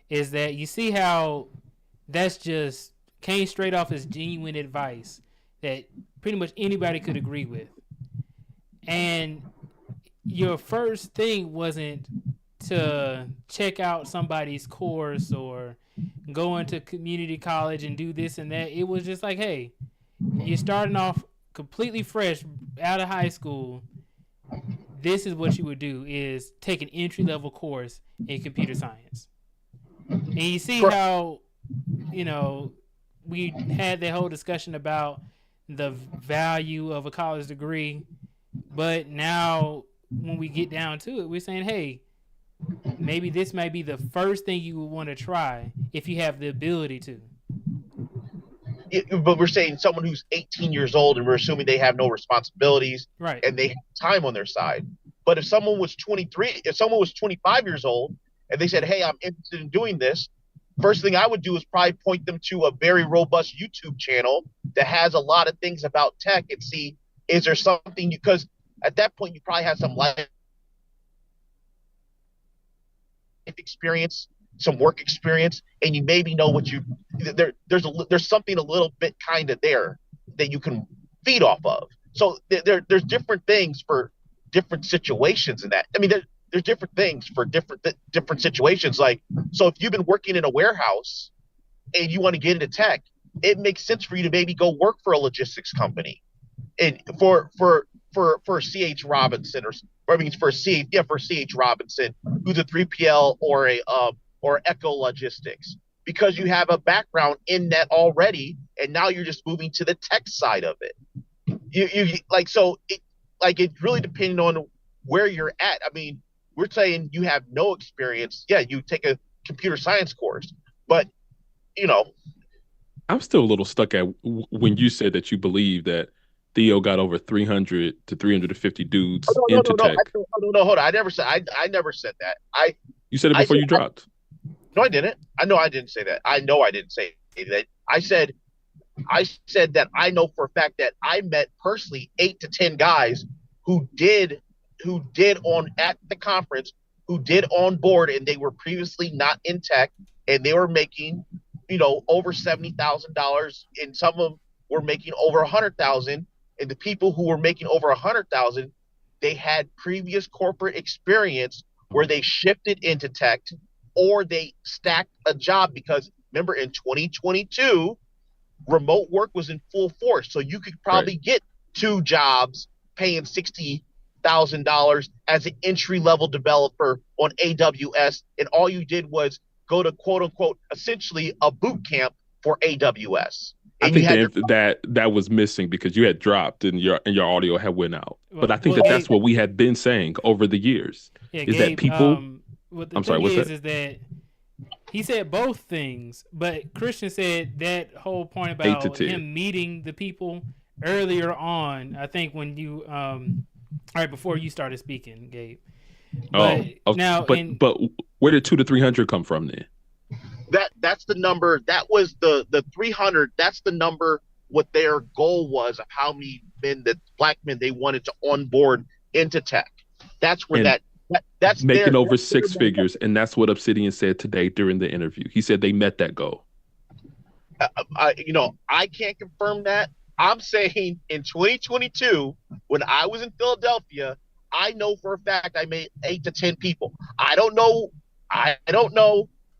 is that you see how that's just came straight off as genuine advice that pretty much anybody could agree with. And your first thing wasn't to check out somebody's course or go into community college and do this and that. It was just like, hey, you're starting off completely fresh out of high school. This is what you would do, is take an entry-level course in computer science. And you see how, we had that whole discussion about the value of a college degree. But now when we get down to it, we're saying, hey, maybe this might be the first thing you would want to try if you have the ability to. But we're saying someone who's 18 years old, and we're assuming they have no responsibilities, right, and they have time on their side. But if someone was 25 years old, and they said, hey, I'm interested in doing this, first thing I would do is probably point them to a very robust YouTube channel that has a lot of things about tech and see, is there something, because at that point you probably have some life experience, some work experience, and you maybe know what there's something a little bit kind of there that you can feed off of. So there's different things for different situations in that. I mean, there's different things for different situations. Like, so if you've been working in a warehouse and you want to get into tech, it makes sense for you to maybe go work for a logistics company. And for C.H. Robinson for C.H. Robinson, who's a 3PL or Echo Logistics, because you have a background in that already, and now you're just moving to the tech side of it. It's really depending on where you're at. I mean, we're saying you have no experience. Yeah, you take a computer science course, but I'm still a little stuck at when you said that you believe that Theo got over 300 to 350 dudes into tech. No, hold on. I never said that. You said it before you dropped. No, I didn't. I know I didn't say that. I know I didn't say that. I said that I know for a fact that I met personally 8 to 10 guys who did at the conference, who did on board, and they were previously not in tech, and they were making, over $70,000, and some of them were making over $100,000. And the people who were making over $100,000, they had previous corporate experience where they shifted into tech, or they stacked a job, because remember in 2022, remote work was in full force. So you could probably get 2 jobs paying $60,000 as an entry-level developer on AWS, and all you did was go to quote unquote essentially a boot camp for AWS. I think that was missing because you had dropped and your audio had went out. But I think that's what we had been saying over the years. Yeah, is Gabe, that people? I'm sorry. What's that? Is that he said both things, but Christian said that whole point about him meeting the people earlier on. I think when you right before you started speaking, Gabe. But but where did 200 to 300 come from then? That's the number. That was the 300. That's the number. What their goal was of how many black men they wanted to onboard into tech. That's where that's making over 6 figures, and that's what Obsidian said today during the interview. He said they met that goal. I can't confirm that. I'm saying in 2022, when I was in Philadelphia, I know for a fact I made 8 to 10 people. I don't know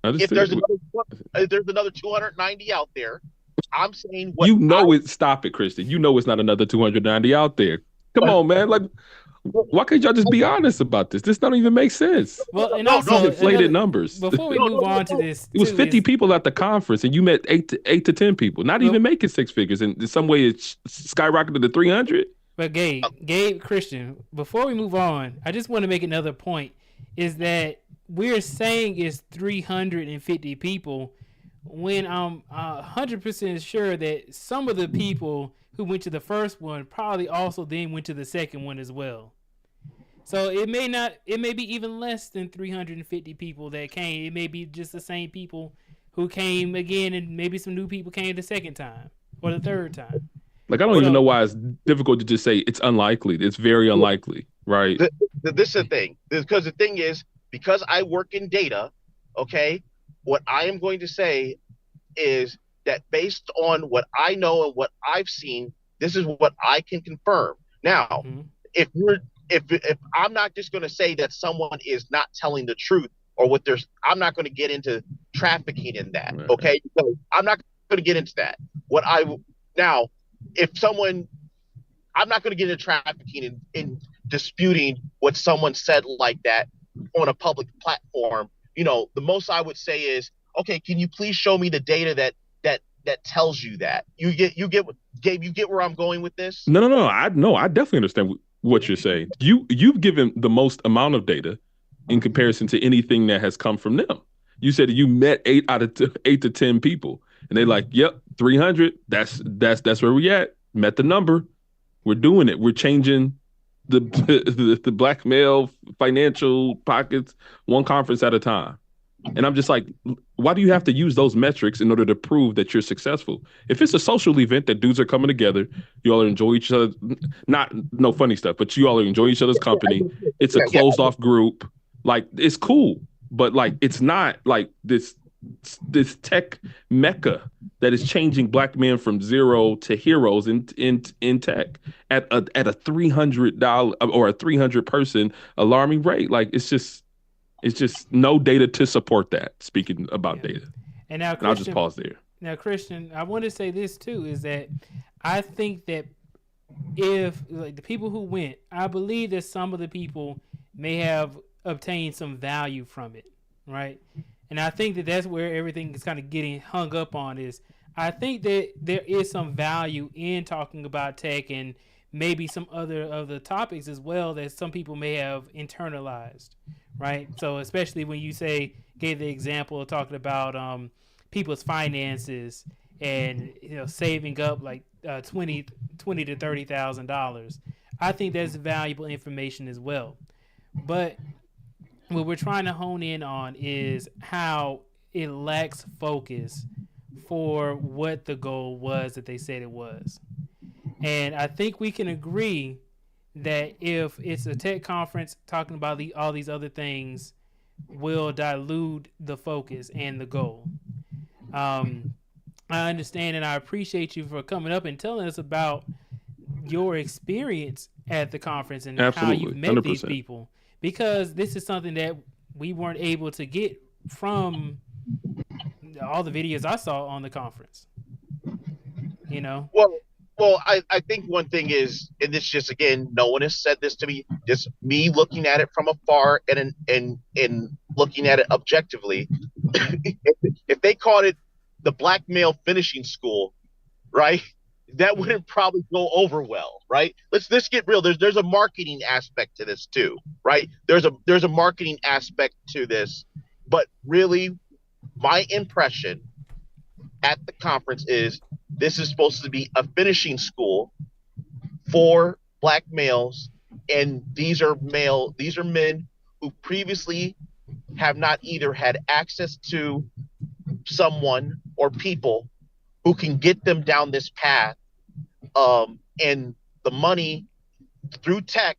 if there's another 290 out there. I'm saying stop it, Christian. You know it's not another 290 out there. Come on, man. Like, why can't y'all just be honest about this? This don't even make sense. Well, and also inflated numbers. Before we move on to this, it was 50 people at the conference, and you met 8 to 10 people. Not even making 6 figures, and in some way it's skyrocketed to 300. But Gabe, Christian, before we move on, I just want to make another point: is that we're saying it's 350 people, when I'm 100% sure that some of the people who went to the first one probably also then went to the second one as well. So it may be even less than 350 people that came. It may be just the same people who came again, and maybe some new people came the second time or the third time. Like, I don't even know why it's difficult to just say it's unlikely. It's very unlikely, right? This is the thing. Because the thing is, because I work in data, okay, what I am going to say is that based on what I know and what I've seen, this is what I can confirm. Now, if I'm not just going to say that someone is not telling the truth or I'm not going to get into trafficking in that, okay? So I'm not going to get into that. I'm not going to get into trafficking in disputing what someone said like that on a public platform. You know, the most I would say is, okay, can you please show me the data that tells you that? You get Gabe, you get where I'm going with this? No. I definitely understand what you're saying. You've given the most amount of data in comparison to anything that has come from them. You said you met 8 to 10 people, and they're like, "Yep, 300. That's where we at. Met the number. We're doing it. We're changing the black male financial pockets one conference at a time." And I'm just like, why do you have to use those metrics in order to prove that you're successful? If it's a social event that dudes are coming together, you all enjoy each other, no funny stuff, but you all enjoy each other's company. It's a closed off group. Like, it's cool, but like, it's not like this tech mecca that is changing black men from zero to heroes in tech at a $300 or a 300 person alarming rate. Like, it's just no data to support that. Speaking about data, and now I'll just pause there. Now, Christian, I want to say this too: is that I think that if like the people who went, I believe that some of the people may have obtained some value from it, right? And I think that that's where everything is kind of getting hung up on. Is I think that there is some value in talking about tech and maybe some other of the topics as well that some people may have internalized, right? So especially when you gave the example of talking about people's finances and saving up like $20,000 to $30,000, I think that's valuable information as well. But what we're trying to hone in on is how it lacks focus for what the goal was that they said it was. And I think we can agree that if it's a tech conference talking about all these other things will dilute the focus and the goal. I understand and I appreciate you for coming up and telling us about your experience at the conference and how you met 100%. These people, because this is something that we weren't able to get from all the videos I saw on the conference. Well, I think one thing is, and this just, again, no one has said this to me, just me looking at it from afar and looking at it objectively. If they called it the black male finishing school, right, that wouldn't probably go over well, right? Let's get real. There's a marketing aspect to this too, right? There's a marketing aspect to this, but really, my impression at the conference is this is supposed to be a finishing school for black males, and these are men who previously have not either had access to someone or people who can get them down this path, and the money through tech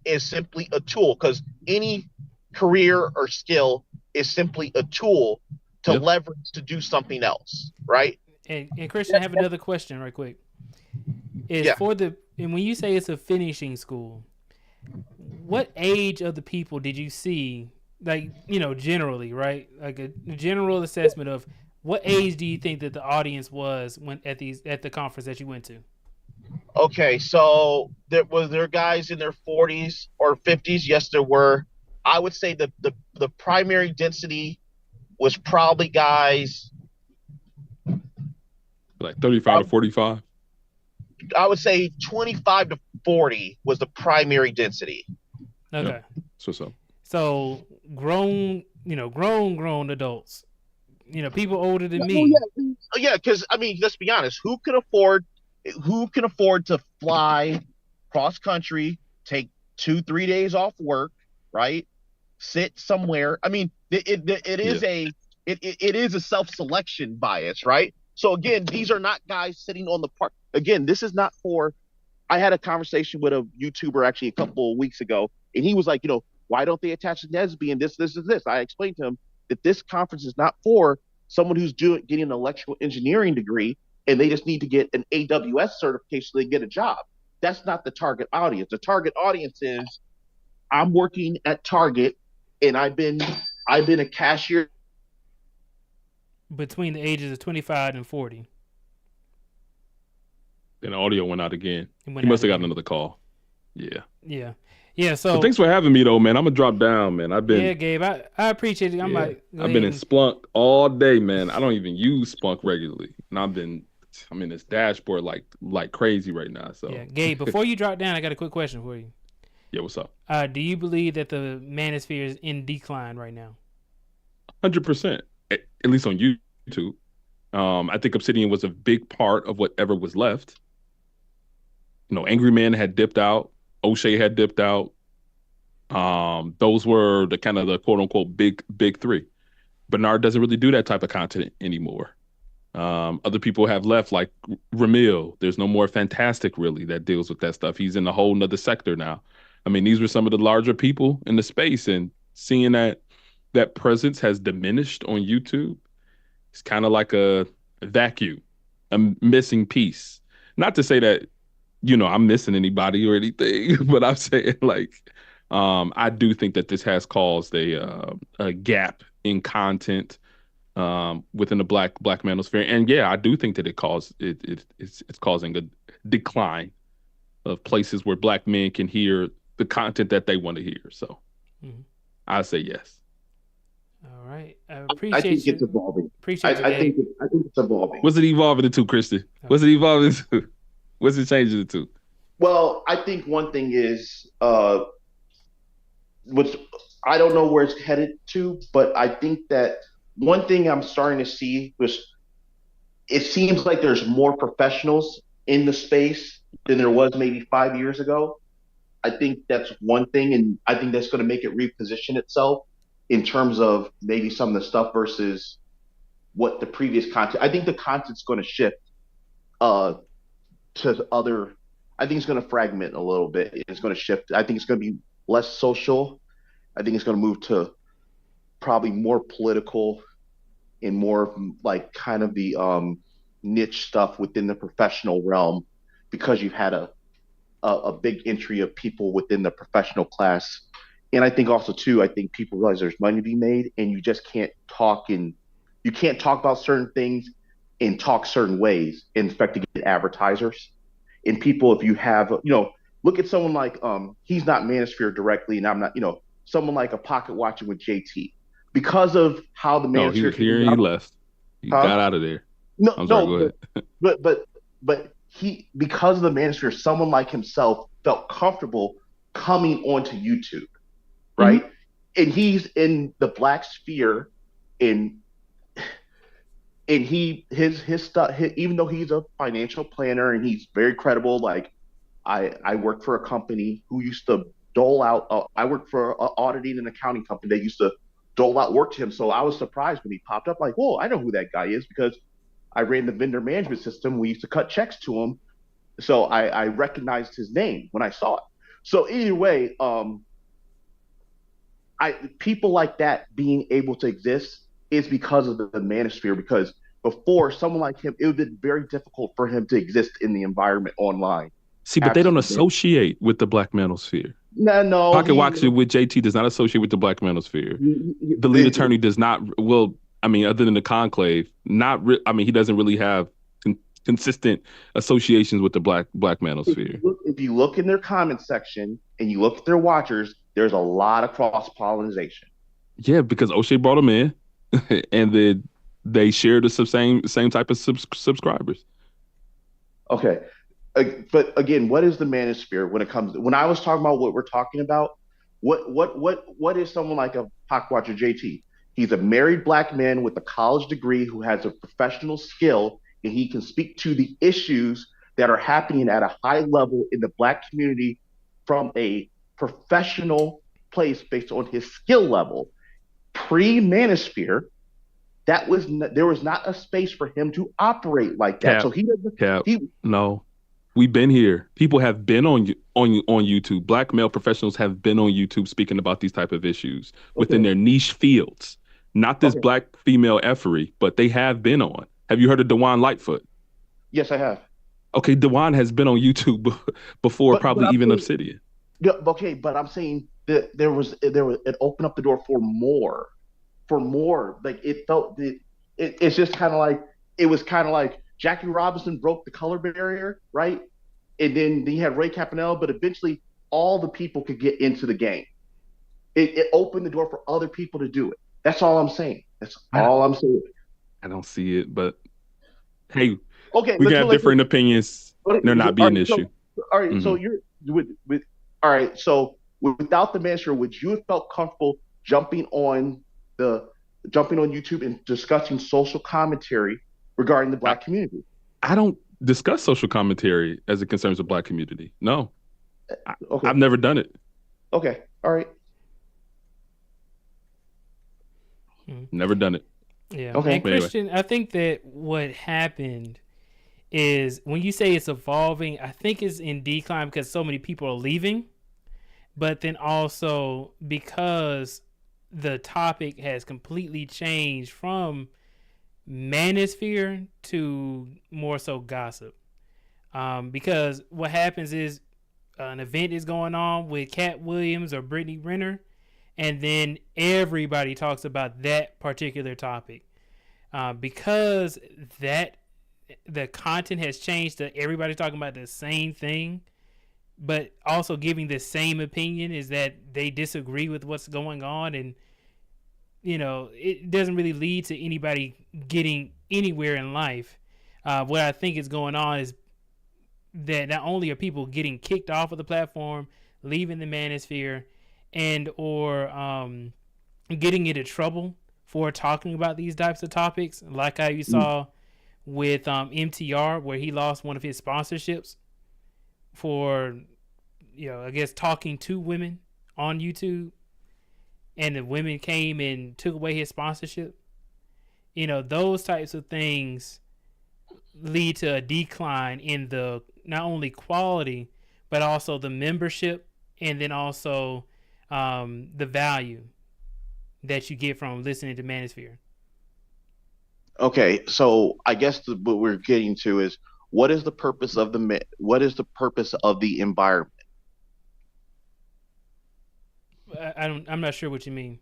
is simply a tool, because any career or skill is simply a tool to leverage to do something else, right? And Christian, I have another question right quick. And when you say it's a finishing school, what age of the people did you see, like, generally, right? Like a general assessment of what age do you think that the audience was when at the conference that you went to? Okay, so there guys in their 40s or 50s? Yes, there were. I would say the primary density was probably guys like 35 to 45. I would say 25 to 40 was the primary density. Okay. Yeah. So grown adults. People older than me. Yeah, because I mean, let's be honest. Who can afford to fly cross country, take 2-3 days off work, right? Sit somewhere. I mean, it is a self-selection bias, right? So again, these are not guys sitting on the park. Again, this is not for. I had a conversation with a YouTuber actually a couple of weeks ago, and he was like, why don't they attach Nesby and this? I explained to him that this conference is not for someone who's getting an electrical engineering degree and they just need to get an AWS certification so they get a job. That's not the target audience. The target audience is, I'm working at Target and I've been a cashier between the ages of 25 and 40. And the audio went out again. He must have gotten another call. Yeah. So thanks for having me though, man. I'm gonna drop down, man. Yeah, Gabe. I appreciate it. I've been in Splunk all day, man. I don't even use Splunk regularly, and I'm in this dashboard like crazy right now. So yeah, Gabe. Before you drop down, I got a quick question for you. Yeah, what's up? Do you believe that the Manosphere is in decline right now? 100%, at least on YouTube. I think Obsidian was a big part of whatever was left. Angry Man had dipped out. O'Shea had dipped out. Those were the kind of the quote unquote big three. Bernard doesn't really do that type of content anymore. Other people have left, like Ramil. There's no more Fantastic really that deals with that stuff. He's in a whole nother sector now. I mean, these were some of the larger people in the space, and seeing that presence has diminished on YouTube, it's kind of like a vacuum, a missing piece. Not to say that, I'm missing anybody or anything, but I'm saying I do think that this has caused a gap in content within the black manosphere, and yeah, I do think that it's causing a decline of places where black men can hear the content that they want to hear. So I say yes. All right, I appreciate it's evolving. Appreciate I think it's evolving. What's it evolving into, Christy? What's it evolving to? What's it changing it to? Well, I think one thing is, which I don't know where it's headed to, but I think that one thing I'm starting to see was, it seems like there's more professionals in the space than there was maybe 5 years ago. I think that's one thing, and I think that's going to make it reposition itself in terms of maybe some of the stuff versus what the previous content. I think the content's going to shift to other. I think it's going to fragment a little bit. It's going to shift. I think it's going to be less social. I think it's going to move to probably more political and more like kind of the niche stuff within the professional realm, because you've had a big entry of people within the professional class. And I think also too, I think people realize there's money to be made, and you just can't talk about certain things and talk certain ways in expect to get advertisers. And people, if you have, look at someone like, he's not Manosphere directly, and I'm not, someone like a Pocket Watching with JT, because of how the Manosphere. No, he was here and he left. He got out of there. Go ahead. But he, because of the Manosphere, someone like himself felt comfortable coming onto YouTube, right? Mm-hmm. And he's in the black sphere, and his stuff, even though he's a financial planner and he's very credible, like I worked for a company who used to dole out, I worked for an auditing and accounting company that used to dole out work to him. So I was surprised when he popped up, like, whoa, I know who that guy is, because I ran the vendor management system. We used to cut checks to him. So I recognized his name when I saw it. So either way, people like that being able to exist is because of the Manosphere, because before, someone like him, it would have been very difficult for him to exist in the environment online. See, but they don't associate with the black Manosphere. No, Pocket Watcher with JT does not associate with the Black Manosphere. The lead attorney does not. Well, I mean, other than the conclave, not. I mean, he doesn't really have consistent associations with the Black Manosphere. If you look in their comment section and you look at their watchers, there's a lot of cross pollination. Yeah, because O'Shea brought them in, and then they share the same type of subscribers. Okay, but again, what is the manosphere when it comes? When I was talking about what we're talking about, what is someone like a Pocket Watcher JT? He's a married Black man with a college degree who has a professional skill, and he can speak to the issues that are happening at a high level in the Black community from a professional place based on his skill level. Pre-Manosphere, there was not a space for him to operate like that. So he doesn't. No, we've been here. People have been on YouTube. Black male professionals have been on YouTube speaking about these type of issues within their niche fields. Not this Black female effery, but they have been on. Have you heard of Dewan Lightfoot? Yes, I have. Okay, Dewan has been on YouTube before, probably even Obsidian. Okay, but I'm saying that it opened up the door for more. Like it felt it's just kind of like it was kind of like Jackie Robinson broke the color barrier, right? And then you had Ray Capinell, but eventually all the people could get into the game. It opened the door for other people to do it. That's all I'm saying. That's all I'm saying. I don't see it, but hey, okay, we got different opinions. There not be an issue. All right, so you're with all right. So without the manager, would you have felt comfortable jumping on YouTube and discussing social commentary regarding the Black community? I don't discuss social commentary as it concerns the Black community. No, okay. I've never done it. Okay, all right. Never done it. Yeah. Okay. And Christian, anyway. I think that what happened is when you say it's evolving, I think it's in decline because so many people are leaving, but then also because the topic has completely changed from manosphere to more so gossip. Because what happens is an event is going on with Cat Williams or Brittany Renner, and then everybody talks about that particular topic. Because the content has changed to everybody talking about the same thing, but also giving the same opinion is that they disagree with what's going on, and it doesn't really lead to anybody getting anywhere in life. What I think is going on is that not only are people getting kicked off of the platform, leaving the manosphere, and or getting into trouble for talking about these types of topics, like how you saw with MTR, where he lost one of his sponsorships for, I guess talking to women on YouTube, and the women came and took away his sponsorship. Those types of things lead to a decline in the not only quality but also the membership, and then also the value that you get from listening to Manosphere. Okay, so I guess what we're getting to is what is the purpose of the environment? I'm not sure what you mean.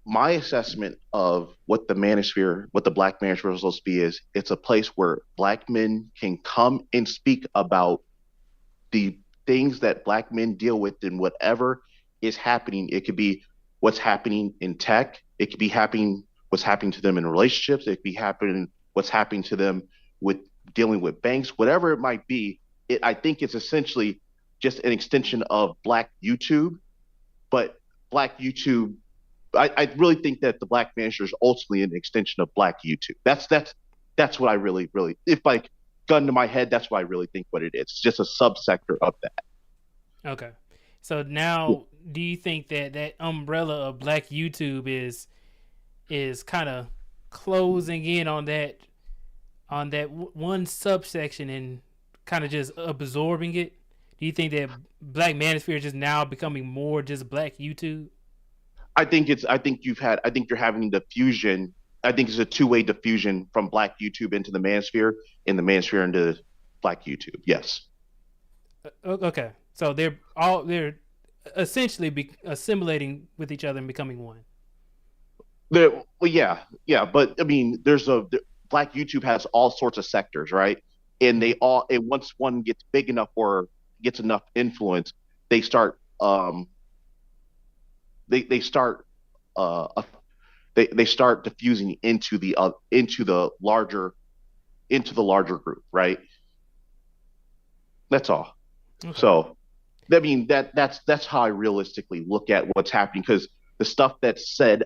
My assessment of what the Black Manosphere is supposed to be is it's a place where Black men can come and speak about the things that Black men deal with and whatever is happening. It could be what's happening in tech. It could be what's happening to them in relationships. It could be what's happening to them with dealing with banks, whatever it might be. I think it's essentially just an extension of Black YouTube, but Black YouTube, I really think that the Black Manosphere is ultimately an extension of Black YouTube. That's what I really, if like gun to my head, that's what I really think what it is. It's just a subsector of that. Okay. So now, do you think that umbrella of Black YouTube is kind of closing in on that one subsection and kind of just absorbing it? Do you think that Black Manosphere is just now becoming more just Black YouTube? I think you're having the fusion. I think it's a two-way diffusion from Black YouTube into the Manosphere, and the Manosphere into Black YouTube. Yes. Okay. So they're essentially assimilating with each other and becoming one. Well, yeah, but I mean, Black YouTube has all sorts of sectors, right? And once one gets big enough or gets enough influence, they start they start uh they start diffusing into the larger group, right? That's all. Okay. So, I mean, that's how I realistically look at what's happening, because the stuff that's said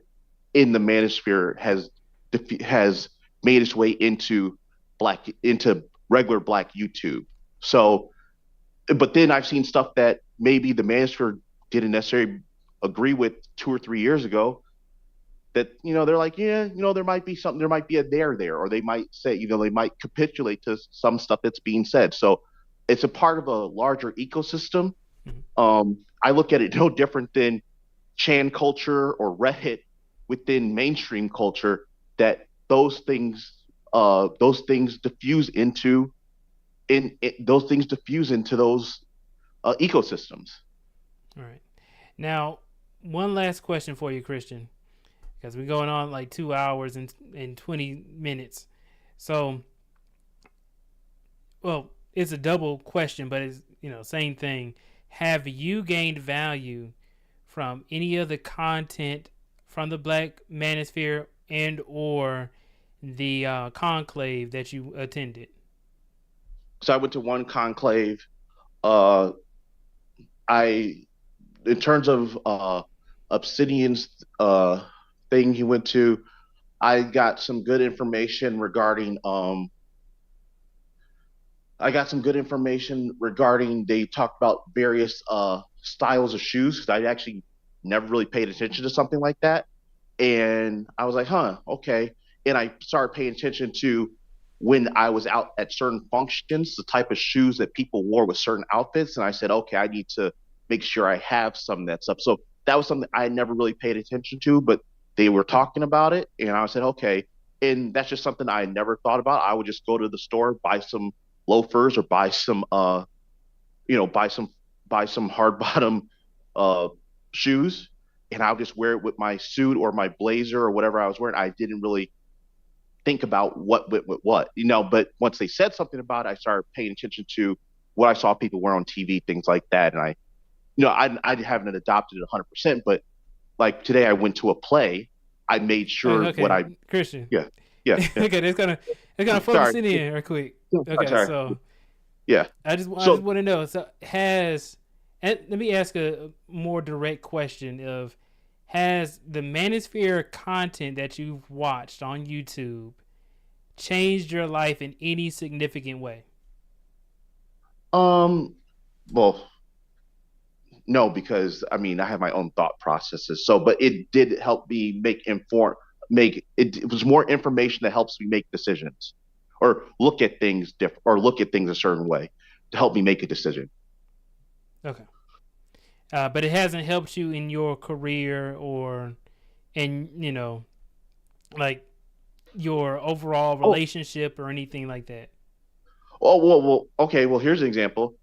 in the Manosphere has made its way into regular Black YouTube. So, but then I've seen stuff that maybe the Manosphere didn't necessarily agree with 2 or 3 years ago. That, they're like, yeah, there might be something, there might be a there, or they might say, they might capitulate to some stuff that's being said. So it's a part of a larger ecosystem. Mm-hmm. I look at it no different than Chan culture or Reddit within mainstream culture, that those things diffuse into those ecosystems. All right. Now, one last question for you, Christian, because we're going on like 2 hours and 20 minutes. So, well, it's a double question, but it's, same thing. Have you gained value from any of the content from the Black Manosphere and or the conclave that you attended? So I went to one conclave. In terms of Obsidian's thing he went to, I got some good information regarding they talked about various styles of shoes, because I actually never really paid attention to something like that. And I was like, okay. And I started paying attention to, when I was out at certain functions, the type of shoes that people wore with certain outfits. And I said, okay, I need to make sure I have some of that stuff. So that was something I never really paid attention to, but they were talking about it. And I said, okay. And that's just something I never thought about. I would just go to the store, buy some loafers, or buy some hard bottom shoes, and I would just wear it with my suit or my blazer or whatever I was wearing. I didn't really think about what, but once they said something about it, I started paying attention to what I saw people wear on TV, things like that. And I haven't adopted it 100%, but like today I went to a play. I made sure Christian. Yeah. Okay, it's gonna focus in here real quick. Okay, so yeah, I just want to know. So let me ask a more direct question of, has the Manosphere content that you've watched on YouTube changed your life in any significant way? Well, no, because I have my own thought processes. So, but it did help me it was more information that helps me make decisions, or look at things different, or look at things a certain way to help me make a decision. Okay. But it hasn't helped you in your career or in, like your overall relationship or anything like that? Well, okay. Well, here's an example.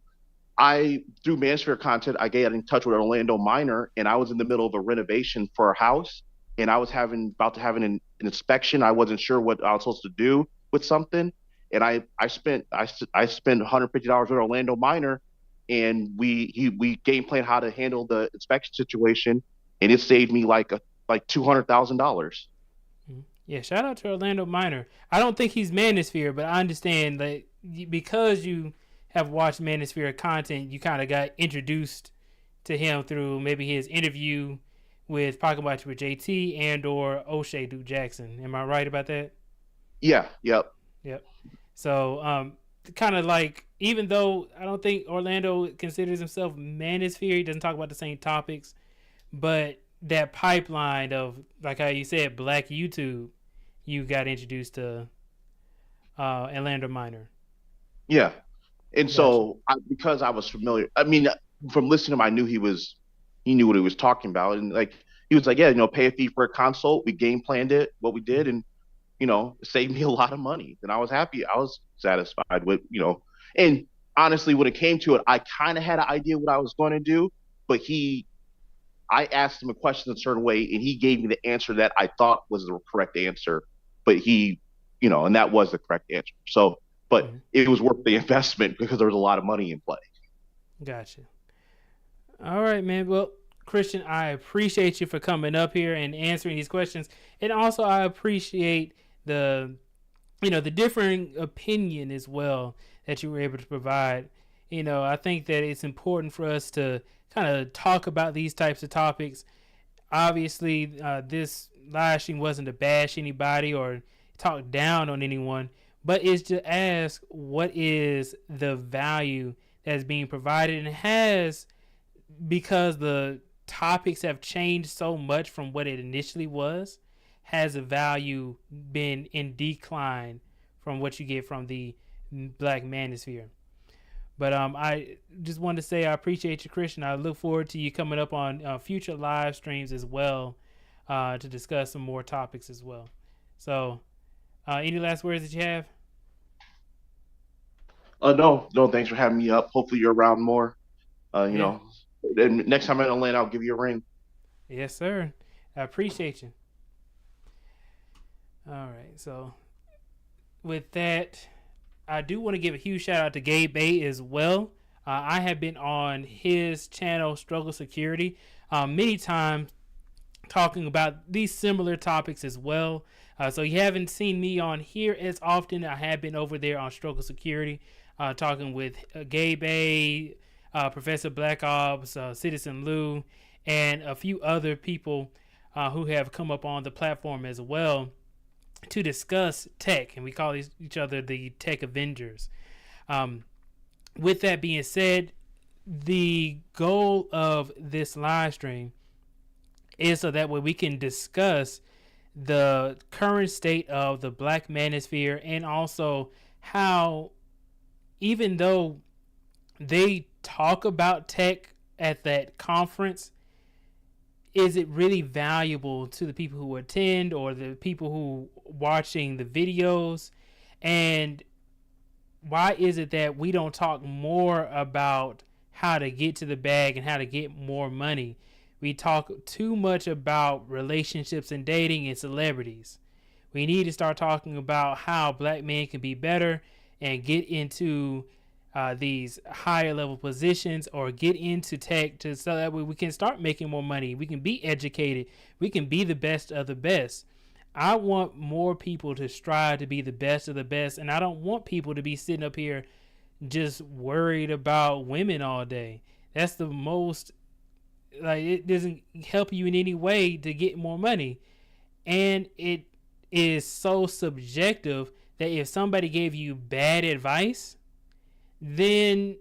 Through Manosphere content, I got in touch with Orlando Minor, and I was in the middle of a renovation for a house, and I was about to have an inspection. I wasn't sure what I was supposed to do with something, and I spent $150 with Orlando Minor, and we game planned how to handle the inspection situation, and it saved me like $200,000. Yeah, shout out to Orlando Minor. I don't think he's Manosphere, but I understand that because you have watched Manosphere content, you kind of got introduced to him through maybe his interview with Pocket Watch with JT and or O'Shea Duke Jackson. Am I right about that? Yeah. Yep. So, kind of like, even though I don't think Orlando considers himself Manosphere, he doesn't talk about the same topics, but that pipeline of, like how you said, Black YouTube, you got introduced to Orlando Minor. Yeah. And gotcha. So because I was familiar, from listening to him, I knew he knew what he was talking about. And like, he was like, yeah, pay a fee for a consult. We game planned it, what we did. And, it saved me a lot of money. And I was happy. I was satisfied with, and honestly, when it came to it, I kind of had an idea what I was going to do, but I asked him a question a certain way, and he gave me the answer that I thought was the correct answer. But and that was the correct answer. So, but it was worth the investment because there was a lot of money in play. Gotcha. All right, man. Well, Christian, I appreciate you for coming up here and answering these questions, and also I appreciate the differing opinion as well that you were able to provide. I think that it's important for us to kind of talk about these types of topics. Obviously, this live stream wasn't to bash anybody or talk down on anyone, but it's to ask what is the value that's being provided, and has, because the topics have changed so much from what it initially was, has the value been in decline from what you get from the Black Manosphere. But I just wanted to say I appreciate you, Christian. I look forward to you coming up on future live streams as well, to discuss some more topics as well. So, any last words that you have? No. Thanks for having me up. Hopefully you're around more. And next time I'm in Atlanta, I'll give you a ring. Yes, sir. I appreciate you. All right. So, with that, I do want to give a huge shout out to Gabe Bay as well. I have been on his channel, Struggle Security, many times talking about these similar topics as well. So you haven't seen me on here as often. I have been over there on Struggle Security, talking with Gabe Bay, Professor Black Ops, Citizen Lou, and a few other people who have come up on the platform as well to discuss tech, and we call each other the Tech Avengers. With that being said, the goal of this live stream is so that way we can discuss the current state of the Black Manosphere, and also how, even though they talk about tech at that conference, is it really valuable to the people who attend or the people who watching the videos? And why is it that we don't talk more about how to get to the bag and how to get more money? We talk too much about relationships and dating and celebrities. We need to start talking about how Black men can be better and get into these higher level positions, or get into tech, so that way we can start making more money. We can be educated. We can be the best of the best. I want more people to strive to be the best of the best, and I don't want people to be sitting up here just worried about women all day. That's the most, it doesn't help you in any way to get more money. And it is so subjective that if somebody gave you bad advice, then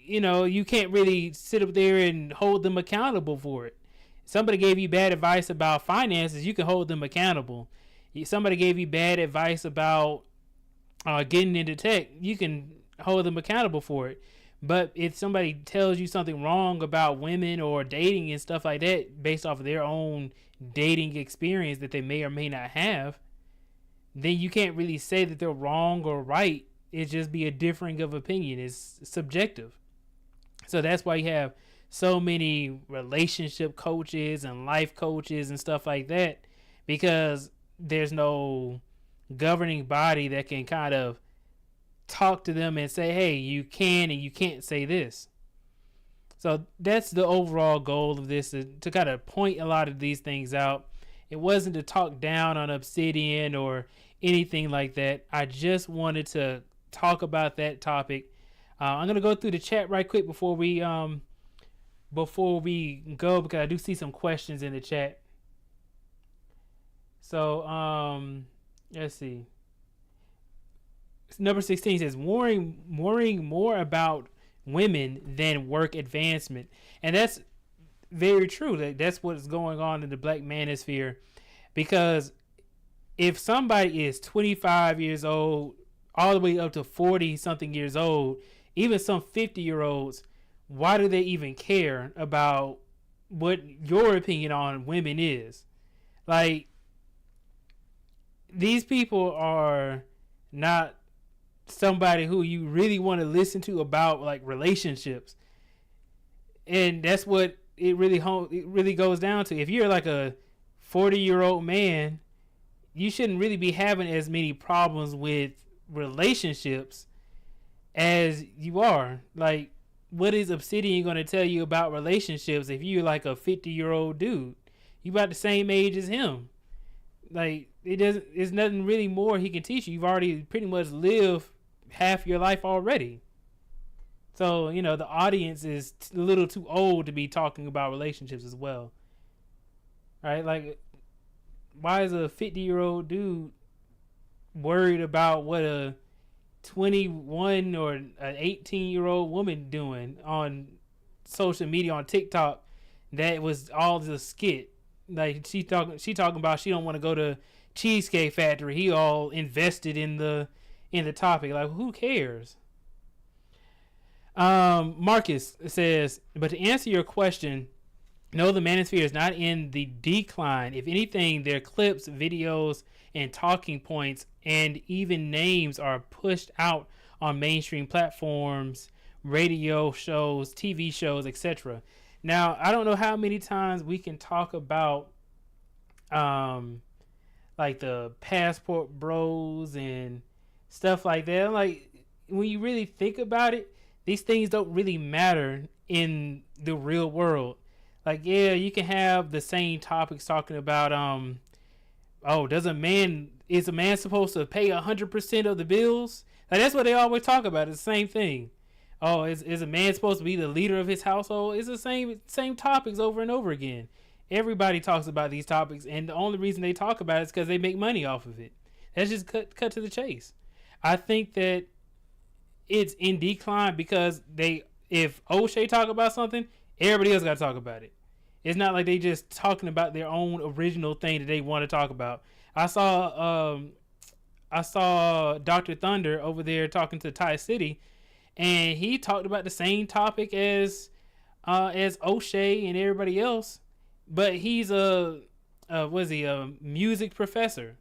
you can't really sit up there and hold them accountable for it. Somebody gave you bad advice about finances, you can hold them accountable. Somebody gave you bad advice about getting into tech, you can hold them accountable for it. But if somebody tells you something wrong about women or dating and stuff like that based off of their own dating experience that they may or may not have, then you can't really say that they're wrong or right. It's just be a differing of opinion. It's subjective. So that's why you have so many relationship coaches and life coaches and stuff like that, because there's no governing body that can kind of talk to them and say, hey, you can and you can't say this. So that's the overall goal of this, to kind of point a lot of these things out. It wasn't to talk down on Obsidian or anything like that. I just wanted to talk about that topic. I'm gonna go through the chat right quick before we go, because I do see some questions in the chat. So let's see. Number 16 says worrying more about women than work advancement, and that's very true. That's what's going on in the Black Manosphere, because if somebody is 25 years old all the way up to 40 something years old, even some 50-year-olds, why do they even care about what your opinion on women is? Like, these people are not somebody who you really want to listen to about like relationships. And that's what it really goes down to. If you're like a 40-year-old man, you shouldn't really be having as many problems with relationships as you are. Like, what is Obsidian going to tell you about relationships if you're like a 50-year-old dude? You about the same age as him. Like, there's nothing really more he can teach you. You've already pretty much lived half your life already. So, you know, the audience is a little too old to be talking about relationships as well. Right? Like, why is a 50-year-old dude worried about what a 21 or an 18-year-old woman doing on social media, on TikTok? That was all the skit. Like, she talking about she don't want to go to Cheesecake Factory. He all invested in the topic. Like, who cares? Marcus says, but to answer your question, no, the Manosphere is not in the decline. If anything, their clips, videos, and talking points, and even names are pushed out on mainstream platforms, radio shows, TV shows, etc. Now, I don't know how many times we can talk about like the Passport Bros and stuff like that. Like, when you really think about it, these things don't really matter in the real world. Like, yeah, you can have the same topics talking about is a man supposed to pay 100% of the bills? Like, that's what they always talk about. It's the same thing. Oh, is a man supposed to be the leader of his household? It's the same topics over and over again. Everybody talks about these topics, and the only reason they talk about it is because they make money off of it. That's just cut to the chase. I think that it's in decline because if O'Shea talk about something, everybody else got to talk about it. It's not like they just talking about their own original thing that they want to talk about. I saw Dr. Thunder over there talking to Ty City, and he talked about the same topic as O'Shea and everybody else, but he's a music professor.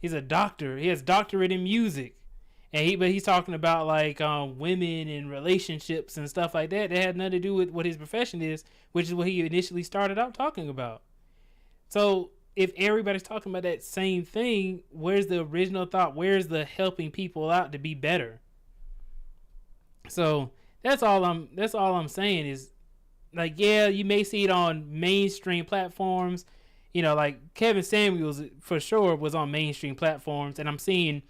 He's a doctor. He has doctorate in music. But he's talking about like women and relationships and stuff like that. That had nothing to do with what his profession is, which is what he initially started out talking about. So if everybody's talking about that same thing, where's the original thought? Where's the helping people out to be better? So that's all I'm saying is, like, yeah, you may see it on mainstream platforms. You know, like Kevin Samuels for sure was on mainstream platforms, and I'm seeing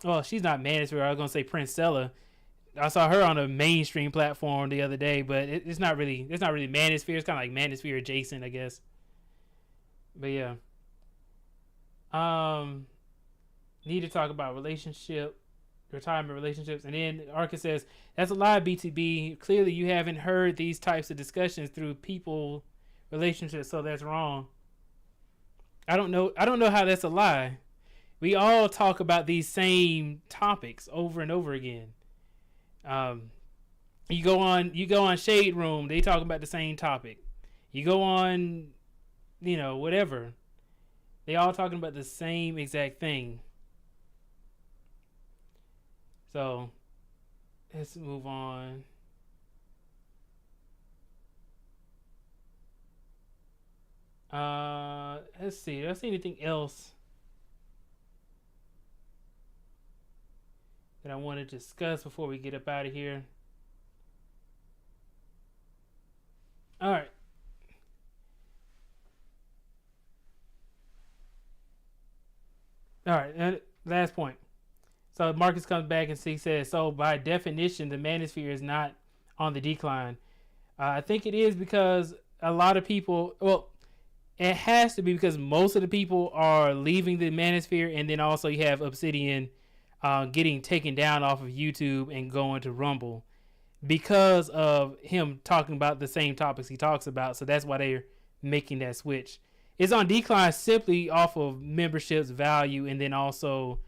well, she's not Manosphere. I was gonna say Princella. I saw her on a mainstream platform the other day, but it's not really Manosphere. It's kind of like Manosphere adjacent, I guess. But yeah, need to talk about retirement relationships, and then Arca says that's a lie. BTB, clearly you haven't heard these types of discussions through people relationships, so that's wrong. I don't know how that's a lie. We all talk about these same topics over and over again. You go on Shade Room, they talk about the same topic. You go on, whatever. They all talking about the same exact thing. So, let's move on. Let's see. Did I see anything else that I want to discuss before we get up out of here? All right. Last point. So Marcus comes back and he says, so by definition, the Manosphere is not on the decline. I think it is because a lot of people, well, it has to be because most of the people are leaving the Manosphere, and then also you have Obsidian getting taken down off of YouTube and going to Rumble because of him talking about the same topics he talks about. So that's why they're making that switch. It's on decline simply off of membership's value, and then also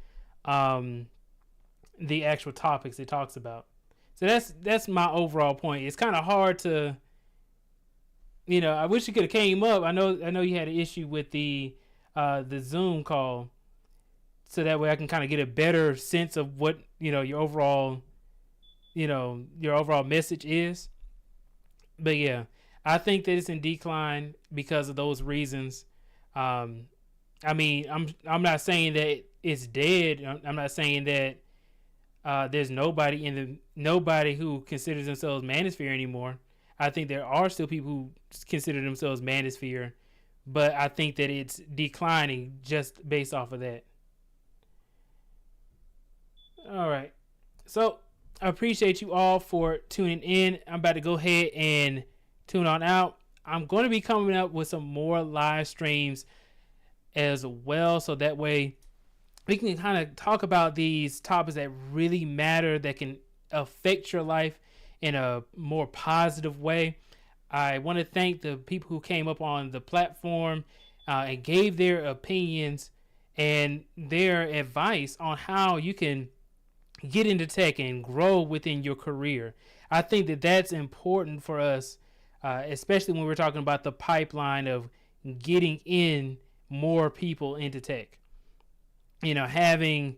the actual topics it talks about. So that's my overall point. It's kind of hard to, I wish it could have came up. I know you had an issue with the Zoom call so that way I can kind of get a better sense of what, your overall message is. But yeah, I think that it's in decline because of those reasons. I mean, I'm not saying that it's dead. I'm not saying that there's nobody who considers themselves Manosphere anymore. I think there are still people who consider themselves Manosphere, but I think that it's declining just based off of that. All right. So I appreciate you all for tuning in. I'm about to go ahead and tune on out. I'm going to be coming up with some more live streams as well, so that way we can kind of talk about these topics that really matter, that can affect your life in a more positive way. I want to thank the people who came up on the platform and gave their opinions and their advice on how you can get into tech and grow within your career. I think that that's important for us, especially when we're talking about the pipeline of getting in more people into tech. Having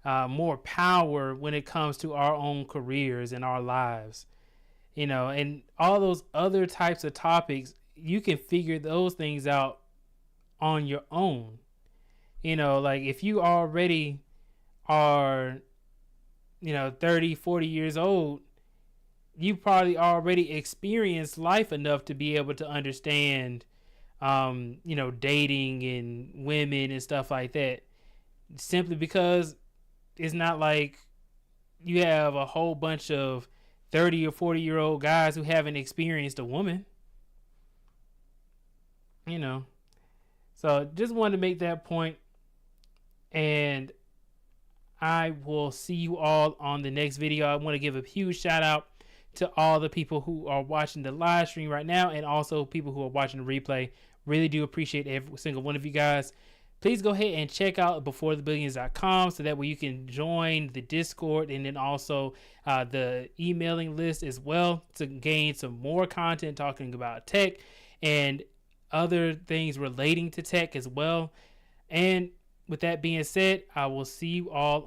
more power when it comes to our own careers and our lives. And all those other types of topics, you can figure those things out on your own. Like if you already are 30, 40 years old, you probably already experienced life enough to be able to understand, dating and women and stuff like that. Simply because it's not like you have a whole bunch of 30 or 40-year-old guys who haven't experienced a woman. So just wanted to make that point. And I will see you all on the next video. I want to give a huge shout out to all the people who are watching the live stream right now, and also people who are watching the replay. Really do appreciate every single one of you guys. Please go ahead and check out BeforeTheBillions.com so that way you can join the Discord and then also the emailing list as well to gain some more content talking about tech and other things relating to tech as well. And with that being said, I will see you all